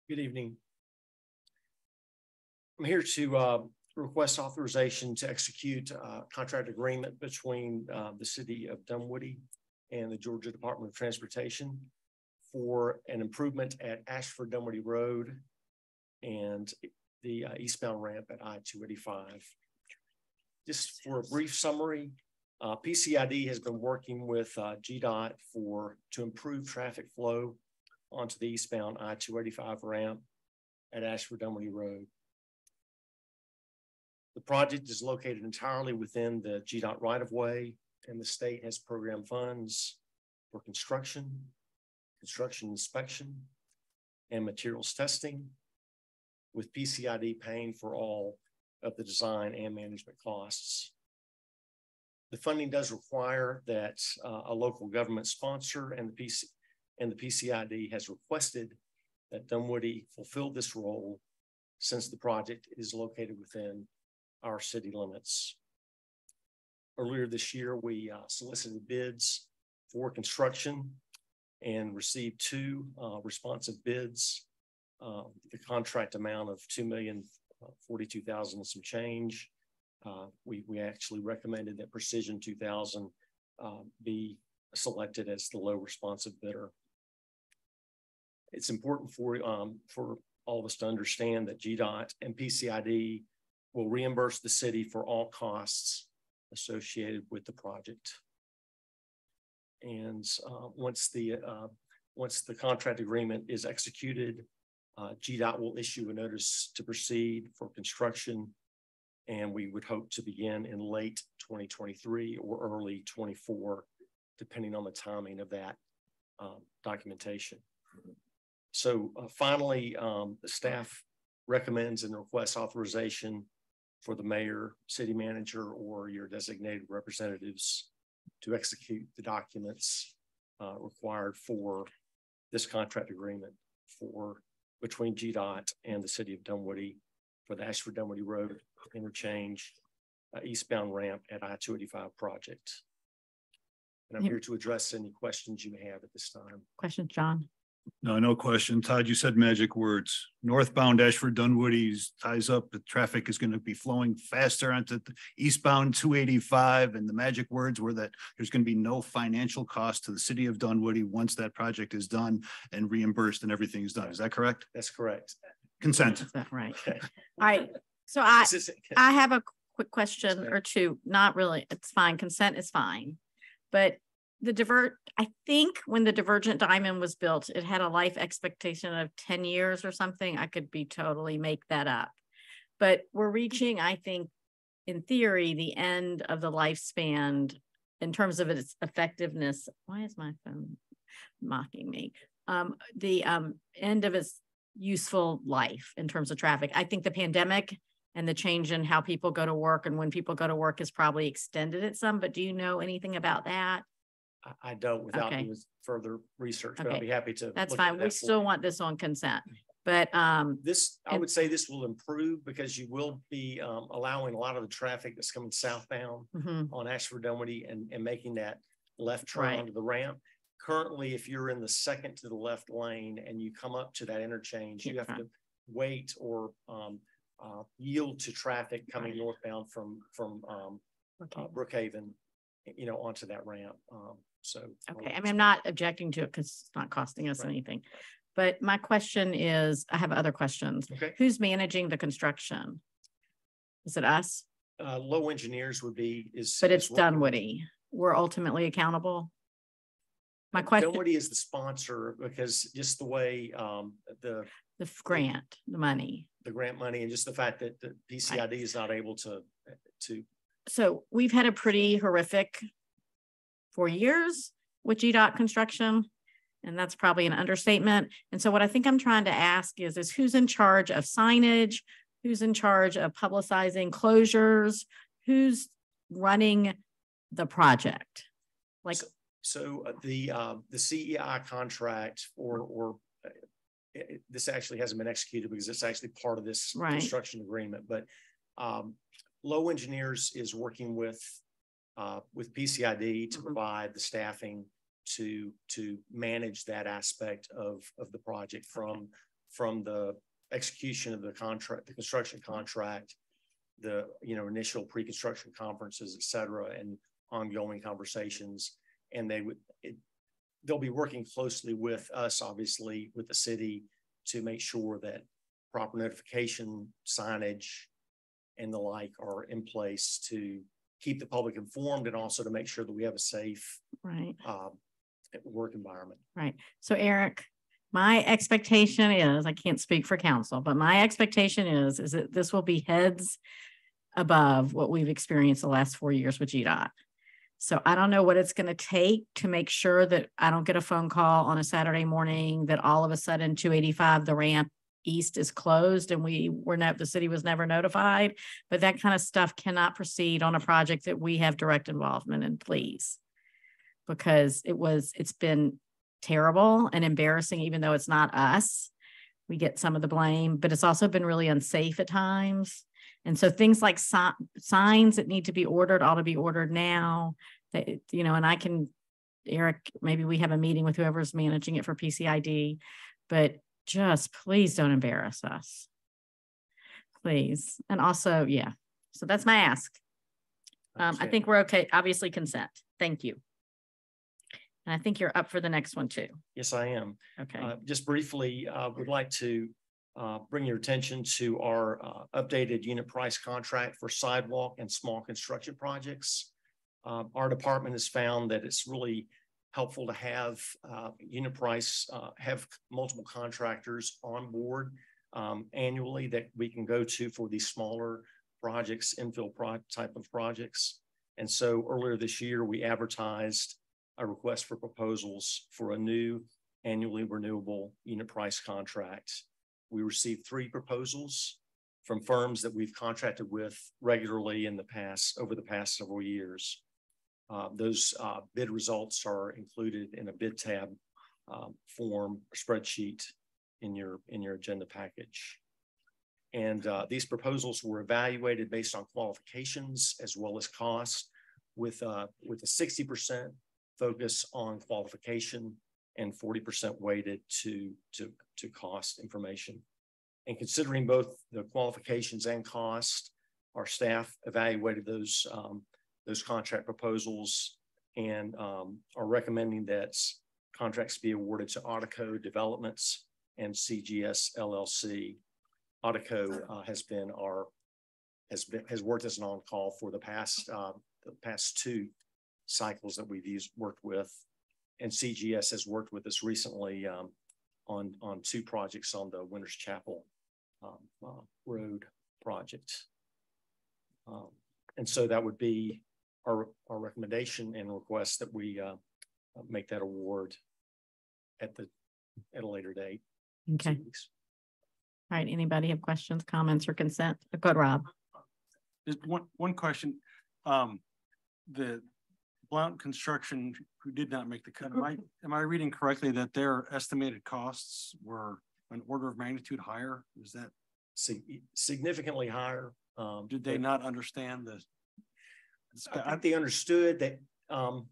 Good evening. I'm here to request authorization to execute a contract agreement between the city of Dunwoody and the Georgia Department of Transportation for an improvement at Ashford Dunwoody Road and the eastbound ramp at I-285. Just for a brief summary, PCID has been working with GDOT to improve traffic flow onto the eastbound I-285 ramp at Ashford Dunwoody Road. The project is located entirely within the GDOT right-of-way, and the state has program funds for construction inspection, and materials testing, with PCID paying for all of the design and management costs. The funding does require that a local government sponsor, and the PCID has requested that Dunwoody fulfill this role since the project is located within our city limits. Earlier this year, we solicited bids for construction and received 2 responsive bids. The contract amount of $2,042,000 and some change. We actually recommended that Precision 2000 be selected as the low responsive bidder. It's important for all of us to understand that GDOT and PCID will reimburse the city for all costs associated with the project. And once the contract agreement is executed, GDOT will issue a notice to proceed for construction, and we would hope to begin in late 2023 or early 24, depending on the timing of that documentation. So finally, the staff recommends and requests authorization for the mayor, city manager, or your designated representatives to execute the documents required for this contract agreement between GDOT and the city of Dunwoody for the Ashford Dunwoody Road interchange eastbound ramp at I-285 project. And I'm here to address any questions you may have at this time. Questions, John? No, no question. Todd, you said magic words. Northbound Ashford Dunwoody ties up. The traffic is going to be flowing faster onto the eastbound 285. And the magic words were that there's going to be no financial cost to the city of Dunwoody once that project is done and reimbursed and everything is done. Is that correct? That's correct. Consent. Is that right? Okay. All right. So I have a quick question or two. Not really. It's fine. Consent is fine. But I think when the Divergent Diamond was built, it had a life expectation of 10 years or something. I could be totally make that up, but we're reaching, I think, in theory, the end of the lifespan in terms of its effectiveness. Why is my phone mocking me? The end of its useful life in terms of traffic. I think the pandemic and the change in how people go to work and when people go to work has probably extended it some, but do you know anything about that? I don't without doing further research, but I'll be happy to. That's fine. We still want this on consent, but I would say this will improve because you will be allowing a lot of the traffic that's coming southbound on Ashford Dunwoody and making that left turn onto the ramp. Currently, if you're in the second to the left lane and you come up to that interchange, you have to wait or yield to traffic coming northbound from Brookhaven, onto that ramp. Okay, I mean, I'm not objecting to it because it's not costing us anything. But my question is, I have other questions. Okay. Who's managing the construction? Is it us? Low Engineers would be but it's Dunwoody. We're ultimately accountable. My question. Dunwoody is the sponsor because just the way the grant, the grant money, and just the fact that the PCID is not able to. So we've had a pretty horrific 4 years with GDOT construction, and that's probably an understatement. And so what I think I'm trying to ask is who's in charge of signage? Who's in charge of publicizing closures? Who's running the project? Like, so the CEI contract this actually hasn't been executed because it's actually part of this construction agreement, but Low Engineers is working with PCID to provide the staffing to manage that aspect of the project from the execution of the contract, the construction contract, the initial pre-construction conferences, et cetera, and ongoing conversations. And they'll be working closely with us, obviously, with the city to make sure that proper notification, signage, and the like are in place to keep the public informed and also to make sure that we have a safe work environment. Right. So Eric, my expectation is, I can't speak for council, but my expectation is that this will be heads above what we've experienced the last 4 years with GDOT. So I don't know what it's going to take to make sure that I don't get a phone call on a Saturday morning that all of a sudden 285, the ramp east is closed and the city was never notified, but that kind of stuff cannot proceed on a project that we have direct involvement in, please, because it's been terrible and embarrassing, even though it's not us. We get some of the blame, but it's also been really unsafe at times. And so things like signs that need to be ordered ought to be ordered now. That, you know, and I can, Eric, maybe we have a meeting with whoever's managing it for PCID, but just please don't embarrass us. Please. And also, yeah. So that's my ask. I think we're okay. Obviously consent. Thank you. And I think you're up for the next one too. Yes, I am. Okay. Just briefly, would like to bring your attention to our updated unit price contract for sidewalk and small construction projects. Our department has found that it's really helpful to have unit price, have multiple contractors on board annually that we can go to for these smaller projects, infill type of projects. And so earlier this year, we advertised a request for proposals for a new annually renewable unit price contract. We received 3 proposals from firms that we've contracted with regularly in the past, over the past several years. Those bid results are included in a bid tab form spreadsheet in your agenda package. And these proposals were evaluated based on qualifications as well as cost, with a 60% focus on qualification and 40% weighted to cost information. And considering both the qualifications and cost, our staff evaluated those contract proposals and are recommending that contracts be awarded to Autoco Developments and CGS LLC. Autoco has worked as an on-call for the past 2 cycles that we've worked with, and CGS has worked with us recently on 2 projects on the Winters Chapel Road project. And so that would be our recommendation and request that we make that award at a later date. Okay. All right. Anybody have questions, comments, or consent? Go ahead, Rob. Just one question. The Blount Construction, who did not make the cut, am I reading correctly that their estimated costs were an order of magnitude higher? Is that significantly higher? Did they not understand the? I think they understood that, and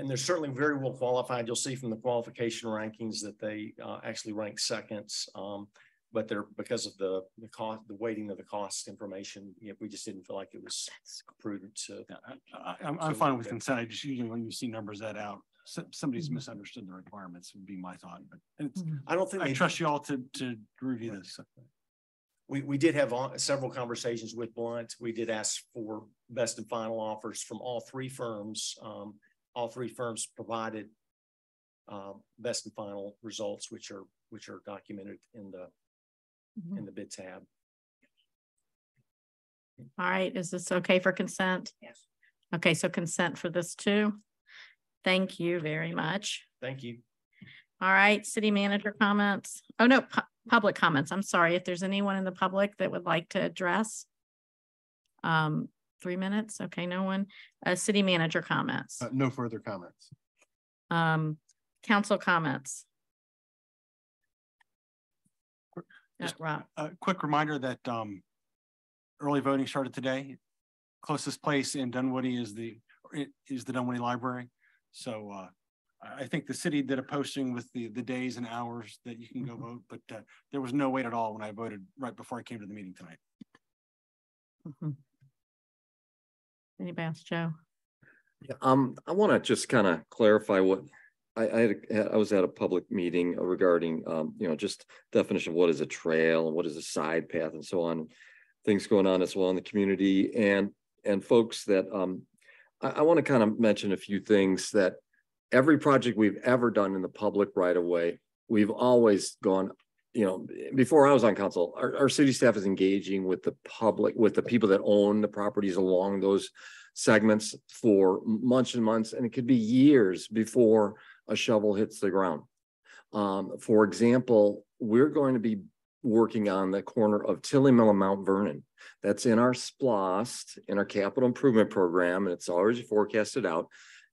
they're certainly very well qualified. You'll see from the qualification rankings that they actually rank second, but they're, because of the cost, the weighting of the cost information, we just didn't feel like it was prudent to. I'm fine with consent. I just usually, when you see numbers that out, somebody's misunderstood the requirements would be my thought. But I don't think I trust you all to review this. We did have several conversations with Blunt. We did ask for best and final offers from all 3 firms. All 3 firms provided best and final results, which are documented in the bid tab. All right. Is this okay for consent? Yes. Okay. So consent for this too. Thank you very much. Thank you. All right. City manager comments. Oh, no. Public comments. I'm sorry if there's anyone in the public that would like to address. 3 minutes. Okay. No one. City manager comments. No further comments. Council comments. Rob. A quick reminder that early voting started today. Closest place in Dunwoody is the Dunwoody Library. So I think the city did a posting with the days and hours that you can go vote, but there was no wait at all when I voted right before I came to the meeting tonight. Anybody else, Joe? Yeah, I want to just kind of clarify what I was at a public meeting regarding just definition of what is a trail and what is a side path and so on, things going on as well in the community, and folks that I want to kind of mention a few things. That every project we've ever done in the public right of way, we've always gone, before I was on council, our city staff is engaging with the public, with the people that own the properties along those segments for months and months, and it could be years before a shovel hits the ground. For example, we're going to be working on the corner of Tilly Mill and Mount Vernon. That's in our SPLOST, in our capital improvement program, and it's already forecasted out.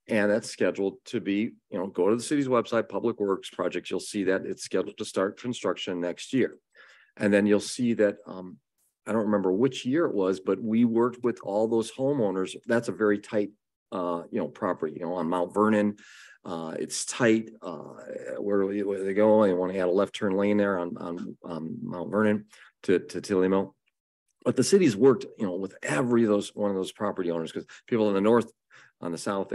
And that's scheduled to be, go to the city's website, Public Works Projects, you'll see that it's scheduled to start construction next year. And then you'll see that I don't remember which year it was, but we worked with all those homeowners. That's a very tight, property, on Mount Vernon. It's tight. Where do they go? They want to add a left turn lane there on Mount Vernon to Tilly Mill. But the city's worked, with every one of those property owners, because people in the north, on the south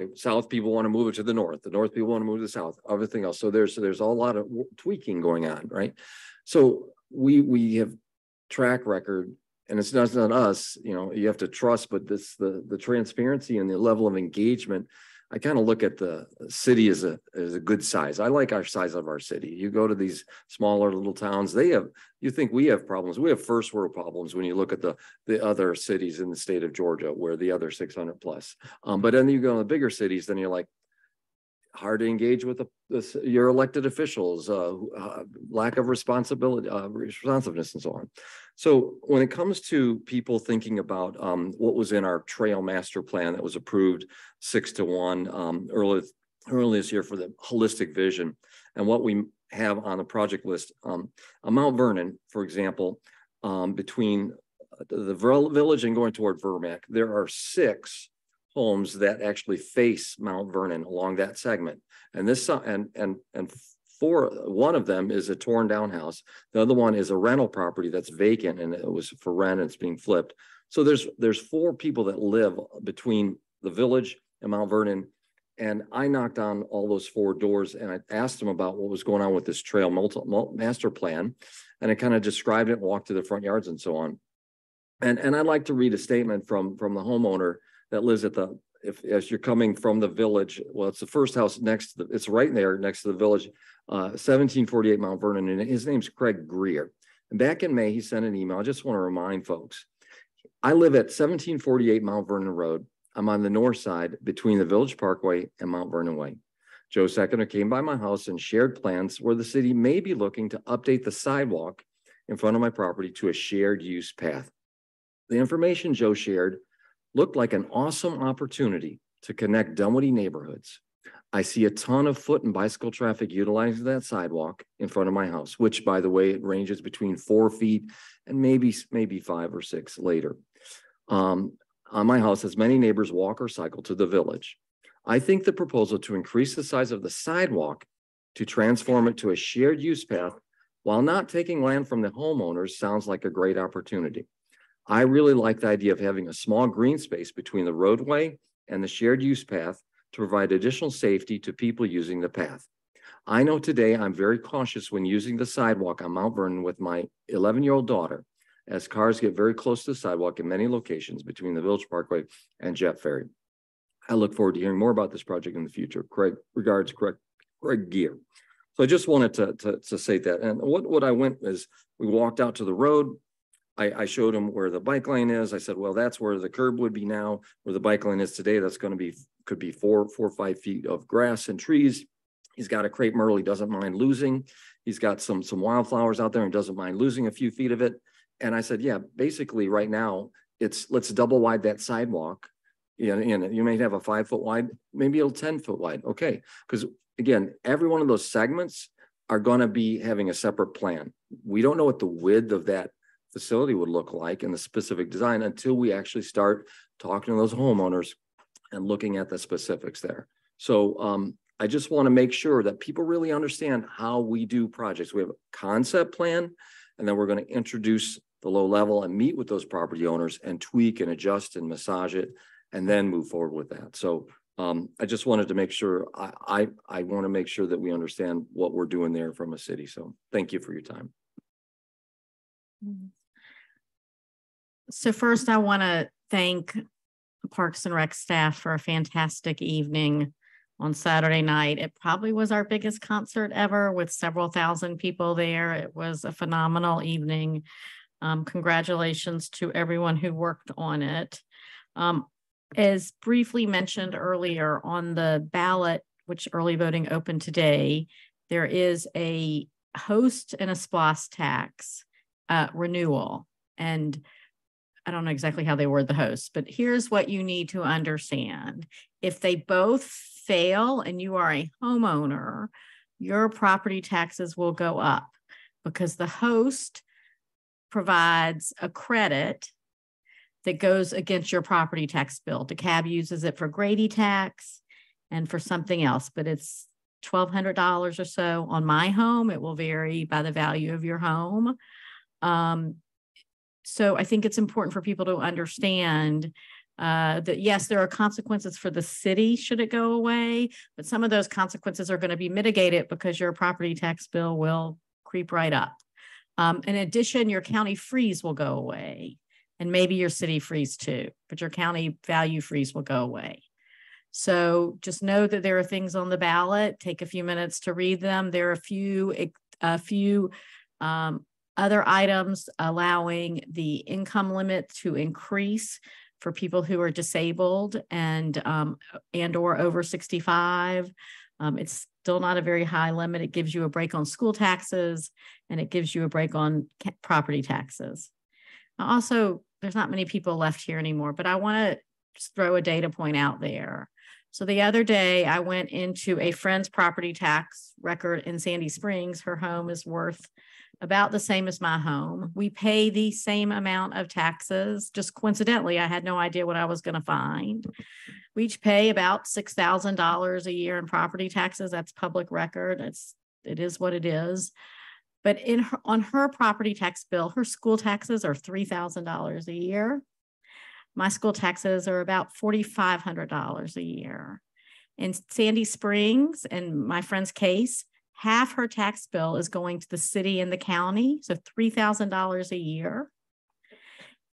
people want to move it to the north people want to move to the south, everything else. So there's a lot of tweaking going on, right? So we have track record, and it's not us, you have to trust, but this the transparency and the level of engagement. I kind of look at the city as a good size. I like our size of our city. You go to these smaller little towns, you think we have problems. We have first world problems when you look at the other cities in the state of Georgia, where the other 600 plus. But then you go to the bigger cities, then you're like, hard to engage with your elected officials, lack of responsiveness and so on. So when it comes to people thinking about what was in our trail master plan that was approved 6-1 early this year for the holistic vision, and what we have on the project list, on Mount Vernon, for example, between the village and going toward Vermac, there are 6 homes that actually face Mount Vernon along that segment. And this and one of them is a torn down house. The other one is a rental property that's vacant and it was for rent and it's being flipped. So there's 4 people that live between the village and Mount Vernon. And I knocked on all those 4 doors and I asked them about what was going on with this trail master plan. And I kind of described it, walked to the front yards and so on. And I'd like to read a statement from the homeowner that lives at as you're coming from the village. Well, it's the first house it's right there next to the village, 1748 Mount Vernon, and his name's Craig Greer. And back in May, he sent an email. I just want to remind folks, I live at 1748 Mount Vernon Road. I'm on the north side between the Village Parkway and Mount Vernon Way. Joe Seconder came by my house and shared plans where the city may be looking to update the sidewalk in front of my property to a shared use path. The information Joe shared looked like an awesome opportunity to connect Dunwoody neighborhoods. I see a ton of foot and bicycle traffic utilizing that sidewalk in front of my house, which, by the way, it ranges between 4 feet and maybe 5 or 6 later. On my house, as many neighbors walk or cycle to the village. I think the proposal to increase the size of the sidewalk to transform it to a shared use path while not taking land from the homeowners sounds like a great opportunity. I really like the idea of having a small green space between the roadway and the shared use path to provide additional safety to people using the path. I know today I'm very cautious when using the sidewalk on Mount Vernon with my 11-year-old daughter, as cars get very close to the sidewalk in many locations between the Village Parkway and Jet Ferry. I look forward to hearing more about this project in the future. Regards, Craig Gear. So I just wanted to say that. And what I went is we walked out to the road. I showed him where the bike lane is. I said, well, that's where the curb would be now. Where the bike lane is today, that's going to be, could be 4 or 5 feet of grass and trees. He's got a crepe myrtle he doesn't mind losing. He's got some wildflowers out there and doesn't mind losing a few feet of it. And I said, yeah, basically right now, let's double wide that sidewalk. You may have a 5 foot wide, maybe it'll 10 foot wide. Okay. Because again, every one of those segments are going to be having a separate plan. We don't know what the width of that facility would look like in the specific design until we actually start talking to those homeowners and looking at the specifics there. So I just want to make sure that people really understand how we do projects. We have a concept plan, and then we're going to introduce the low level and meet with those property owners and tweak and adjust and massage it, and then move forward with that. So I just wanted to make sure, I want to make sure that we understand what we're doing there from a city. So thank you for your time. So first, I want to thank the Parks and Rec staff for a fantastic evening on Saturday night. It probably was our biggest concert ever with several thousand people there. It was a phenomenal evening. Congratulations to everyone who worked on it. As briefly mentioned earlier, on the ballot, which early voting opened today, there is a host and a SPOS tax renewal. And I don't know exactly how they word the host, but here's what you need to understand. If they both fail and you are a homeowner, your property taxes will go up because the host provides a credit that goes against your property tax bill. DeKalb uses it for Grady tax and for something else, but it's $1,200 or so on my home. It will vary by the value of your home. So I think it's important for people to understand that yes, there are consequences for the city should it go away, but some of those consequences are going to be mitigated because your property tax bill will creep right up. In addition, your county freeze will go away, and maybe your city freeze too, but your county value freeze will go away. So just know that there are things on the ballot. Take a few minutes to read them. There are a few other items allowing the income limit to increase for people who are disabled and or over 65. It's still not a very high limit. It gives you a break on school taxes and it gives you a break on property taxes. Also, there's not many people left here anymore, but I want to just throw a data point out there. So the other day I went into a friend's property tax record in Sandy Springs. Her home is worth about the same as my home. We pay the same amount of taxes. Just coincidentally, I had no idea what I was going to find. We each pay about $6,000 a year in property taxes. That's public record. It is what it is. But on her property tax bill, her school taxes are $3,000 a year. My school taxes are about $4,500 a year. In Sandy Springs, in my friend's case, half her tax bill is going to the city and the county, so $3,000 a year.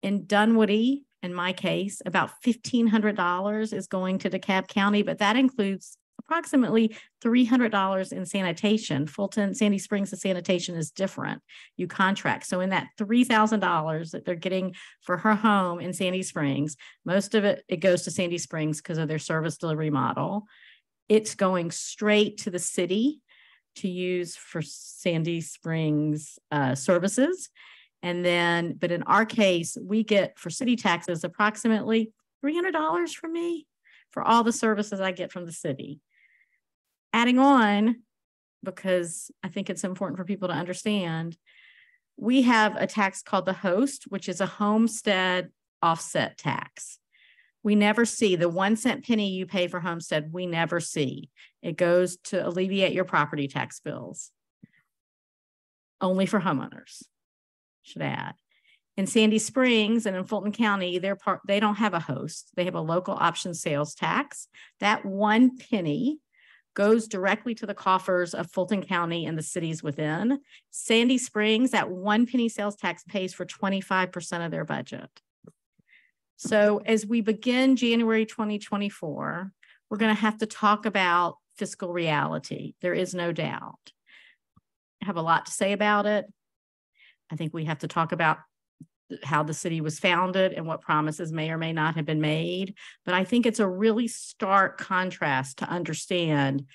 In Dunwoody, in my case, about $1,500 is going to DeKalb County, but that includes approximately $300 in sanitation. Fulton, Sandy Springs, the sanitation is different. You contract. So in that $3,000 that they're getting for her home in Sandy Springs, most of it goes to Sandy Springs because of their service delivery model. It's going straight to the city to use for Sandy Springs services. And then, but in our case, we get for city taxes approximately $300 from me for all the services I get from the city. Adding on, because I think it's important for people to understand, we have a tax called the host, which is a homestead offset tax. We never see the 1 cent penny you pay for homestead. We never see. It goes to alleviate your property tax bills. Only for homeowners, should add. In Sandy Springs and in Fulton County, they don't have a host. They have a local option sales tax. That 1 penny goes directly to the coffers of Fulton County and the cities within. Sandy Springs, that 1 penny sales tax pays for 25% of their budget. So as we begin January 2024, we're going to have to talk about fiscal reality. There is no doubt. I have a lot to say about it. I think we have to talk about how the city was founded and what promises may or may not have been made. But I think it's a really stark contrast to understand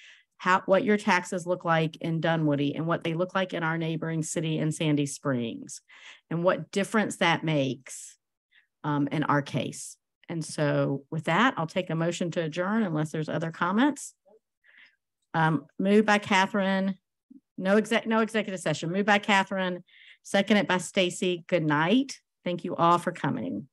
what your taxes look like in Dunwoody and what they look like in our neighboring city in Sandy Springs and what difference that makes in our case. And so with that, I'll take a motion to adjourn unless there's other comments. Moved by Catherine. No executive session. Moved by Catherine. Seconded by Stacy. Good night. Thank you all for coming.